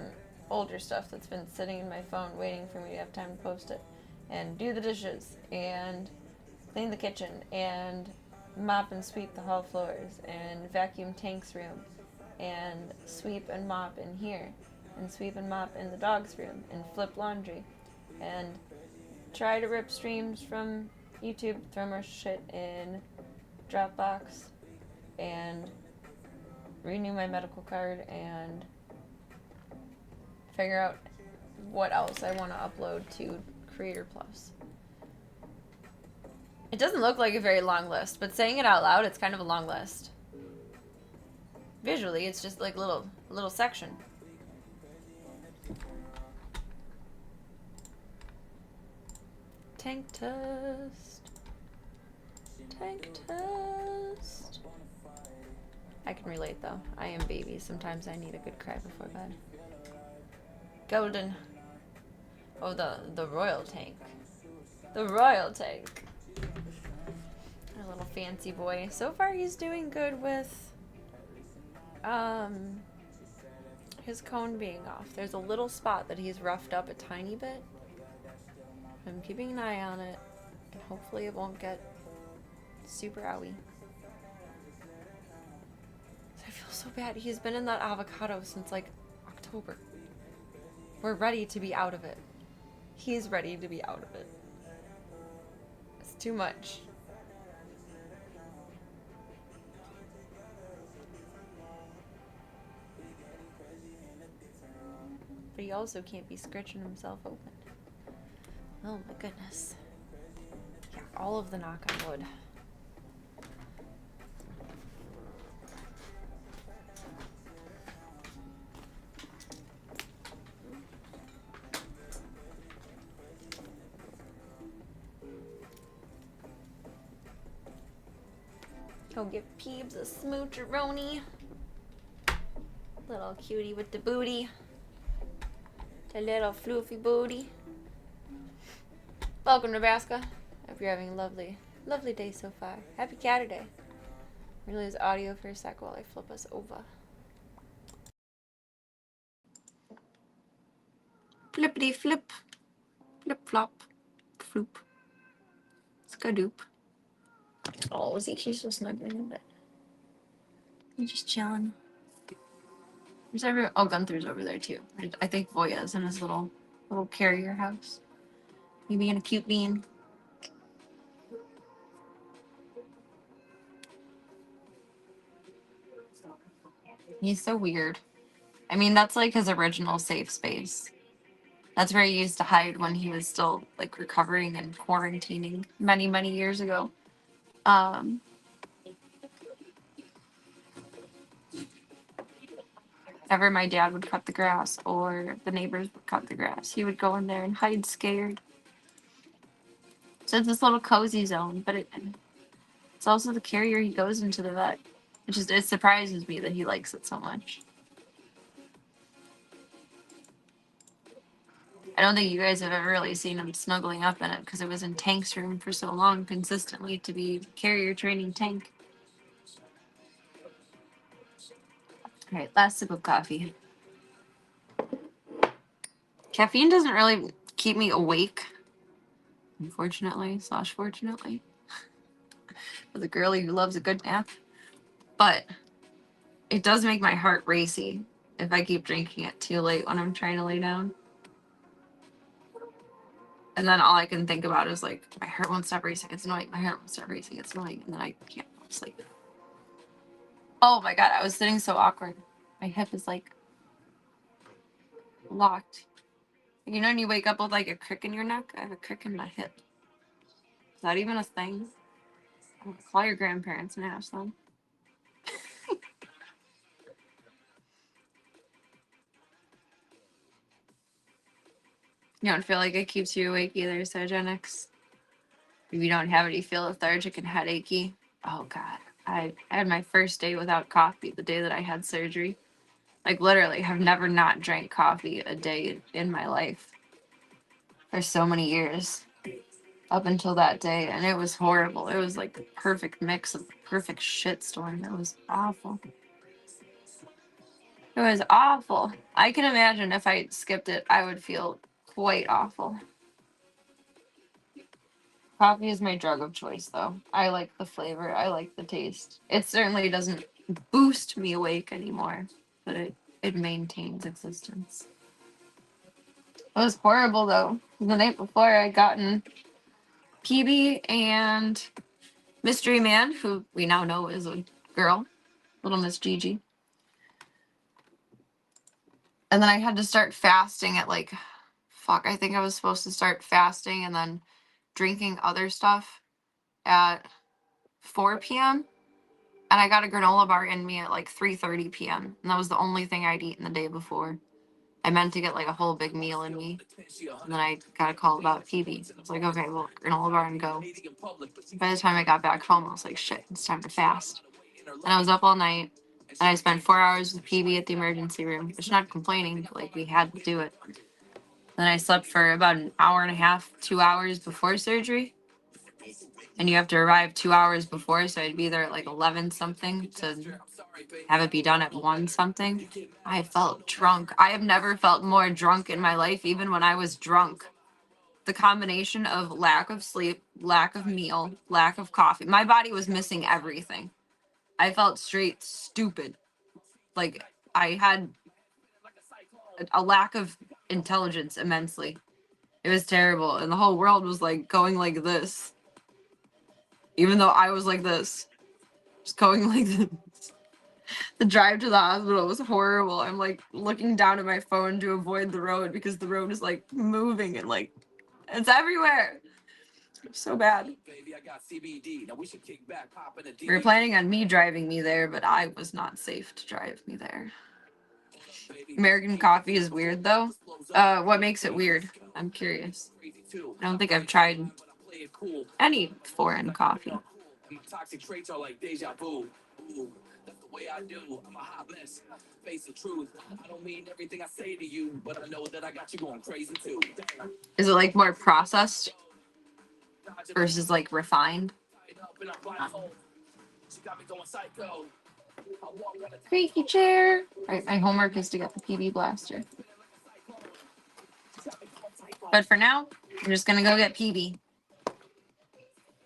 older stuff that's been sitting in my phone waiting for me to have time to post it. And do the dishes, and clean the kitchen, and mop and sweep the hall floors, and vacuum Tank's room, and sweep and mop in here, and sweep and mop in the dog's room, and flip laundry, and try to rip streams from YouTube, throw more shit in Dropbox, and renew my medical card, and figure out what else I want to upload to Creator Plus. It doesn't look like a very long list, but saying it out loud, it's kind of a long list. Visually, it's just like a little section. Tank test. Tank test. I can relate though. I am baby. Sometimes I need a good cry before bed. Golden. Oh, the royal tank. The royal tank. Our little fancy boy. So far he's doing good with his cone being off. There's a little spot that he's roughed up a tiny bit. I'm keeping an eye on it, and hopefully it won't get super owie. I feel so bad. He's been in that avocado since like October. We're ready to be out of it. He's ready to be out of it. It's too much. But he also can't be scratching himself open. Oh my goodness. Yeah, all of the knock on wood. Go give Peebs a smoocheroni. Little cutie with the booty. The little floofy booty. Welcome, Nebraska. Hope you're having a lovely, lovely day so far. Happy Saturday. I'm gonna lose audio for a sec while I flip us over. Flippity flip. Flip flop. Floop. Skadoop. Oh, Zeke's so snuggling in bed. He's just chilling. There's Gunther's over there too. I think Voya's in his little carrier house. You being a cute bean. He's so weird. I mean, that's like his original safe space. That's where he used to hide when he was still like recovering and quarantining many, many years ago. Whenever my dad would cut the grass or the neighbors would cut the grass, he would go in there and hide scared. So it's this little cozy zone, but it's also the carrier he goes into the vet. It surprises me that he likes it so much. I don't think you guys have ever really seen him snuggling up in it because it was in Tank's room for so long consistently to be carrier training Tank. All right, last sip of coffee. Caffeine doesn't really keep me awake, unfortunately, / fortunately. As a girly who loves a good nap. But it does make my heart racy if I keep drinking it too late when I'm trying to lay down. And then all I can think about is like, my heart won't stop racing, it's annoying, my heart won't stop racing, it's annoying, and then I can't fall asleep. Oh my god, I was sitting so awkward. My hip is like locked. You know when you wake up with like a crick in your neck? I have a crick in my hip. Is that even a thing? Call your grandparents and ask them. You don't feel like it keeps you awake either, Cygenix? If you don't have it, you feel lethargic and headachy. Oh god. I had my first day without coffee the day that I had surgery. Like literally have never not drank coffee a day in my life for so many years up until that day, and it was horrible. It was like the perfect mix of the perfect shitstorm. It was awful. It was awful. I can imagine if I skipped it, I would feel quite awful. Coffee is my drug of choice, though. I like the flavor. I like the taste. It certainly doesn't boost me awake anymore, but it maintains existence. It was horrible, though. The night before, I gotten PB and Mystery Man, who we now know is a girl, little Miss Gigi. And then I had to start fasting at like, fuck, I think I was supposed to start fasting and then drinking other stuff at 4 p.m. And I got a granola bar in me at like 3:30 p.m. And that was the only thing I'd eaten the day before. I meant to get like a whole big meal in me. And then I got a call about PB. I was like, okay, well, granola bar and go. By the time I got back home, I was like, shit, it's time to fast. And I was up all night. And I spent 4 hours with PB at the emergency room, which not complaining, but like we had to do it. Then I slept for about an hour and a half, 2 hours before surgery. And you have to arrive 2 hours before, so I'd be there at like 11 something to have it be done at 1 something. I felt drunk. I have never felt more drunk in my life, even when I was drunk. The combination of lack of sleep, lack of meal, lack of coffee. My body was missing everything. I felt straight stupid. Like I had a lack of intelligence immensely. It was terrible. And the whole world was like going like this. Even though I was like this. Just going like this. The drive to the hospital was horrible. I'm like looking down at my phone to avoid the road because the road is like moving and like it's everywhere. So bad. We were planning on me driving me there, but I was not safe to drive me there. American coffee is weird though. What makes it weird? I'm curious. I don't think I've tried any foreign coffee. Toxic traits are like deja vu. That's the way I do. I'm a hot mess. Face the truth. I don't mean everything I say to you, but I know that I got you going crazy too. Is it like more processed versus like refined? Creaky chair. Alright, my homework is to get the PB blaster. But for now, I'm just gonna go get PB.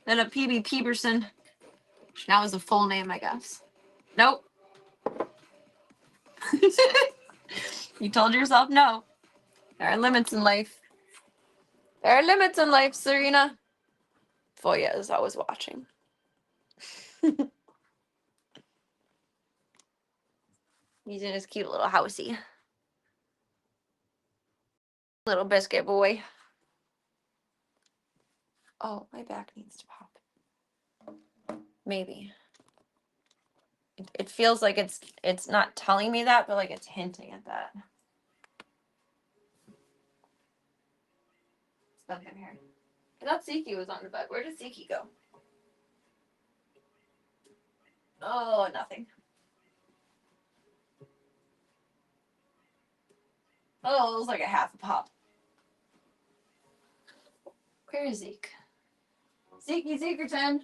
Then a PB Peterson. Which now is a full name, I guess. Nope. You told yourself no. There are limits in life. There are limits in life, Serena. Foya is always watching. He's in his cute little housey. Little biscuit boy. Oh, my back needs to pop. Maybe. It feels like it's not telling me that, but like it's hinting at that. Stuck in here. I thought Siki was on the bed. Where did Siki go? Oh, nothing. Oh, it was like a half a pop. Where is Zeke? Zekerton.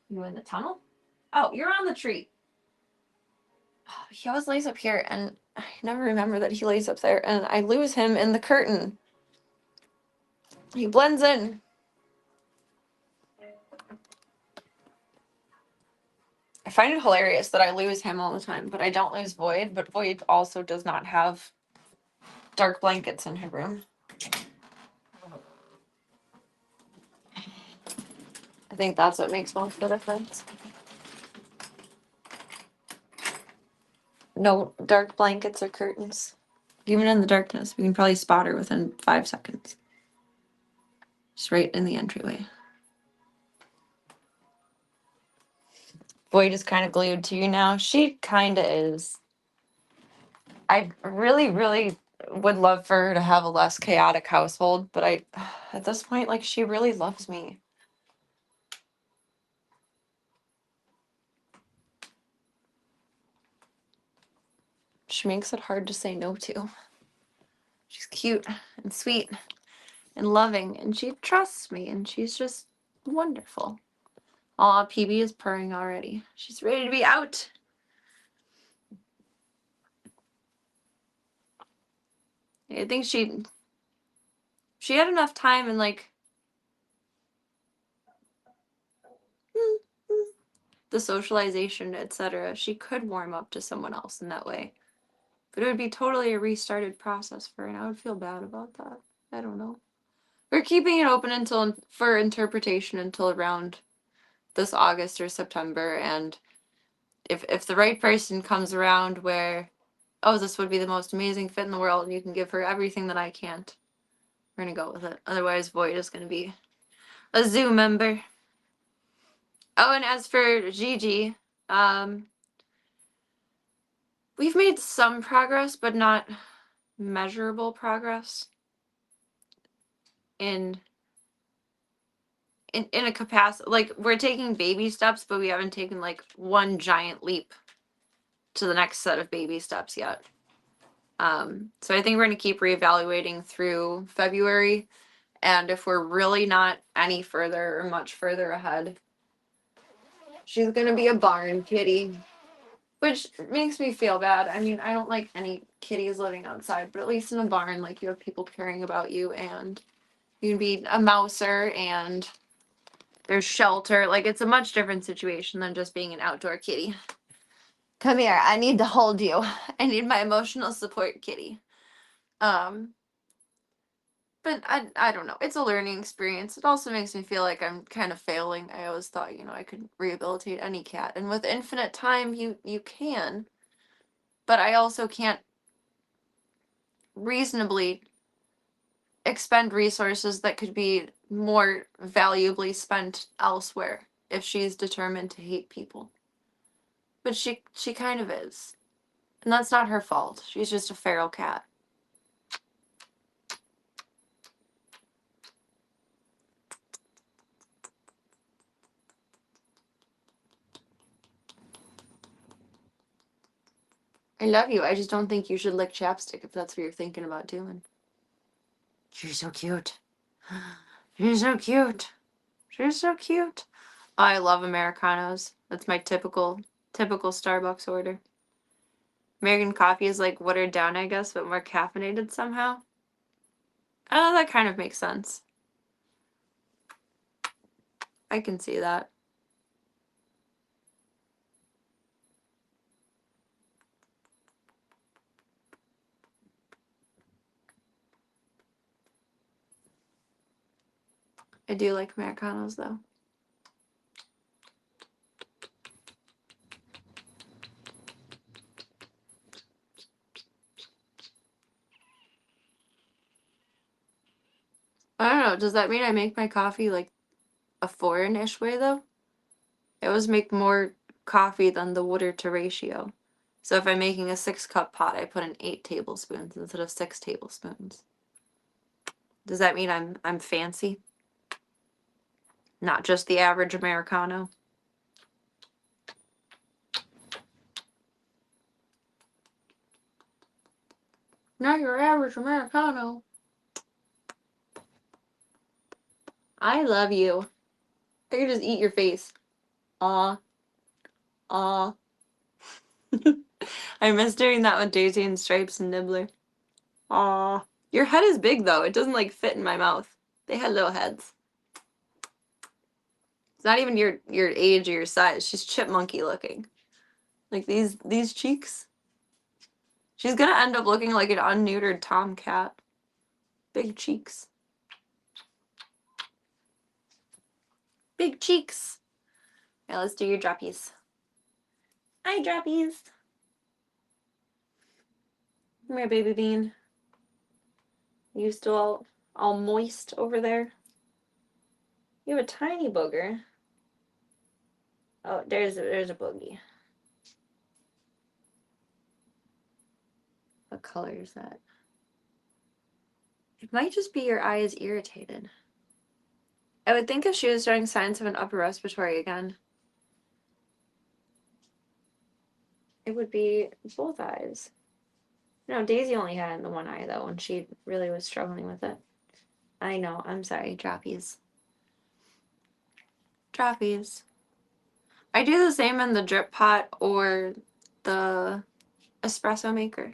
You in the tunnel? Oh, you're on the tree. Oh, he always lays up here, and I never remember that he lays up there, and I lose him in the curtain. He blends in. I find it hilarious that I lose him all the time, but I don't lose Void, but Void also does not have dark blankets in her room. I think that's what makes most of the difference. No dark blankets or curtains. Even in the darkness, we can probably spot her within 5 seconds. Just right in the entryway. Void is kind of glued to you now. She kind of is. I really, really would love for her to have a less chaotic household, but at this point, like, she really loves me. She makes it hard to say no to. She's cute and sweet and loving, and she trusts me, and she's just wonderful. Aw, PB is purring already. She's ready to be out. I think she had enough time and like the socialization, etc. She could warm up to someone else in that way. But it would be totally a restarted process for her, and I would feel bad about that. I don't know. We're keeping it open until for interpretation until around this August or September, and if the right person comes around where, oh, this would be the most amazing fit in the world and you can give her everything that I can't, we're gonna go with it. Otherwise, Void is gonna be a zoo member. Oh, and as for Gigi, we've made some progress, but not measurable progress in a capacity. Like, we're taking baby steps, but we haven't taken like one giant leap to the next set of baby steps yet. So I think we're going to keep reevaluating through February, and if we're really not any further or much further ahead, she's going to be a barn kitty, which makes me feel bad. I mean, I don't like any kitties living outside, but at least in a barn, like, you have people caring about you, and you can be a mouser, and there's shelter. Like, it's a much different situation than just being an outdoor kitty. Come here, I need to hold you. I need my emotional support, kitty. But I don't know. It's a learning experience. It also makes me feel like I'm kind of failing. I always thought, I could rehabilitate any cat. And with infinite time, you can. But I also can't reasonably expend resources that could be more valuably spent elsewhere if she's determined to hate people. But she kind of is. And that's not her fault. She's just a feral cat. I love you. I just don't think you should lick chapstick if that's what you're thinking about doing. She's so cute. She's so cute. She's so cute. I love Americanos. That's my typical Starbucks order. American coffee is like watered down, I guess, but more caffeinated somehow. Oh, that kind of makes sense. I can see that. I do like Americanos, though. I don't know. Does that mean I make my coffee like a foreign-ish way, though? I always make more coffee than the water to ratio. So if I'm making a 6-cup pot, I put in 8 tablespoons instead of 6 tablespoons. Does that mean I'm fancy? Not just the average Americano? Not your average Americano. I love you. I could just eat your face. Aw. Aw. I miss doing that with Daisy and Stripes and Nibbler. Aw. Your head is big, though. It doesn't, like, fit in my mouth. They had little heads. It's not even your age or your size. She's chipmunky looking. Like, these cheeks. She's gonna end up looking like an unneutered tomcat. Big cheeks. Big cheeks. Yeah, let's do your droppies. Hi, droppies. Come here, baby bean. You still all moist over there? You have a tiny booger. Oh, there's a boogie. What color is that? It might just be your eye is irritated. I would think if she was showing signs of an upper respiratory again, it would be both eyes. No, Daisy only had it in the one eye though when she really was struggling with it. I know. I'm sorry, droppies. Droppies. I do the same in the drip pot or the espresso maker.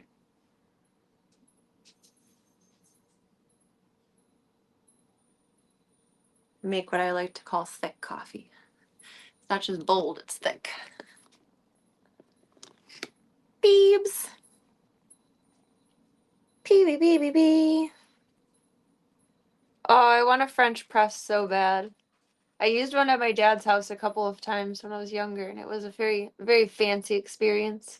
Make what I like to call thick coffee. It's not just bold, it's thick. Beebs. P. Oh, I want a French press so bad. I used one at my dad's house a couple of times when I was younger, and it was a very, very fancy experience.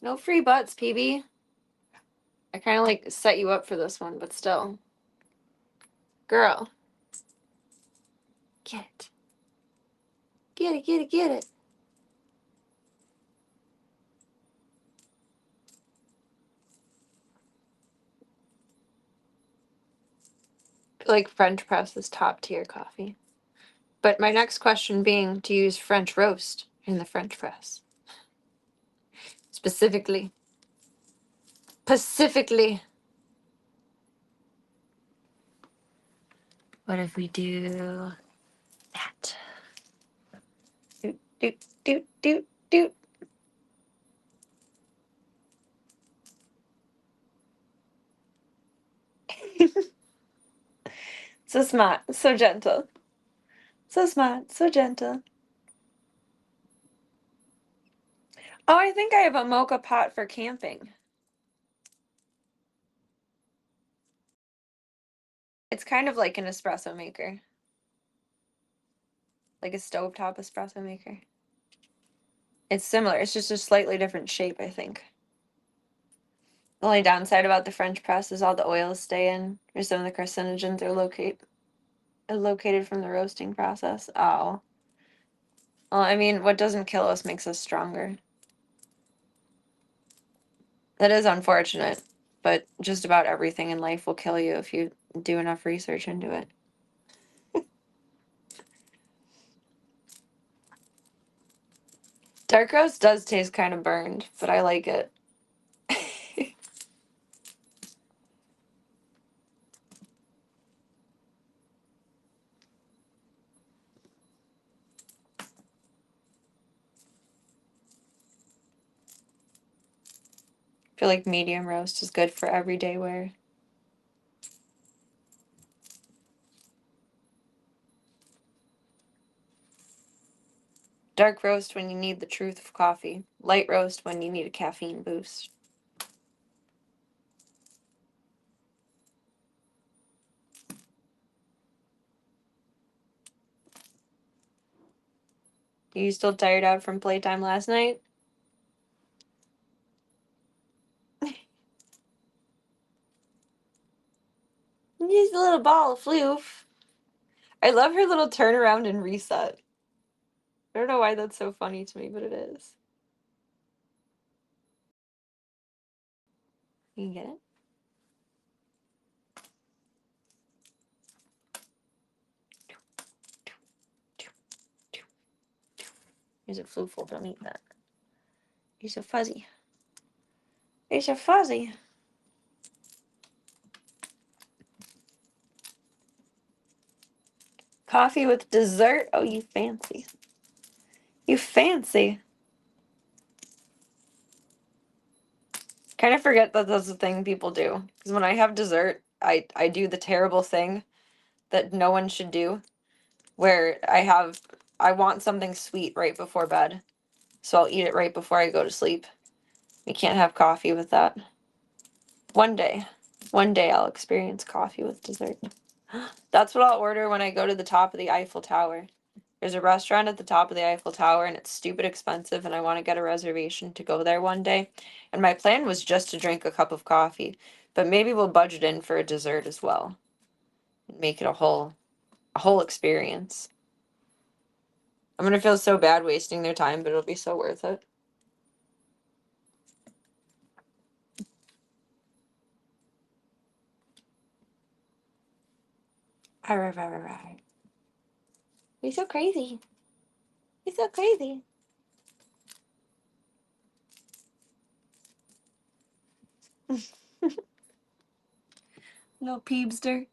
No free butts, PB. I kind of like set you up for this one, but still. Girl. Get it. Get it, get it, get it. I feel like French press is top tier coffee. But my next question being to use French roast in the French press. Specifically. Specifically. What if we do that? Doot, doot, doot, doot, doot. So smart, so gentle. So smart, so gentle. Oh, I think I have a mocha pot for camping. It's kind of like an espresso maker. Like a stovetop espresso maker. It's similar, it's just a slightly different shape, I think. The only downside about the French press is all the oils stay in, or some of the carcinogens are located from the roasting process. Oh. Well, I mean, what doesn't kill us makes us stronger. That is unfortunate, but just about everything in life will kill you if you do enough research into it. Dark roast does taste kind of burned, but I like it. I feel like medium roast is good for everyday wear. Dark roast when you need the truth of coffee. Light roast when you need a caffeine boost. Are you still tired out from playtime last night? Just a little ball of floof. I love her little turnaround and reset. I don't know why that's so funny to me, but it is. You can get it? Here's a flooful, don't eat that. You're so fuzzy. You're so fuzzy. Coffee with dessert? Oh, you fancy. You fancy. Kind of forget that that's the thing people do. Because when I have dessert, I do the terrible thing that no one should do. Where I want something sweet right before bed. So I'll eat it right before I go to sleep. We can't have coffee with that. One day I'll experience coffee with dessert. That's what I'll order when I go to the top of the Eiffel Tower. There's a restaurant at the top of the Eiffel Tower and it's stupid expensive and I want to get a reservation to go there one day. And my plan was just to drink a cup of coffee, but maybe we'll budget in for a dessert as well. Make it a whole experience. I'm going to feel so bad wasting their time, but it'll be so worth it. You're so crazy. You're so crazy. No peebster.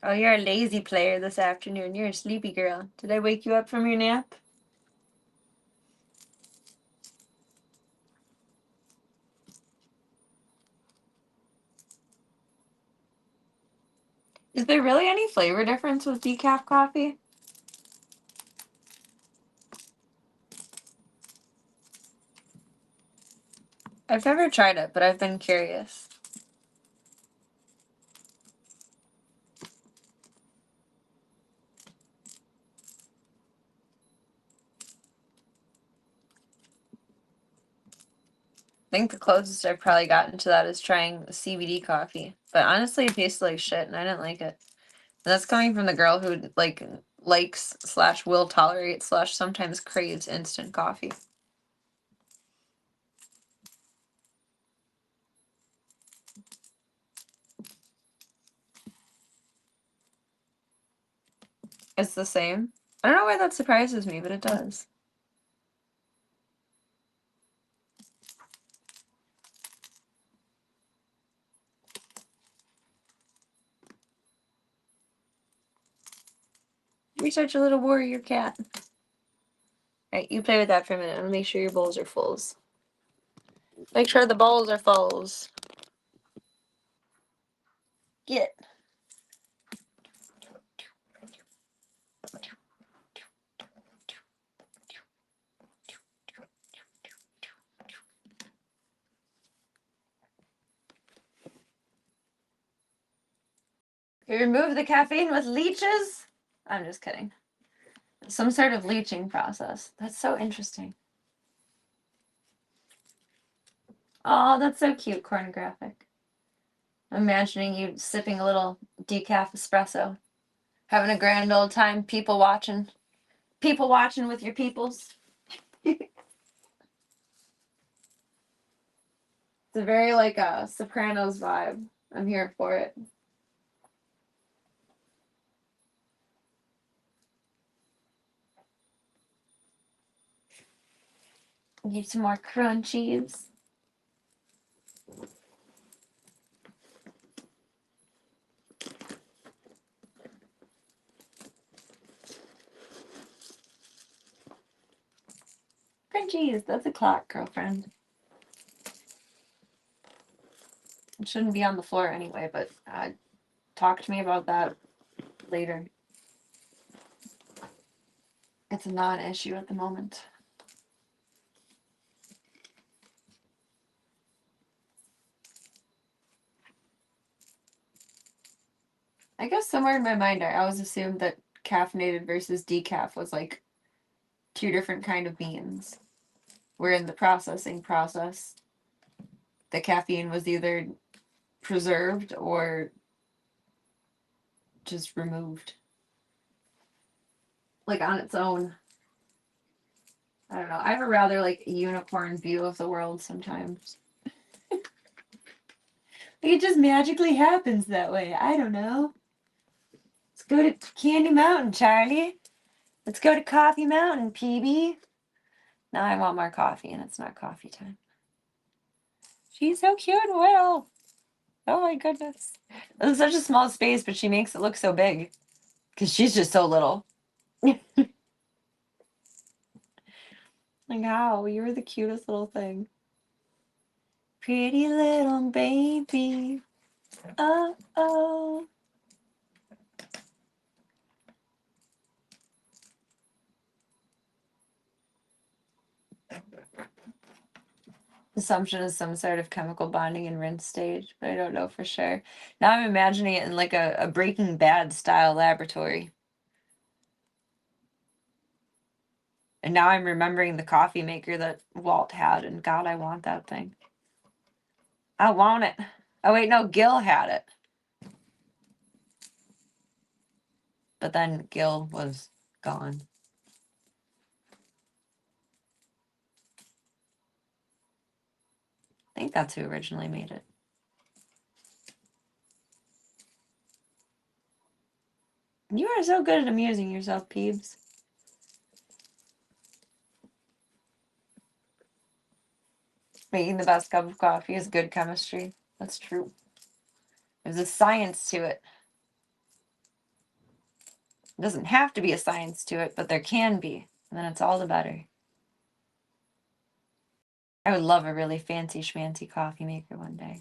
Oh, you're a lazy player this afternoon. You're a sleepy girl. Did I wake you up from your nap? Is there really any flavor difference with decaf coffee? I've never tried it, but I've been curious. I think the closest I've probably gotten to that is trying CBD coffee. But honestly, it tasted like shit, and I didn't like it. And that's coming from the girl who likes / will tolerate / sometimes craves instant coffee. It's the same. I don't know why that surprises me, but it does. You're such a little warrior cat. Alright, you play with that for a minute. I'm gonna make sure your bowls are fulls. Make sure the bowls are fulls. Get. You remove the caffeine with leeches? I'm just kidding. Some sort of leaching process. That's so interesting. Oh, that's so cute, Cornographic. I'm imagining you sipping a little decaf espresso. Having a grand old time, people watching. People watching with your peoples. It's a very like a Sopranos vibe. I'm here for it. Need some more crunchies. Crunchies, that's a clock, girlfriend. It shouldn't be on the floor anyway, but talk to me about that later. It's a non-issue at the moment. I guess somewhere in my mind, I always assumed that caffeinated versus decaf was like two different kind of beans. Where in the processing process, the caffeine was either preserved or just removed. Like on its own. I don't know. I have a rather like unicorn view of the world sometimes. It just magically happens that way. I don't know. Let's go to Candy Mountain, Charlie. Let's go to Coffee Mountain, PB. Now I want more coffee, and it's not coffee time. She's so cute and little. Oh my goodness. This is such a small space, but she makes it look so big. Because she's just so little. Like, how? You were the cutest little thing. Pretty little baby. Oh, oh. Assumption is some sort of chemical bonding and rinse stage, but I don't know for sure. Now I'm imagining it in like a Breaking Bad style laboratory. And now I'm remembering the coffee maker that Walt had, and God, I want that thing. I want it. Oh wait, no, Gil had it. But then Gil was gone. think that's who originally made it. You are so good at amusing yourself, Peebs. Making the best cup of coffee is good chemistry. That's true. There's a science to it. It doesn't have to be a science to it, but there can be. And then it's all the better. I would love a really fancy schmancy coffee maker one day.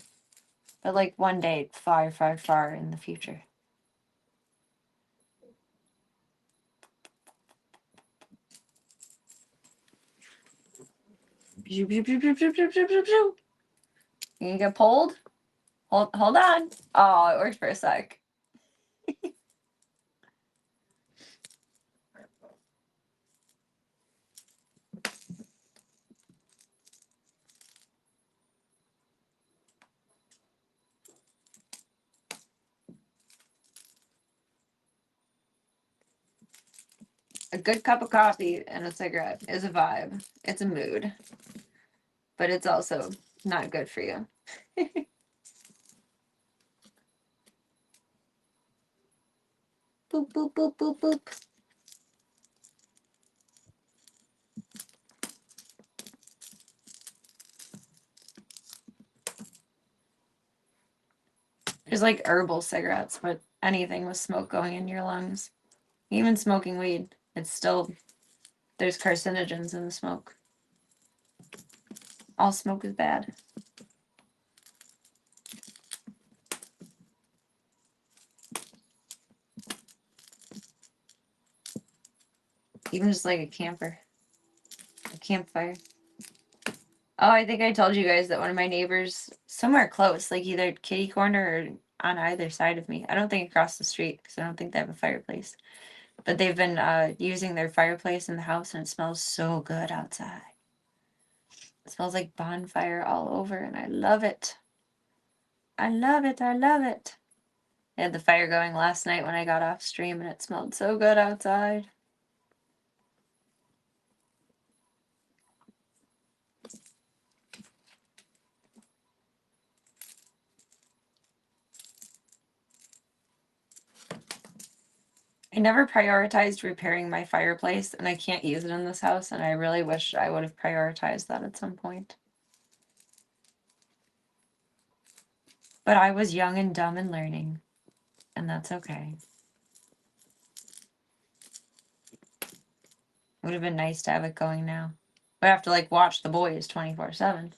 But like one day, far, far, far in the future. You get pulled? Hold on. Oh, it worked for a sec. A good cup of coffee and a cigarette is a vibe. It's a mood. But it's also not good for you. Boop, boop, boop, boop, boop. There's like herbal cigarettes, but anything with smoke going in your lungs. Even smoking weed, it's still, there's carcinogens in the smoke. All smoke is bad. Even just like a campfire. Oh, I think I told you guys that one of my neighbors, somewhere close, like either kitty corner or on either side of me. I don't think across the street because I don't think they have a fireplace. But they've been using their fireplace in the house and it smells so good outside. It smells like bonfire all over and I love it. I love it. I love it. They had the fire going last night when I got off stream and it smelled so good outside. I never prioritized repairing my fireplace and I can't use it in this house and I really wish I would have prioritized that at some point. But I was young and dumb and learning, and that's okay. It would have been nice to have it going now. We'd have to like watch the boys 24/7.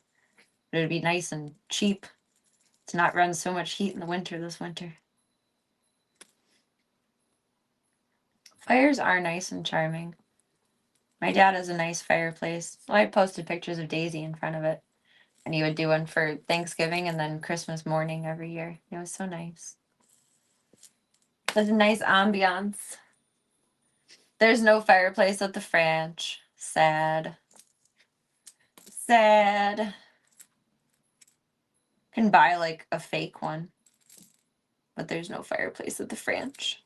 But it would be nice and cheap to not run so much heat in the winter this winter. Fires are nice and charming. My dad has a nice fireplace. Well, I posted pictures of Daisy in front of it. And he would do one for Thanksgiving and then Christmas morning every year. It was so nice. There's a nice ambiance. There's no fireplace at the French. Sad. Sad. Can buy like a fake one. But there's no fireplace at the French.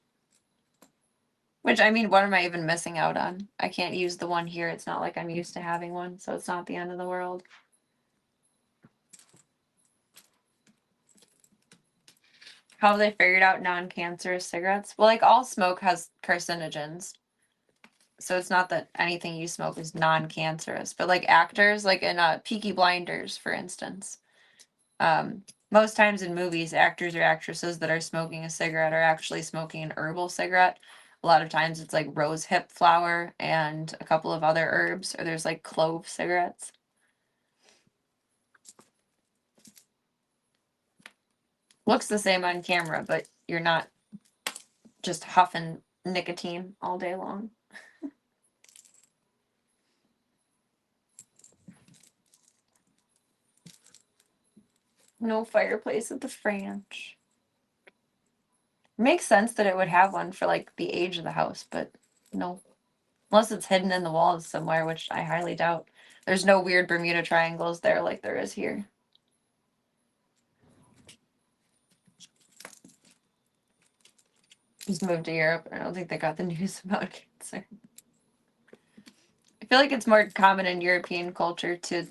Which, I mean, what am I even missing out on? I can't use the one here. It's not like I'm used to having one, so it's not the end of the world. How have they figured out non-cancerous cigarettes? Well, like all smoke has carcinogens. So it's not that anything you smoke is non-cancerous. But like actors, like in Peaky Blinders, for instance. Most times in movies, actors or actresses that are smoking a cigarette are actually smoking an herbal cigarette. A lot of times it's like rose hip flower and a couple of other herbs. Or there's like clove cigarettes. Looks the same on camera, but you're not just huffing nicotine all day long. No fireplace at the French. Makes sense that it would have one for like the age of the house, but no. Unless it's hidden in the walls somewhere, which I highly doubt. There's no weird Bermuda triangles there like there is here. Just moved to Europe. I don't think they got the news about cancer. I feel like it's more common in European culture to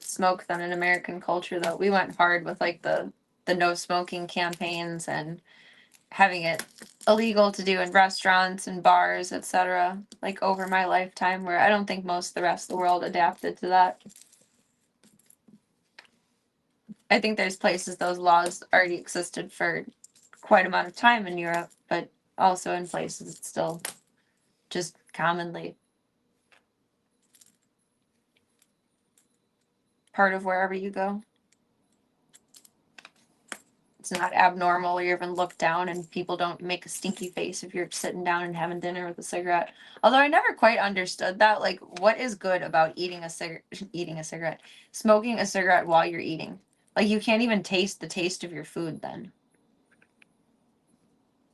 smoke than in American culture, though. We went hard with like the no smoking campaigns and having it illegal to do in restaurants and bars, etc. Like over my lifetime, where I don't think most of the rest of the world adapted to that. I think there's places those laws already existed for quite a amount of time in Europe, but also in places it's still just commonly part of wherever you go. It's not abnormal or even looked down, and people don't make a stinky face if you're sitting down and having dinner with a cigarette. Although I never quite understood that. Like, what is good about eating a cigarette, smoking a cigarette while you're eating? Like, you can't even taste the taste of your food then.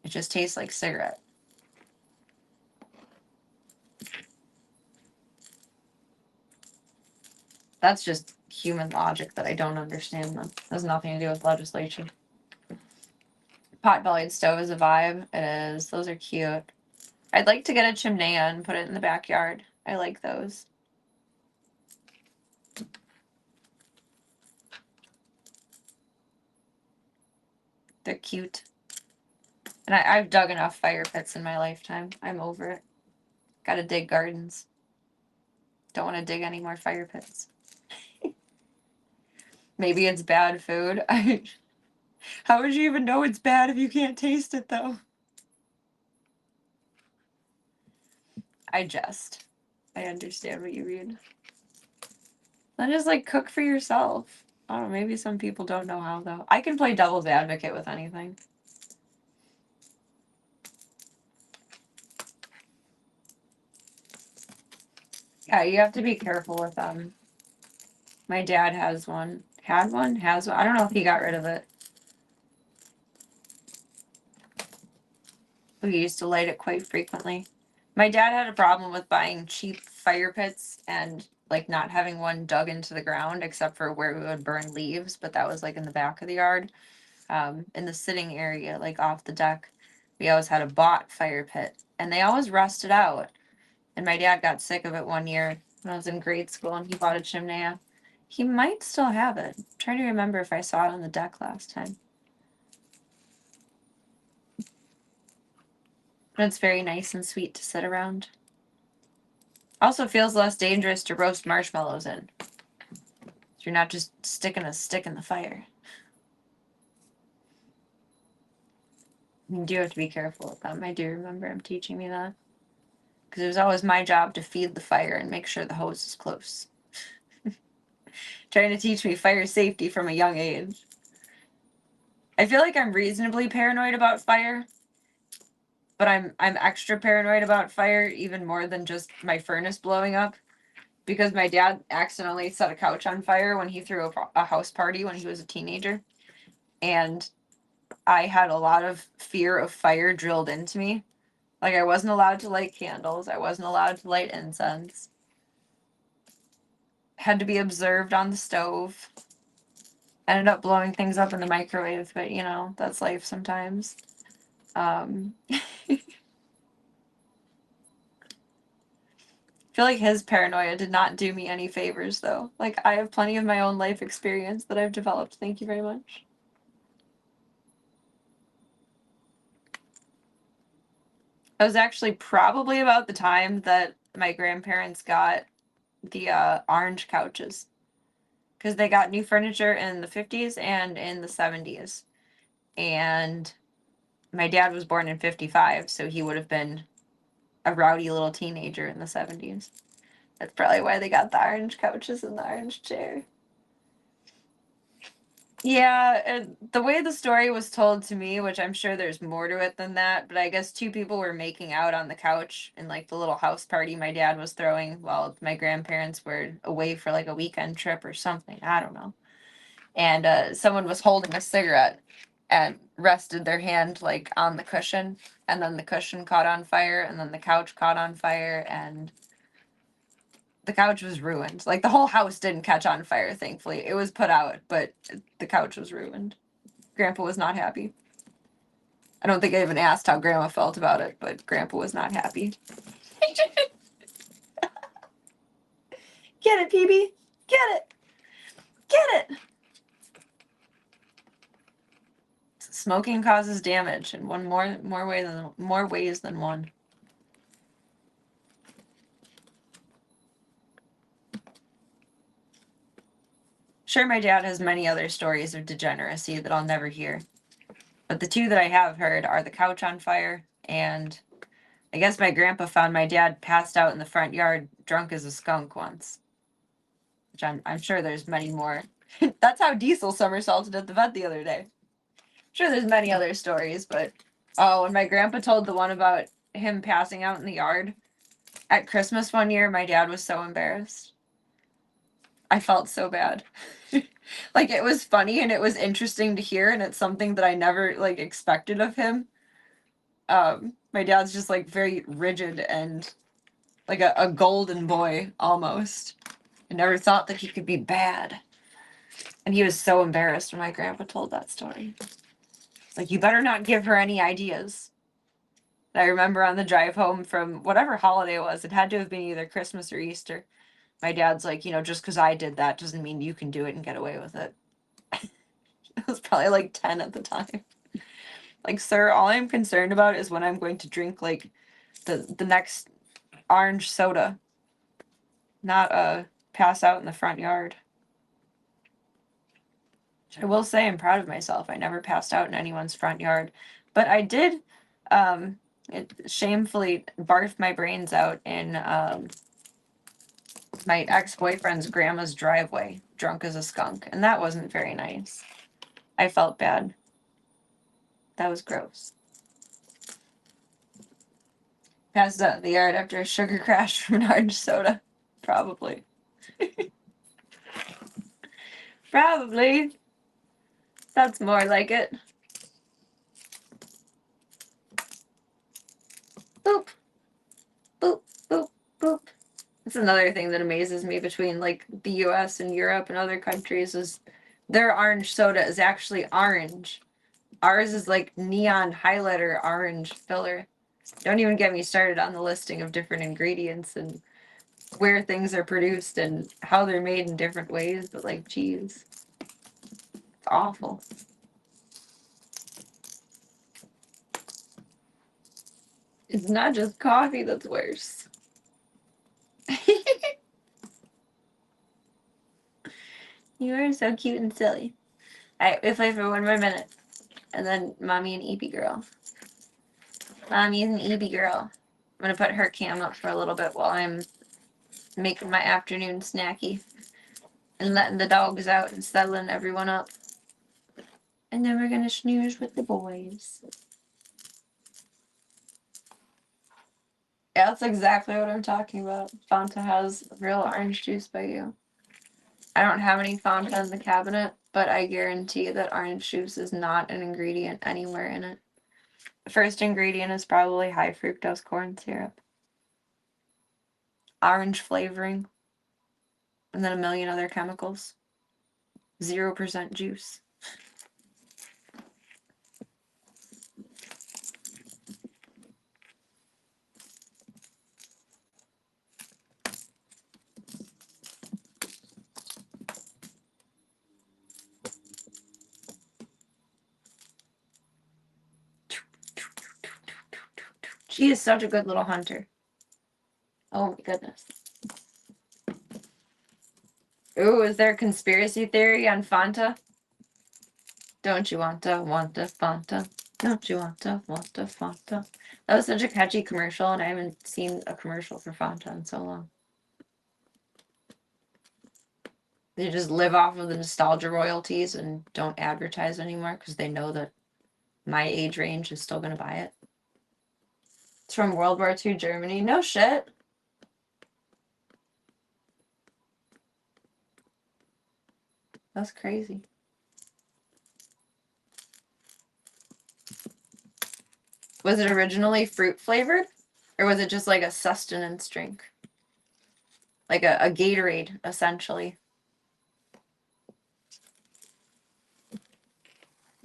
It just tastes like cigarette. That's just human logic that I don't understand. That has nothing to do with legislation. Pot-bellied stove is a vibe. It is. Those are cute. I'd like to get a chimney and put it in the backyard. I like those. They're cute. And I've dug enough fire pits in my lifetime. I'm over it. Gotta dig gardens. Don't want to dig any more fire pits. Maybe it's bad food. How would you even know it's bad if you can't taste it, though? I jest. I understand what you read. Then just, like, cook for yourself. I don't know, maybe some people don't know how, though. I can play devil's advocate with anything. Yeah, you have to be careful with them. My dad has one. Had one? Has one. I don't know if he got rid of it. We used to light it quite frequently. My dad had a problem with buying cheap fire pits and like not having one dug into the ground except for where we would burn leaves, but that was like in the back of the yard. In the sitting area, like off the deck, we always had a bought fire pit and they always rusted out. And my dad got sick of it one year when I was in grade school and he bought a chimney. He might still have it. I'm trying to remember if I saw it on the deck last time. But it's very nice and sweet to sit around. Also feels less dangerous to roast marshmallows in. So you're not just sticking a stick in the fire. You do have to be careful with them. I do remember him teaching me that. Because it was always my job to feed the fire and make sure the hose is close. Trying to teach me fire safety from a young age. I feel like I'm reasonably paranoid about fire. But I'm extra paranoid about fire, even more than just my furnace blowing up. Because my dad accidentally set a couch on fire when he threw a house party when he was a teenager. And I had a lot of fear of fire drilled into me. Like, I wasn't allowed to light candles. I wasn't allowed to light incense. Had to be observed on the stove. Ended up blowing things up in the microwave, but, you know, that's life sometimes. I feel like his paranoia did not do me any favors, though. Like, I have plenty of my own life experience that I've developed. Thank you very much. It was actually probably about the time that my grandparents got the orange couches. Because they got new furniture in the 50s and in the 70s. And my dad was born in 55, so he would have been a rowdy little teenager in the 70s. That's probably why they got the orange couches and the orange chair. Yeah, the way the story was told to me, which I'm sure there's more to it than that, but I guess two people were making out on the couch in like the little house party my dad was throwing while my grandparents were away for like a weekend trip or something. I don't know. And someone was holding a cigarette and rested their hand like on the cushion, and then the cushion caught on fire, and then the couch caught on fire, and the couch was ruined. Like, the whole house didn't catch on fire, thankfully. It was put out, but the couch was ruined. Grandpa was not happy. I don't think I even asked how Grandma felt about it, but Grandpa was not happy. Get it, PB? Get it! Get it! Smoking causes damage in more ways than one. Sure, my dad has many other stories of degeneracy that I'll never hear. But the two that I have heard are the couch on fire, and I guess my grandpa found my dad passed out in the front yard, drunk as a skunk once. Which I'm sure there's many more. That's how Diesel somersaulted at the vet the other day. Sure, there's many other stories, but oh, when my grandpa told the one about him passing out in the yard at Christmas one year, my dad was so embarrassed. I felt so bad. Like, it was funny and it was interesting to hear, and it's something that I never like expected of him. My dad's just like very rigid and like a golden boy almost. I never thought that he could be bad. And he was so embarrassed when my grandpa told that story. Like, you better not give her any ideas. I remember on the drive home from whatever holiday it was, it had to have been either Christmas or Easter. My dad's like, just because I did that doesn't mean you can do it and get away with it. I was probably like 10 at the time. Like, sir, all I'm concerned about is when I'm going to drink like the next orange soda, not pass out in the front yard. I will say I'm proud of myself. I never passed out in anyone's front yard, but I did shamefully barf my brains out in my ex-boyfriend's grandma's driveway, drunk as a skunk, and that wasn't very nice. I felt bad. That was gross. Passed out in the yard after a sugar crash from an orange soda. Probably. Probably. That's more like it. Boop. Boop, boop, boop. That's another thing that amazes me between like the US and Europe and other countries is their orange soda is actually orange. Ours is like neon highlighter orange filler. Don't even get me started on the listing of different ingredients and where things are produced and how they're made in different ways, but like, geez. It's awful. It's not just coffee that's worse. You are so cute and silly. Alright, we play for one more minute. And then Mommy and Eepy Girl. Mommy and Eepy Girl. I'm gonna put her cam up for a little bit while I'm making my afternoon snacky. And letting the dogs out and settling everyone up. And then we're gonna snooze with the boys. Yeah, that's exactly what I'm talking about. Fanta has real orange juice by you. I don't have any Fanta in the cabinet, but I guarantee that orange juice is not an ingredient anywhere in it. The first ingredient is probably high fructose corn syrup. Orange flavoring. And then a million other chemicals. 0% juice. She is such a good little hunter. Oh my goodness. Ooh, is there a conspiracy theory on Fanta? Don't you want a Fanta? Don't you want a Fanta? That was such a catchy commercial, and I haven't seen a commercial for Fanta in so long. They just live off of the nostalgia royalties and don't advertise anymore because they know that my age range is still going to buy it. It's from World War II Germany. No shit. That's crazy. Was it originally fruit flavored? Or was it just like a sustenance drink? Like a Gatorade, essentially.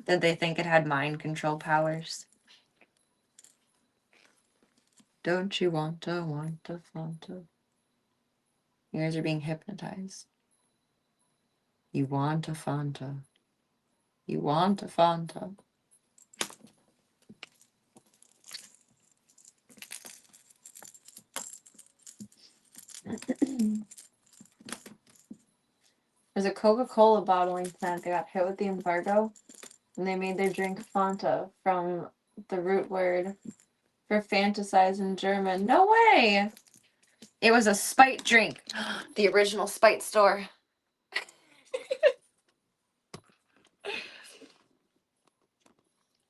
Did they think it had mind control powers? Don't you want a Fanta? You guys are being hypnotized. You want a Fanta. You want a Fanta. There's a Coca-Cola bottling plant that got hit with the embargo, and they made their drink Fanta from the root word for fantasize in German. No way! It was a Spite drink. The original Spite store.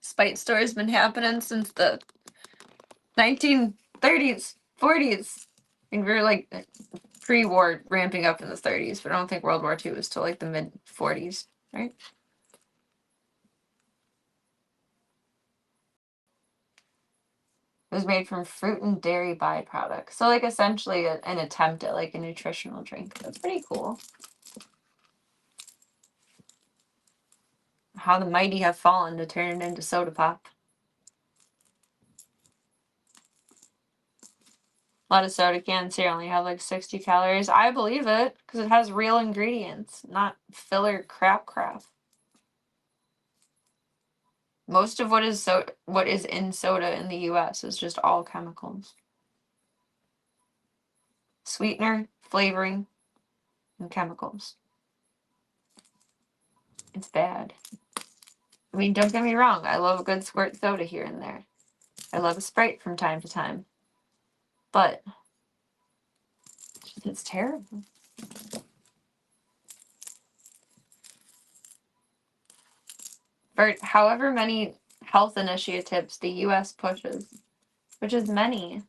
Spite store has been happening since the 1930s, 40s. And we were like pre-war ramping up in the 30s, but I don't think World War II was till like the mid 40s, right? It was made from fruit and dairy byproducts. So like essentially an attempt at like a nutritional drink. That's pretty cool. How the mighty have fallen to turn it into soda pop. A lot of soda cans here only have like 60 calories. I believe it because it has real ingredients, not filler crap. Most of what is in soda in the US is just all chemicals. Sweetener, flavoring, and chemicals. It's bad. I mean, don't get me wrong, I love a good squirt soda here and there. I love a Sprite from time to time. But it's terrible. For however many health initiatives the US pushes, which is many,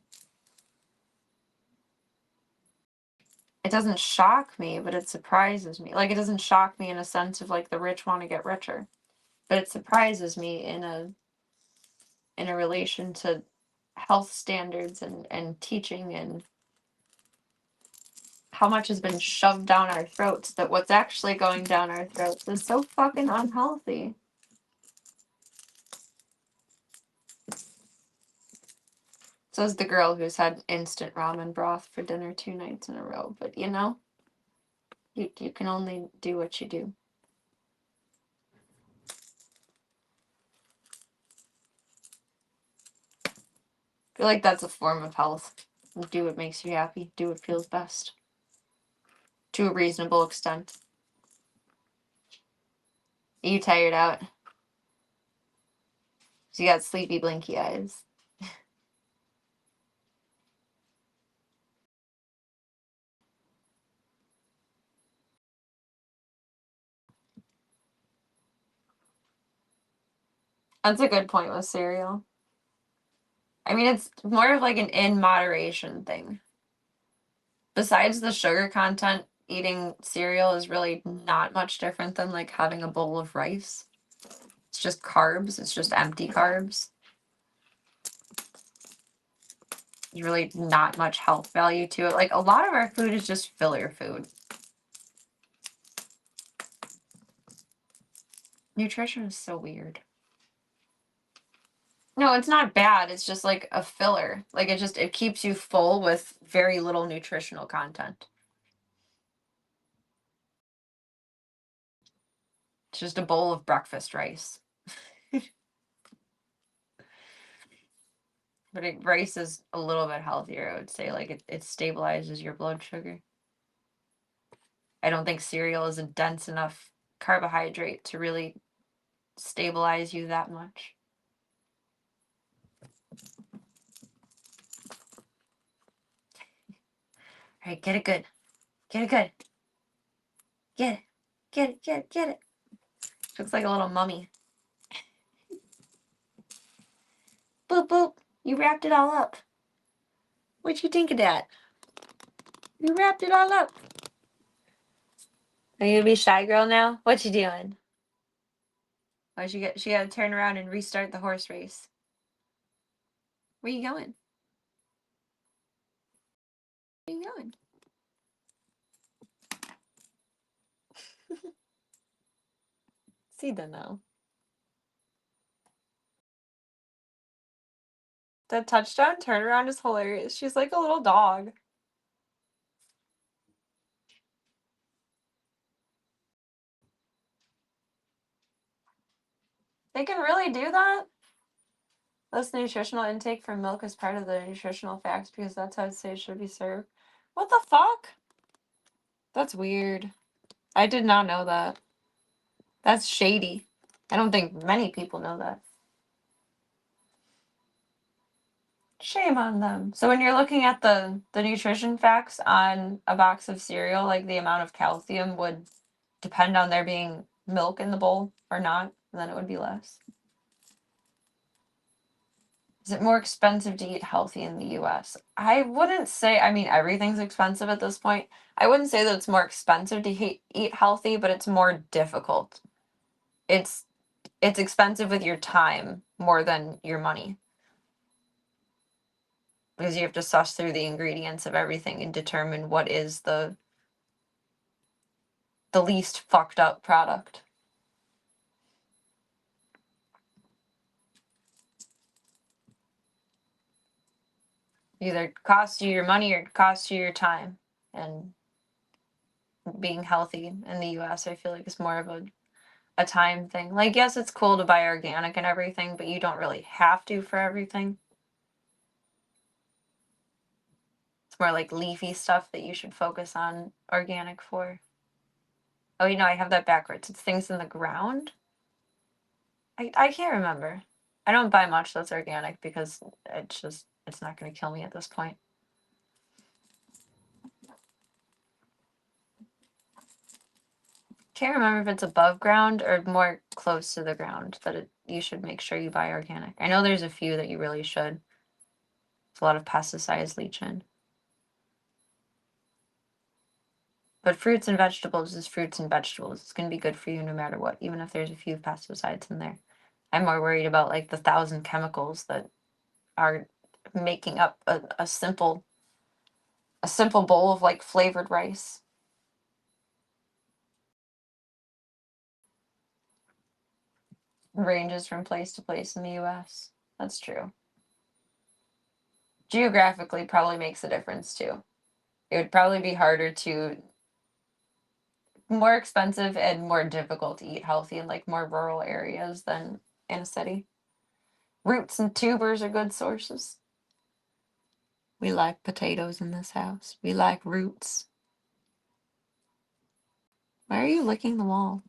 it doesn't shock me, but it surprises me. Like, it doesn't shock me in a sense of like the rich want to get richer, but it surprises me in a relation to health standards and teaching and how much has been shoved down our throats that what's actually going down our throats is so fucking unhealthy. Says the girl who's had instant ramen broth for dinner 2 nights in a row. But you know, you can only do what you do. I feel like that's a form of health. Do what makes you happy. Do what feels best. To a reasonable extent. Are you tired out? So you got sleepy, blinky eyes. That's a good point with cereal. I mean, it's more of like an in moderation thing. Besides the sugar content, eating cereal is really not much different than like having a bowl of rice. It's just carbs. It's just empty carbs. There's really not much health value to it. Like, a lot of our food is just filler food. Nutrition is so weird. No, it's not bad. It's just like a filler. Like, it keeps you full with very little nutritional content. It's just a bowl of breakfast rice. But rice is a little bit healthier, I would say. Like, it stabilizes your blood sugar. I don't think cereal is a dense enough carbohydrate to really stabilize you that much. All right, get it good. Get it good. Get it. Get it, get it, get it. Looks like a little mummy. Boop, boop. You wrapped it all up. What'd you think of that? You wrapped it all up. Are you gonna be shy girl now? What you doing? Oh, she got to turn around and restart the horse race. Where you going? Where you going? See that now. That touchdown turnaround is hilarious. She's like a little dog. They can really do that? List nutritional intake from milk as part of the nutritional facts because that's how it should be served. What the fuck? That's weird. I did not know that. That's shady. I don't think many people know that. Shame on them. So when you're looking at the nutrition facts on a box of cereal, like the amount of calcium would depend on there being milk in the bowl or not, and then it would be less. Is it more expensive to eat healthy in the US? I wouldn't say, I mean, everything's expensive at this point. I wouldn't say that it's more expensive to eat healthy, but it's more difficult. It's expensive with your time more than your money. Because you have to suss through the ingredients of everything and determine what is the least fucked up product. Either cost you your money or cost you your time. And being healthy in the US, I feel like is more of a time thing. Like, yes, it's cool to buy organic and everything, but you don't really have to for everything. It's more like leafy stuff that you should focus on organic for. Oh, you know, I have that backwards. It's things in the ground. I can't remember. I don't buy much that's organic because it's not going to kill me at this point. Can't remember if it's above ground or more close to the ground that you should make sure you buy organic. I know there's a few that you really should. It's a lot of pesticides leach in. But fruits and vegetables is fruits and vegetables. It's going to be good for you no matter what, even if there's a few pesticides in there. I'm more worried about like the 1,000 chemicals that are making up a simple bowl of like flavored rice. Ranges from place to place in the US. That's true. Geographically probably makes a difference too. It would probably be harder to more expensive and more difficult to eat healthy in like more rural areas than in a city. Roots and tubers are good sources. We like potatoes in this house. We like roots. Why are you licking the wall?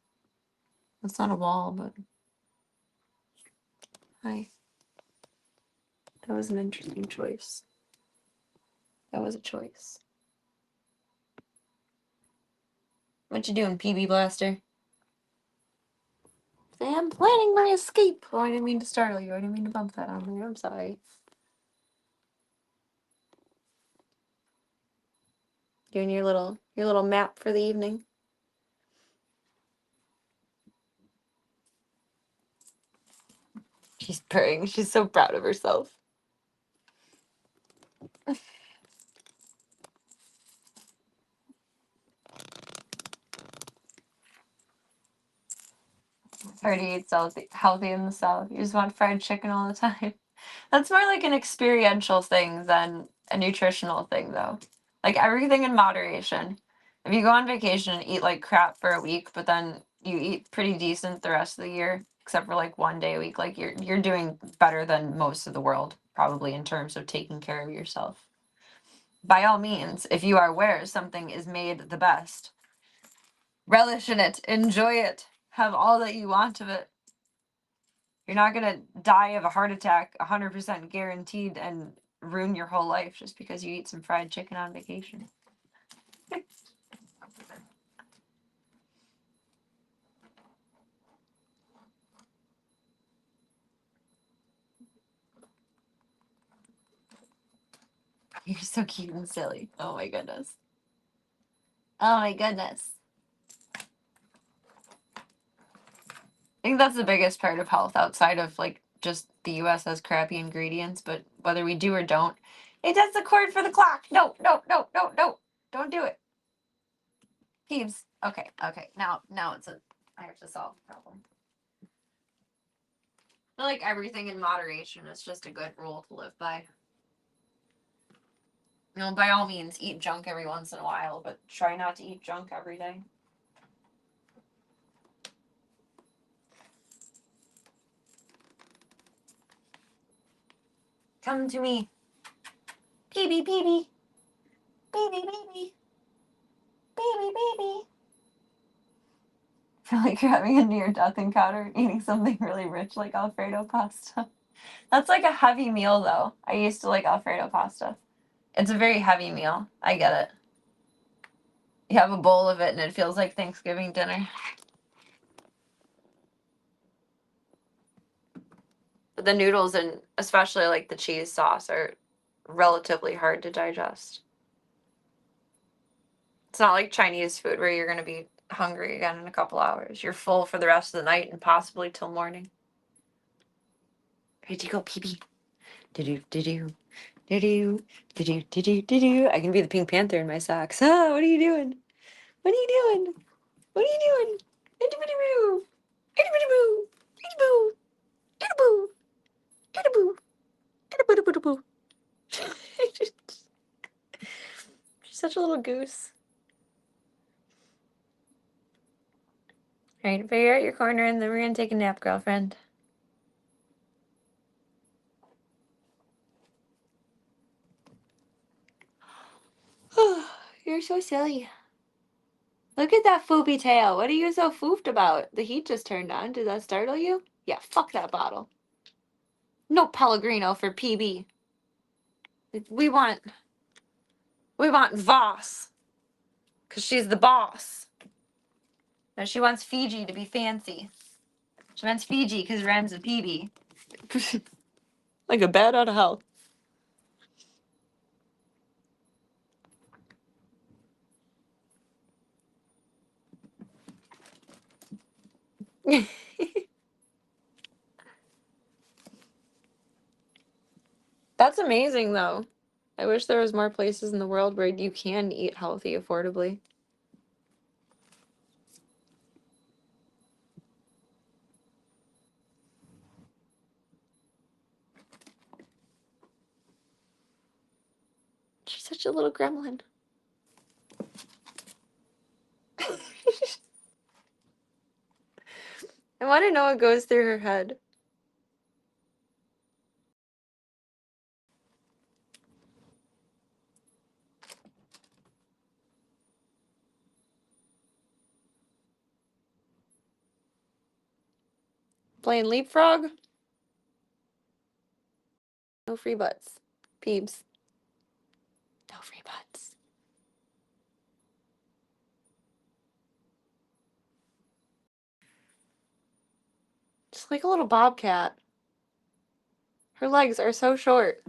It's not a wall, but... Hi. That was an interesting choice. That was a choice. What you doing, PB Blaster? Say, I'm planning my escape. Oh, I didn't mean to startle you. I didn't mean to bump that on there. I'm sorry. Doing your little map for the evening. She's purring. She's so proud of herself. Hard to eat healthy in the South. You just want fried chicken all the time. That's more like an experiential thing than a nutritional thing, though. Like everything in moderation. If you go on vacation and eat like crap for a week, but then you eat pretty decent the rest of the year, except for like one day a week, like you're doing better than most of the world, probably in terms of taking care of yourself. By all means, if you are aware something is made the best, relish in it, enjoy it, have all that you want of it. You're not gonna die of a heart attack 100% guaranteed and ruin your whole life just because you eat some fried chicken on vacation. You're so cute and silly. Oh my goodness. Oh my goodness. I think that's the biggest part of health outside of like just the US has crappy ingredients, but whether we do or don't, it does the cord for the clock. No, no, no, no, no. Don't do it. Peeves. Okay, okay. Now I have to solve the problem. I feel like everything in moderation is just a good rule to live by. You know, by all means, eat junk every once in a while, but try not to eat junk every day. come to me. PB, PB. Baby, baby. Baby, baby. I feel like you're having a near-death encounter and eating something really rich like Alfredo pasta. That's like a heavy meal, though. I used to like Alfredo pasta. It's a very heavy meal. I get it. You have a bowl of it and it feels like Thanksgiving dinner. But the noodles and especially like the cheese sauce are relatively hard to digest. It's not like Chinese food where you're going to be hungry again in a couple hours. You're full for the rest of the night and possibly till morning. Ready to go, pee-pee. Do-do, do-do. Do-do, do-do, do-do, do-do. I can be the Pink Panther in my socks. Ah, what are you doing? What are you doing? What are you doing? Itty-bitty-boo. Itty-bitty-boo. Itty-boo. Itty-boo. Itty-boo. Itty-boo-boo-boo. She's such a little goose. Alright, figure out your corner and then we're gonna take a nap, girlfriend. You're so silly. Look at that foopy tail. What are you so foofed about? The heat just turned on. Did that startle you? Yeah, fuck that bottle. No Pellegrino for PB. We want Voss. Because she's the boss. No, she wants Fiji to be fancy. She wants Fiji because rhymes with PB. Like a bat out of hell. That's amazing, though. I wish there was more places in the world where you can eat healthy affordably. She's such a little gremlin. I want to know what goes through her head. Playing Leapfrog? No free butts. Peebs. No free butts. Just like a little bobcat. Her legs are so short.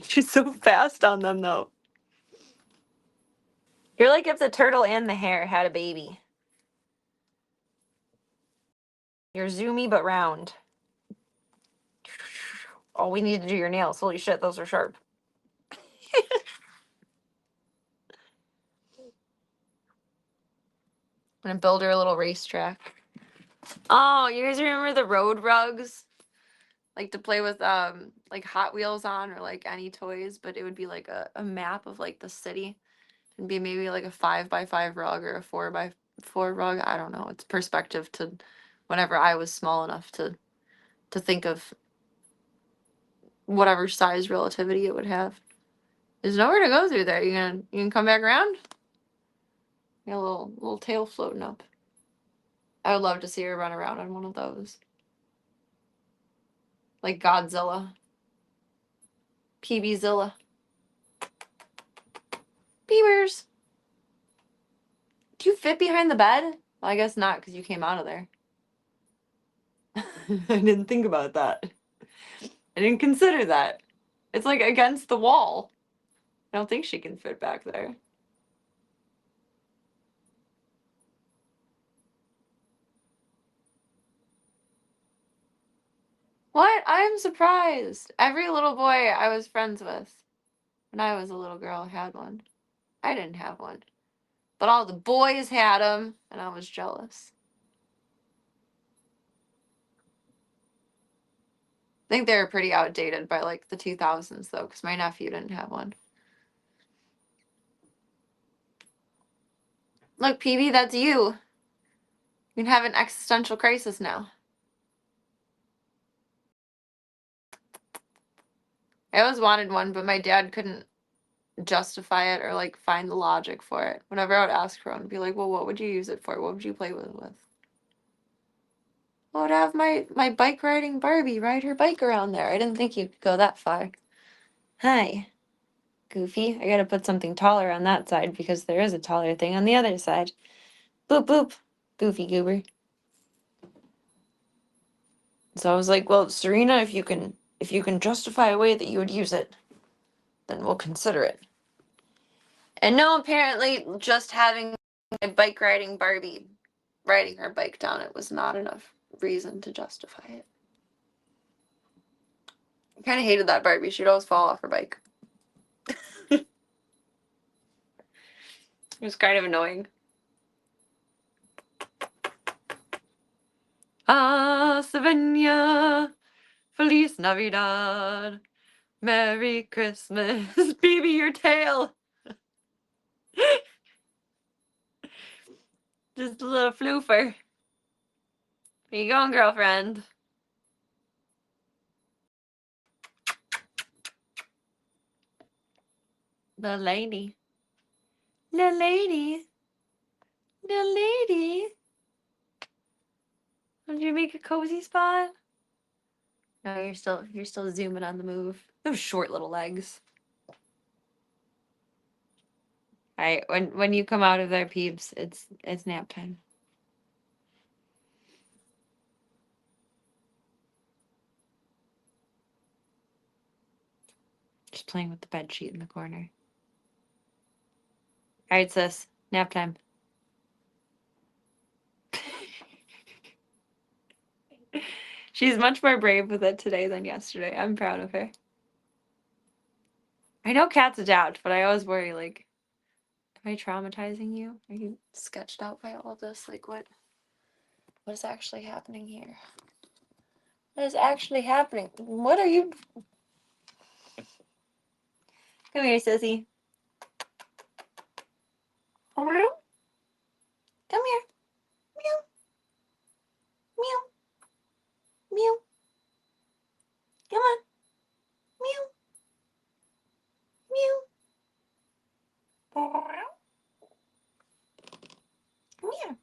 She's so fast on them, though. You're like if the turtle and the hare had a baby. You're zoomy but round. Oh, we need to do your nails. Holy shit, those are sharp. I'm gonna build her a little racetrack. Oh, you guys remember the road rugs? Like to play with like Hot Wheels on or like any toys, but it would be like a map of like the city. It'd be maybe like a 5x5 rug or a 4x4 rug. I don't know. It's perspective to whenever I was small enough to think of whatever size relativity it would have. There's nowhere to go through there. You can come back around? Got a little tail floating up. I would love to see her run around on one of those. Like Godzilla. PBzilla. Beavers! Do you fit behind the bed? Well, I guess not, because you came out of there. I didn't think about that. I didn't consider that. It's like against the wall. I don't think she can fit back there. What? I'm surprised. Every little boy I was friends with when I was a little girl had one. I didn't have one. But all the boys had them, and I was jealous. I think they were pretty outdated by like the 2000s, though, because my nephew didn't have one. Look, PB, that's you. You can have an existential crisis now. I always wanted one, but my dad couldn't justify it or like find the logic for it. Whenever I would ask for one, I'd be like, well, what would you use it for? What would you play with it with? I would have my bike riding Barbie ride her bike around there. I didn't think you could go that far. Hi, Goofy. I gotta put something taller on that side because there is a taller thing on the other side. Boop boop. Goofy goober. So I was like, well, Serena, if you can justify a way that you would use it, then we'll consider it. And no, apparently just having a bike riding Barbie riding her bike down it was not enough reason to justify it. I kind of hated that Barbie. She'd always fall off her bike. It was kind of annoying. Ah, Savannah, Feliz Navidad, Merry Christmas, baby, your tail. Just a little floofer. Where you going, girlfriend? The lady. The lady. The lady. Did you make a cozy spot? No, you're still zooming on the move. Those short little legs. Alright, when you come out of there, peeps, it's nap time. Just playing with the bed sheet in the corner. Alright, sis, nap time. She's much more brave with it today than yesterday. I'm proud of her. I know cats adapt, but I always worry, like, am I traumatizing you? Are you sketched out by all this? Like, what is actually happening here? What is actually happening? What are you? Come here, sissy. Come here. Meow. Meow. Meow. Come on. Meow. Meow. Come here.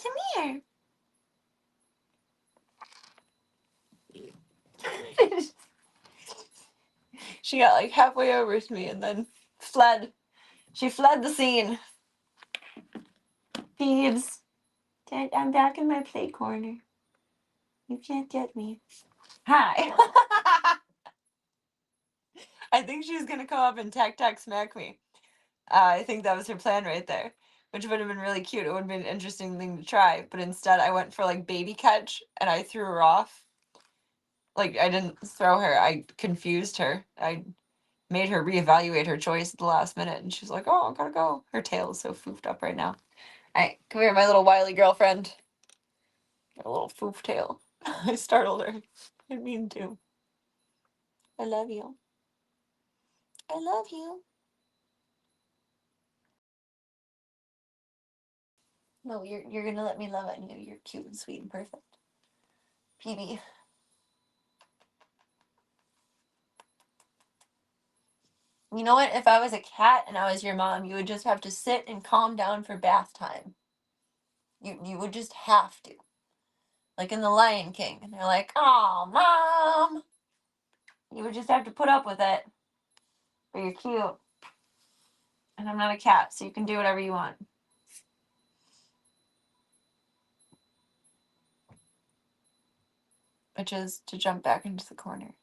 Come here. She got like halfway over to me and then fled. She fled the scene. Thieves. Dad, I'm back in my play corner. You can't get me. Hi. I think she's gonna come up and tack smack me. I think that was her plan right there, which would have been really cute. It would have been an interesting thing to try, but instead I went for like baby catch and I threw her off. Like I didn't throw her, I confused her. I made her reevaluate her choice at the last minute and she's like, oh, I gotta go. Her tail is so foofed up right now. Alright, come here, my little wily girlfriend. Got a little foof tail. I startled her. I didn't mean to. I love you. I love you. No, you're gonna let me love on you. You're cute and sweet and perfect. PB. You know what? If I was a cat and I was your mom, you would just have to sit and calm down for bath time. You would just have to. Like in The Lion King. And they're like, oh, Mom! You would just have to put up with it. But you're cute. And I'm not a cat, so you can do whatever you want. Which is to jump back into the corner.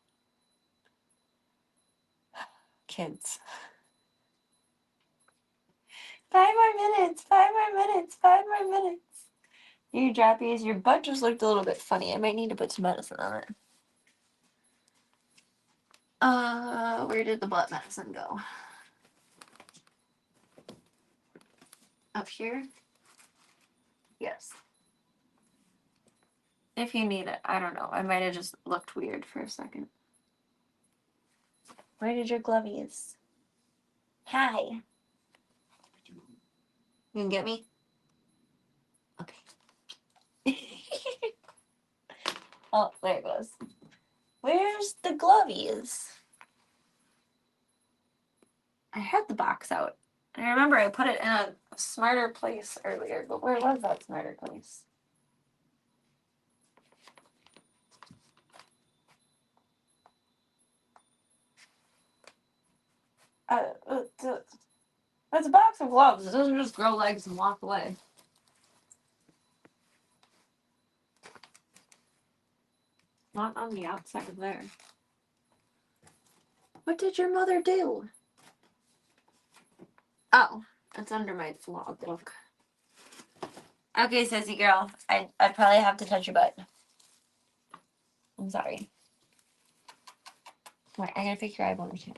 Kids. 5 more minutes, 5 more minutes, 5 more minutes. You droppies, your butt just looked a little bit funny. I might need to put some medicine on it. Where did the butt medicine go? Up here? Yes. If you need it, I don't know. I might have just looked weird for a second. Where did your glovies? Hi. You can get me? Okay. Oh, there it goes. Where's the glovies? I had the box out. And I remember I put it in a smarter place earlier, but where was that smarter place? It's a box of gloves. It doesn't just grow legs and walk away. Not on the outside of there. What did your mother do? Oh, it's under my vlog book. Okay, sissy girl. I probably have to touch your butt. I'm sorry. Wait, I gotta pick your eyeball or two.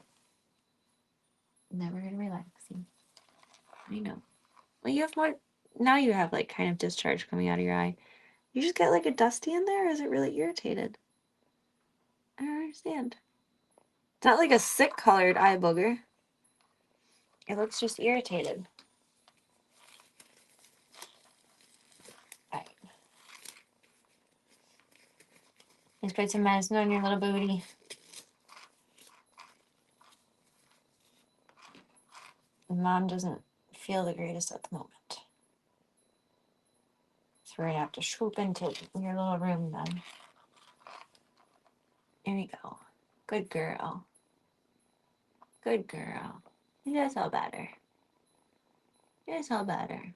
Never gonna relax. See? I know. Well, you have more. Now you have like kind of discharge coming out of your eye. You just get like a dusty in there, or is it really irritated? I don't understand. It's not like a sick colored eye booger. It looks just irritated. Alright. Let's put some medicine on your little booty. Mom doesn't feel the greatest at the moment. So we're gonna have to swoop into your little room then. Here we go. Good girl. Good girl. You guys all better. You guys all better.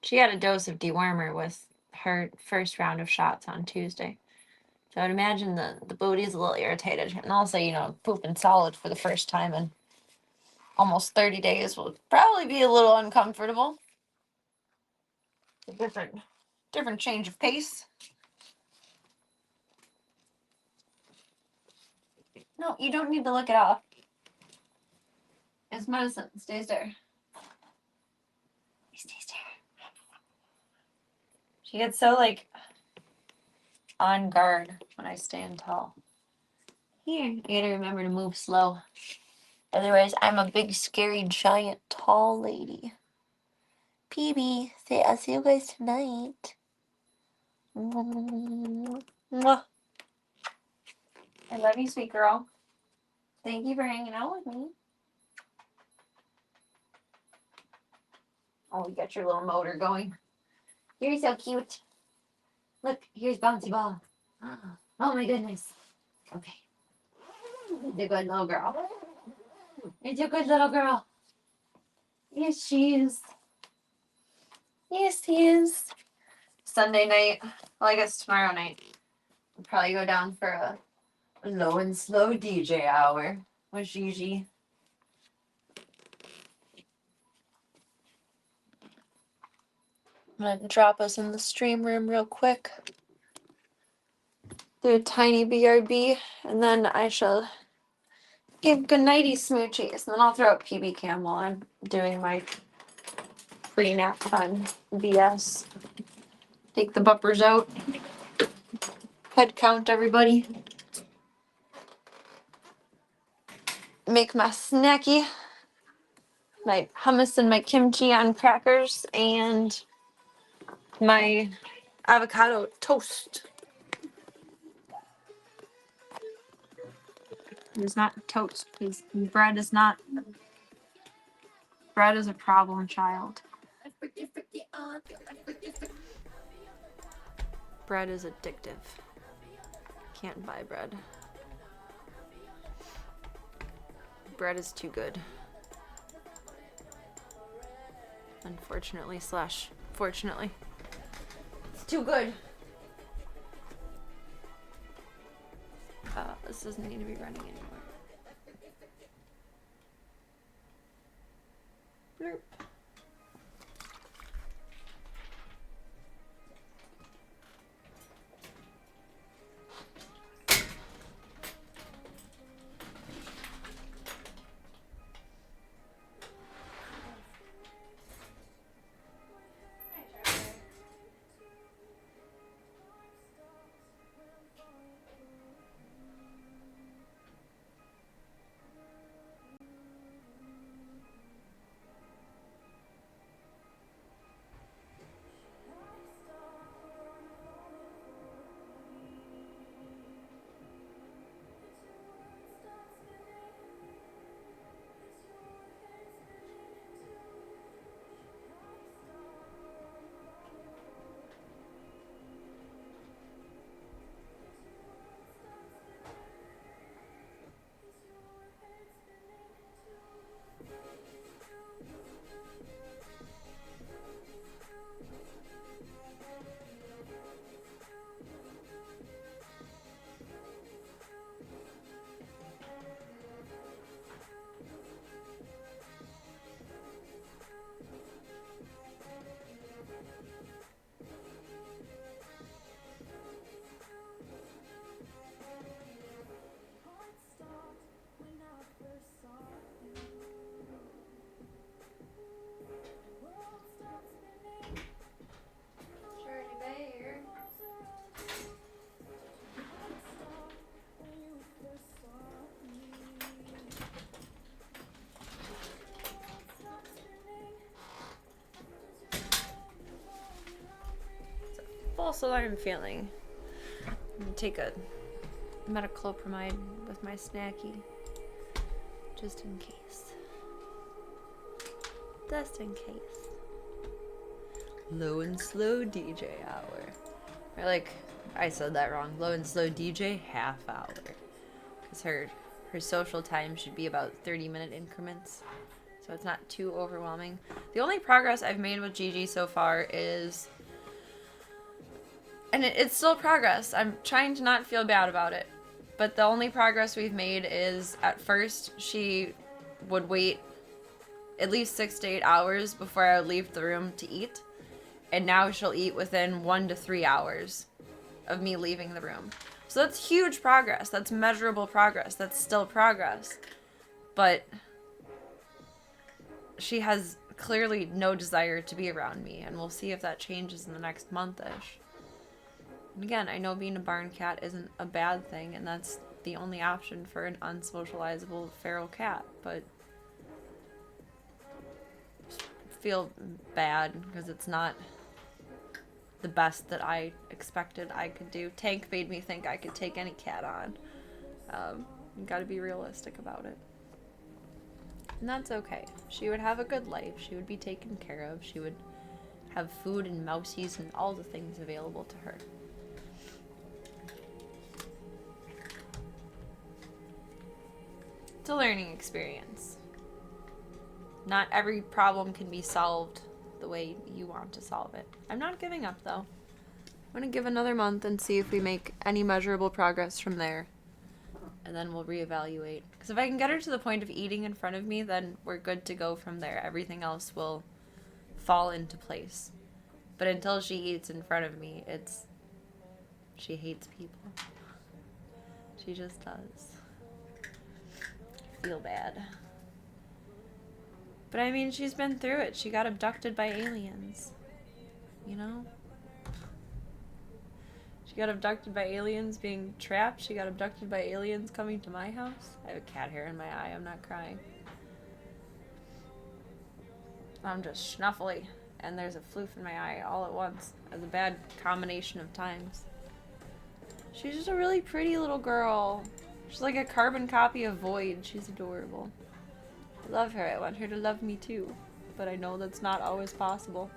She got a dose of dewormer with her first round of shots on Tuesday. So I'd imagine the booty is a little irritated. And also, you know, pooping solid for the first time in almost 30 days will probably be a little uncomfortable. A different change of pace. No, you don't need to look it off. It's medicine. It stays there. It stays there. She gets so, like, on guard when I stand tall. Here, I gotta remember to move slow. Otherwise, I'm a big, scary, giant, tall lady. PB, say I'll see you guys tonight. Mwah. I love you, sweet girl. Thank you for hanging out with me. Oh, you got your little motor going. You're so cute. Look, here's Bouncy Ball. Oh my goodness. Okay. You're a good little girl. You're a good little girl. Yes, she is. Yes, he is. Sunday night. Well, I guess tomorrow night. We'll probably go down for a low and slow DJ hour with Gigi. I'm gonna drop us in the stream room real quick. Do a tiny BRB, and then I shall give goodnighty smoochies. And then I'll throw up PB cam while I'm doing my pre-nap time BS. Take the bumpers out. Head count, everybody. Make my snacky. My hummus and my kimchi on crackers and my avocado toast. It is not toast because bread is not. Bread is a problem child. Bread is addictive. Can't buy bread. Bread is too good. Unfortunately / fortunately. It's too good. This doesn't need to be running anymore. Blurp. pulse alarm feeling. I'm gonna take a metoclopramide with my snacky. Just in case. Just in case. Low and slow DJ hour. Or like, I said that wrong. Low and slow DJ half hour. Because her social time should be about 30-minute increments. So it's not too overwhelming. The only progress I've made with Gigi so far is... And it's still progress. I'm trying to not feel bad about it. But the only progress we've made is, at first, she would wait at least 6 to 8 hours before I would leave the room to eat. And now she'll eat within 1 to 3 hours of me leaving the room. So that's huge progress. That's measurable progress. That's still progress. But she has clearly no desire to be around me, and we'll see if that changes in the next month-ish. And again, I know being a barn cat isn't a bad thing, and that's the only option for an unsocializable feral cat, but I feel bad because it's not the best that I expected I could do. Tank made me think I could take any cat on. You gotta be realistic about it. And that's okay. She would have a good life. She would be taken care of. She would have food and mousies and all the things available to her. It's a learning experience. Not every problem can be solved the way you want to solve it. I'm not giving up, though. I'm going to give another month and see if we make any measurable progress from there. And then we'll reevaluate. Because if I can get her to the point of eating in front of me, then we're good to go from there. Everything else will fall into place. But until she eats in front of me, she hates people. She just does. I feel bad. But I mean, she's been through it. She got abducted by aliens. You know? She got abducted by aliens being trapped. She got abducted by aliens coming to my house. I have a cat hair in my eye. I'm not crying. I'm just snuffly. And there's a floof in my eye all at once. As a bad combination of times. She's just a really pretty little girl. She's like a carbon copy of Void. She's adorable. I love her. I want her to love me too. But I know that's not always possible.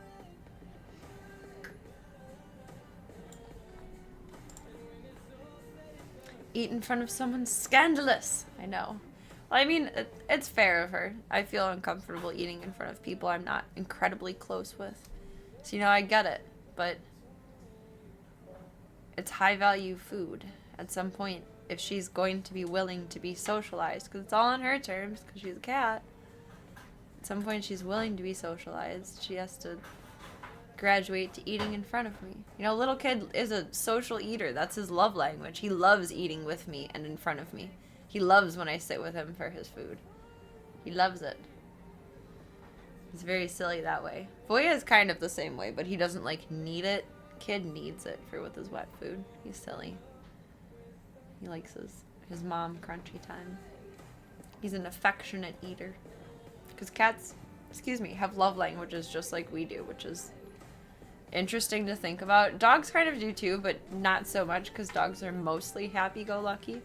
Eat in front of someone scandalous. I know. Well, I mean, it's fair of her. I feel uncomfortable eating in front of people I'm not incredibly close with. So, you know, I get it. But it's high value food. At some point, if she's going to be willing to be socialized, because it's all on her terms, because she's a cat. At some point, she's willing to be socialized. She has to graduate to eating in front of me. You know, little kid is a social eater. That's his love language. He loves eating with me and in front of me. He loves when I sit with him for his food. He loves it. He's very silly that way. Voya is kind of the same way, but he doesn't, like, need it. Kid needs it with his wet food. He's silly. He likes his mom crunchy time. He's an affectionate eater. Because cats, have love languages just like we do, which is interesting to think about. Dogs kind of do too, but not so much because dogs are mostly happy-go-lucky.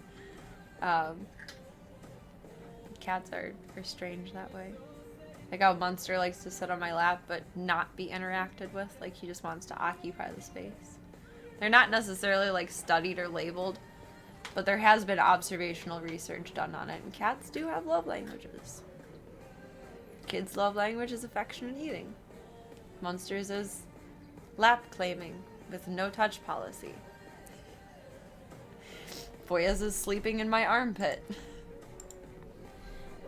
Cats are strange that way. Like how Munster likes to sit on my lap but not be interacted with. Like he just wants to occupy the space. They're not necessarily like studied or labeled, but there has been observational research done on it, and cats do have love languages. Kids' love language is affectionate eating. Munster's is lap claiming with no touch policy. Voya's is sleeping in my armpit.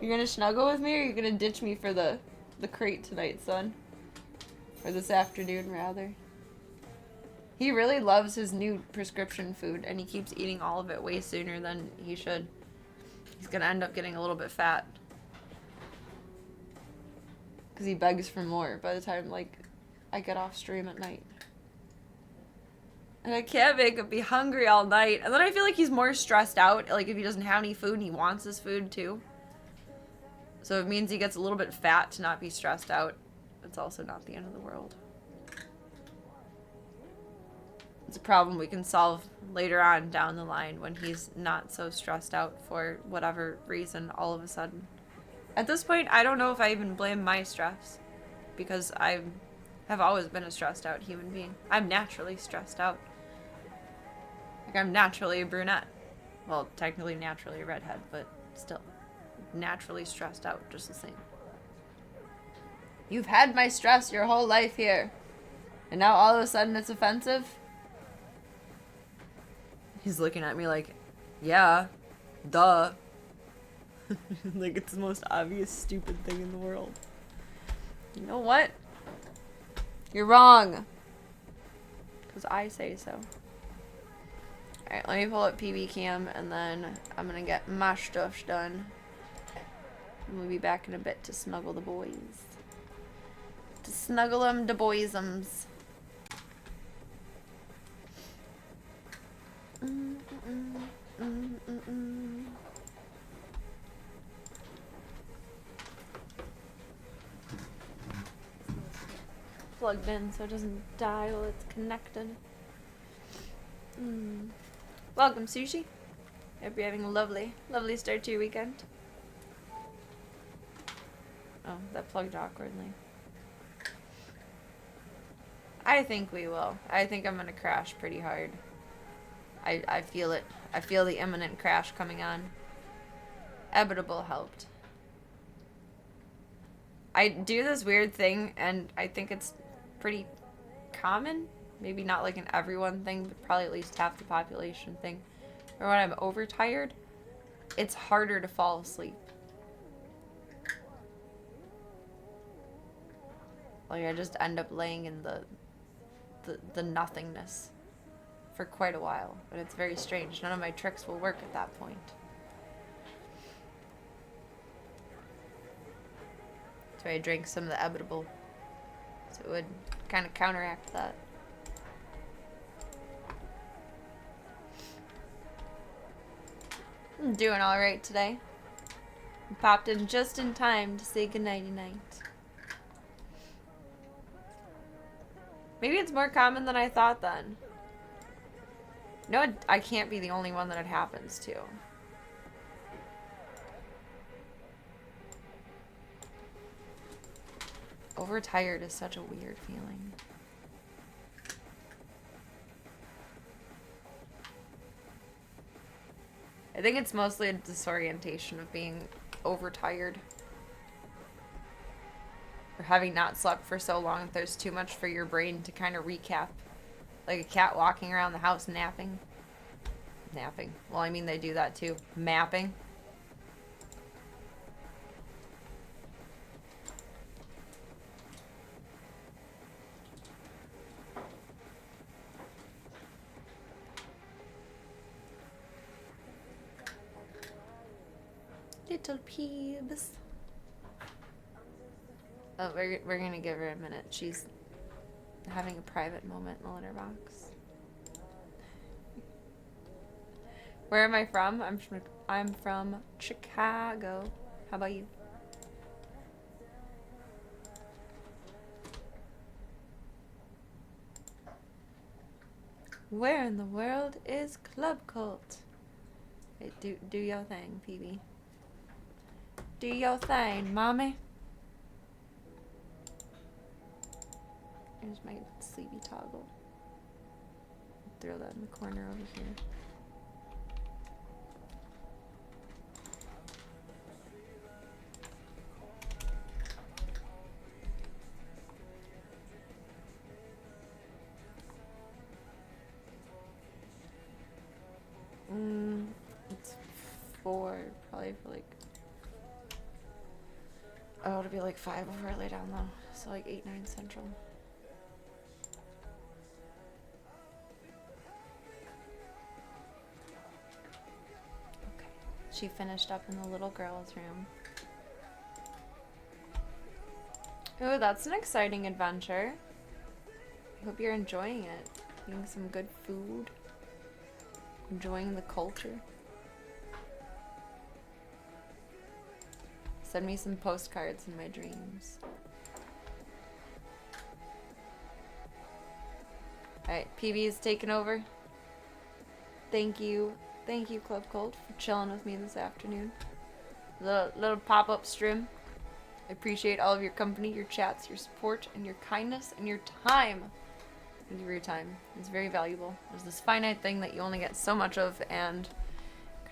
You're gonna snuggle with me, or you're gonna ditch me for the crate tonight, son? Or this afternoon, rather. He really loves his new prescription food, and he keeps eating all of it way sooner than he should. He's gonna end up getting a little bit fat. Because he begs for more by the time, like, I get off stream at night. And I can't make him be hungry all night. And then I feel like he's more stressed out. Like, if he doesn't have any food, he wants his food, too. So it means he gets a little bit fat to not be stressed out. It's also not the end of the world. It's a problem we can solve later on down the line when he's not so stressed out for whatever reason all of a sudden. At this point, I don't know if I even blame my stress, because I have always been a stressed out human being. I'm naturally stressed out. Like, I'm naturally a brunette. Well, technically naturally a redhead, but still. Naturally stressed out, just the same. You've had my stress your whole life here. And now all of a sudden it's offensive? He's looking at me like, yeah, duh. Like it's the most obvious stupid thing in the world. You know what? You're wrong. Because I say so. Alright, let me pull up PB Cam and then I'm gonna get my stuff done. And we'll be back in a bit to snuggle the boys. To snuggle them to boysums. Plugged in so it doesn't die while it's connected. Welcome, Sushi. Hope you're having a lovely start to your weekend. Oh, that plugged awkwardly. I think we will. I think I'm gonna crash pretty hard. I feel it. I feel the imminent crash coming on. Ebitable helped. I do this weird thing, and I think it's pretty common. Maybe not like an everyone thing, but probably at least half the population thing. Or when I'm overtired, it's harder to fall asleep. Like I just end up laying in the nothingness for quite a while, but it's very strange. None of my tricks will work at that point. So I drank some of the Ebitable, so it would kind of counteract that. I'm doing alright today. I popped in just in time to say goodnighty night. Maybe it's more common than I thought then. No, I can't be the only one that it happens to. Overtired is such a weird feeling. I think it's mostly a disorientation of being overtired. Or having not slept for so long that there's too much for your brain to kind of recap. Like a cat walking around the house napping. Napping. Well, I mean, they do that too. Mapping. Little peebs. Oh, we're gonna give her a minute. She's having a private moment in the litter box. Where am I from? I'm from Chicago. How about you? Where in the world is Club Cult? Hey, do your thing, PB. Do your thing, mommy. Here's my sleepy toggle. Throw that in the corner over here. It's 4, probably for like. Oh, it'll be like 5 before I lay down though. So like 8, 9 central. Okay. She finished up in the little girl's room. Oh, that's an exciting adventure. I hope you're enjoying it. Eating some good food. Enjoying the culture. Send me some postcards in my dreams. Alright, PB is taking over. Thank you, Club Cold, for chilling with me this afternoon. Little pop-up stream. I appreciate all of your company, your chats, your support, and your kindness, and your time. Thank you for your time. It's very valuable. There's this finite thing that you only get so much of, and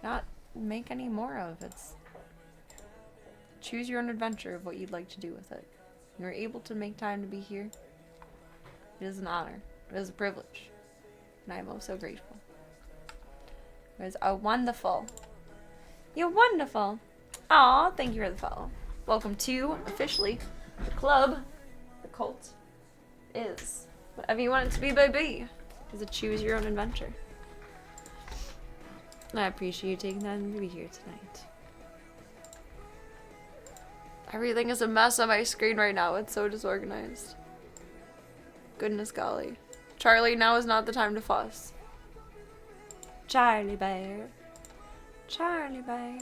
cannot make any more of. It's choose your own adventure of what you'd like to do with it. You're able to make time to be here. It is an honor. It is a privilege. And I am oh so grateful. It was a wonderful. You're wonderful. Aw, thank you for the follow. Welcome to, officially, the club. The cult is whatever you want it to be, baby. It's a choose your own adventure. I appreciate you taking time to be here tonight. Everything is a mess on my screen right now. It's so disorganized. Goodness golly. Charlie, now is not the time to fuss. Charlie Bear. Charlie Bear.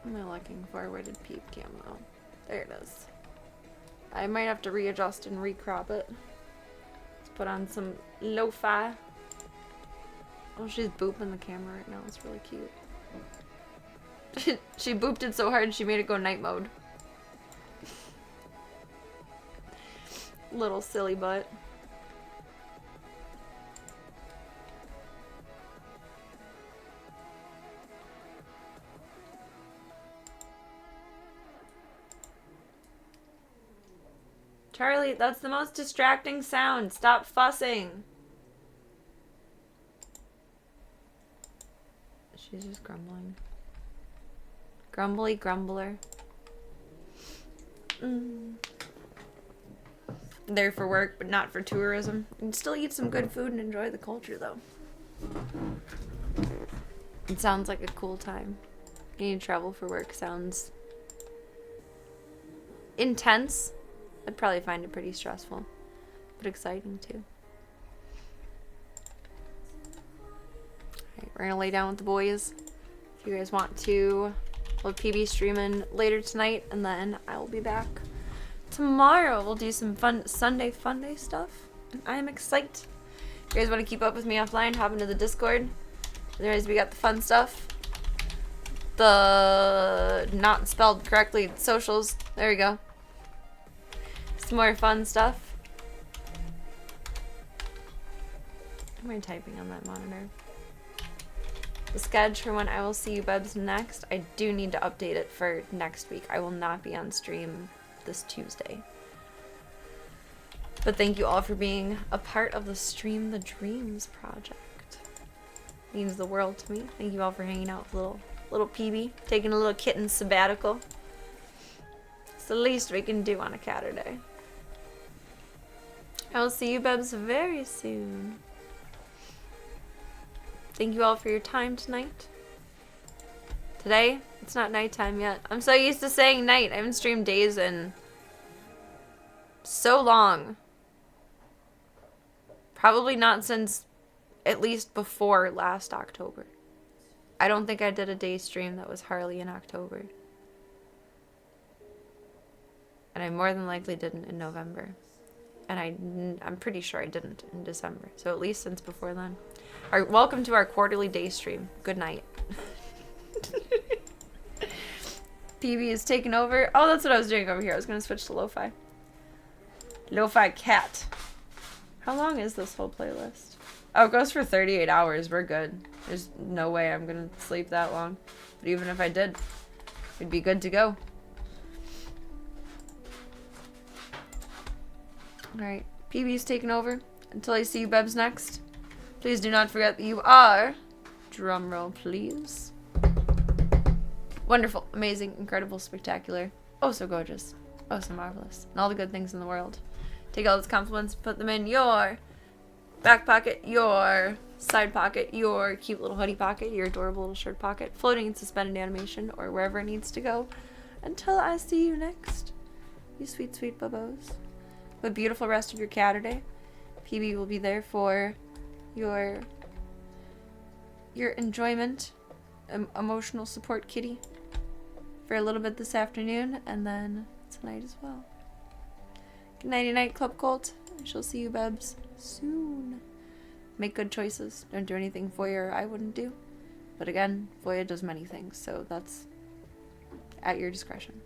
Am I looking for? Where did Peep camo? There it is. I might have to readjust and recrop it. Let's put on some lo-fi. Oh, she's booping the camera right now. It's really cute. She booped it so hard she made it go night mode. Little silly butt. Charlie, that's the most distracting sound. Stop fussing. She's just grumbling. Grumbly grumbler. There for work, but not for tourism. You can still eat some good food and enjoy the culture, though. It sounds like a cool time. Getting to travel for work sounds intense. I'd probably find it pretty stressful, but exciting too. Alright, we're gonna lay down with the boys. If you guys want to, we'll PB streaming later tonight, and then I will be back tomorrow. We'll do some fun Sunday fun day stuff, and I am excited. If you guys want to keep up with me offline, hop into the Discord. Otherwise, we got the fun stuff. The not spelled correctly socials. There we go. Some more fun stuff. Am I typing on that monitor? The schedule for when I will see you bubs next. I do need to update it for next week. I will not be on stream this Tuesday. But thank you all for being a part of the Stream the Dreams project. It means the world to me. Thank you all for hanging out with little PB, taking a little kitten sabbatical. It's the least we can do on a Catterday. I will see you bubs very soon. Thank you all for your time tonight. Today, it's not nighttime yet. I'm so used to saying night. I haven't streamed days in so long. Probably not since at least before last October. I don't think I did a day stream that was Harley in October. And I more than likely didn't in November. And I'm pretty sure I didn't in December. So at least since before then. Welcome to our quarterly day stream. Good night. PB is taking over. Oh, that's what I was doing over here. I was going to switch to lo-fi. Lo-fi cat. How long is this whole playlist? Oh, it goes for 38 hours. We're good. There's no way I'm going to sleep that long. But even if I did, it'd be good to go. Alright, PB's taking over. Until I see you bebs next, please do not forget that you are, drumroll please, wonderful, amazing, incredible, spectacular, oh so gorgeous, oh so marvelous, and all the good things in the world. Take all those compliments, put them in your back pocket, your side pocket, your cute little hoodie pocket, your adorable little shirt pocket, floating in suspended animation, or wherever it needs to go. Until I see you next, you sweet, sweet bubbos. Have a beautiful rest of your Catterday. PB will be there for your enjoyment emotional support kitty for a little bit this afternoon, and then tonight as well. Good nighty night, Club Colt. I shall see you, Bebs, soon. Make good choices. Don't do anything Voya or I wouldn't do. But again, Voya does many things, so that's at your discretion.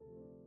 Bye.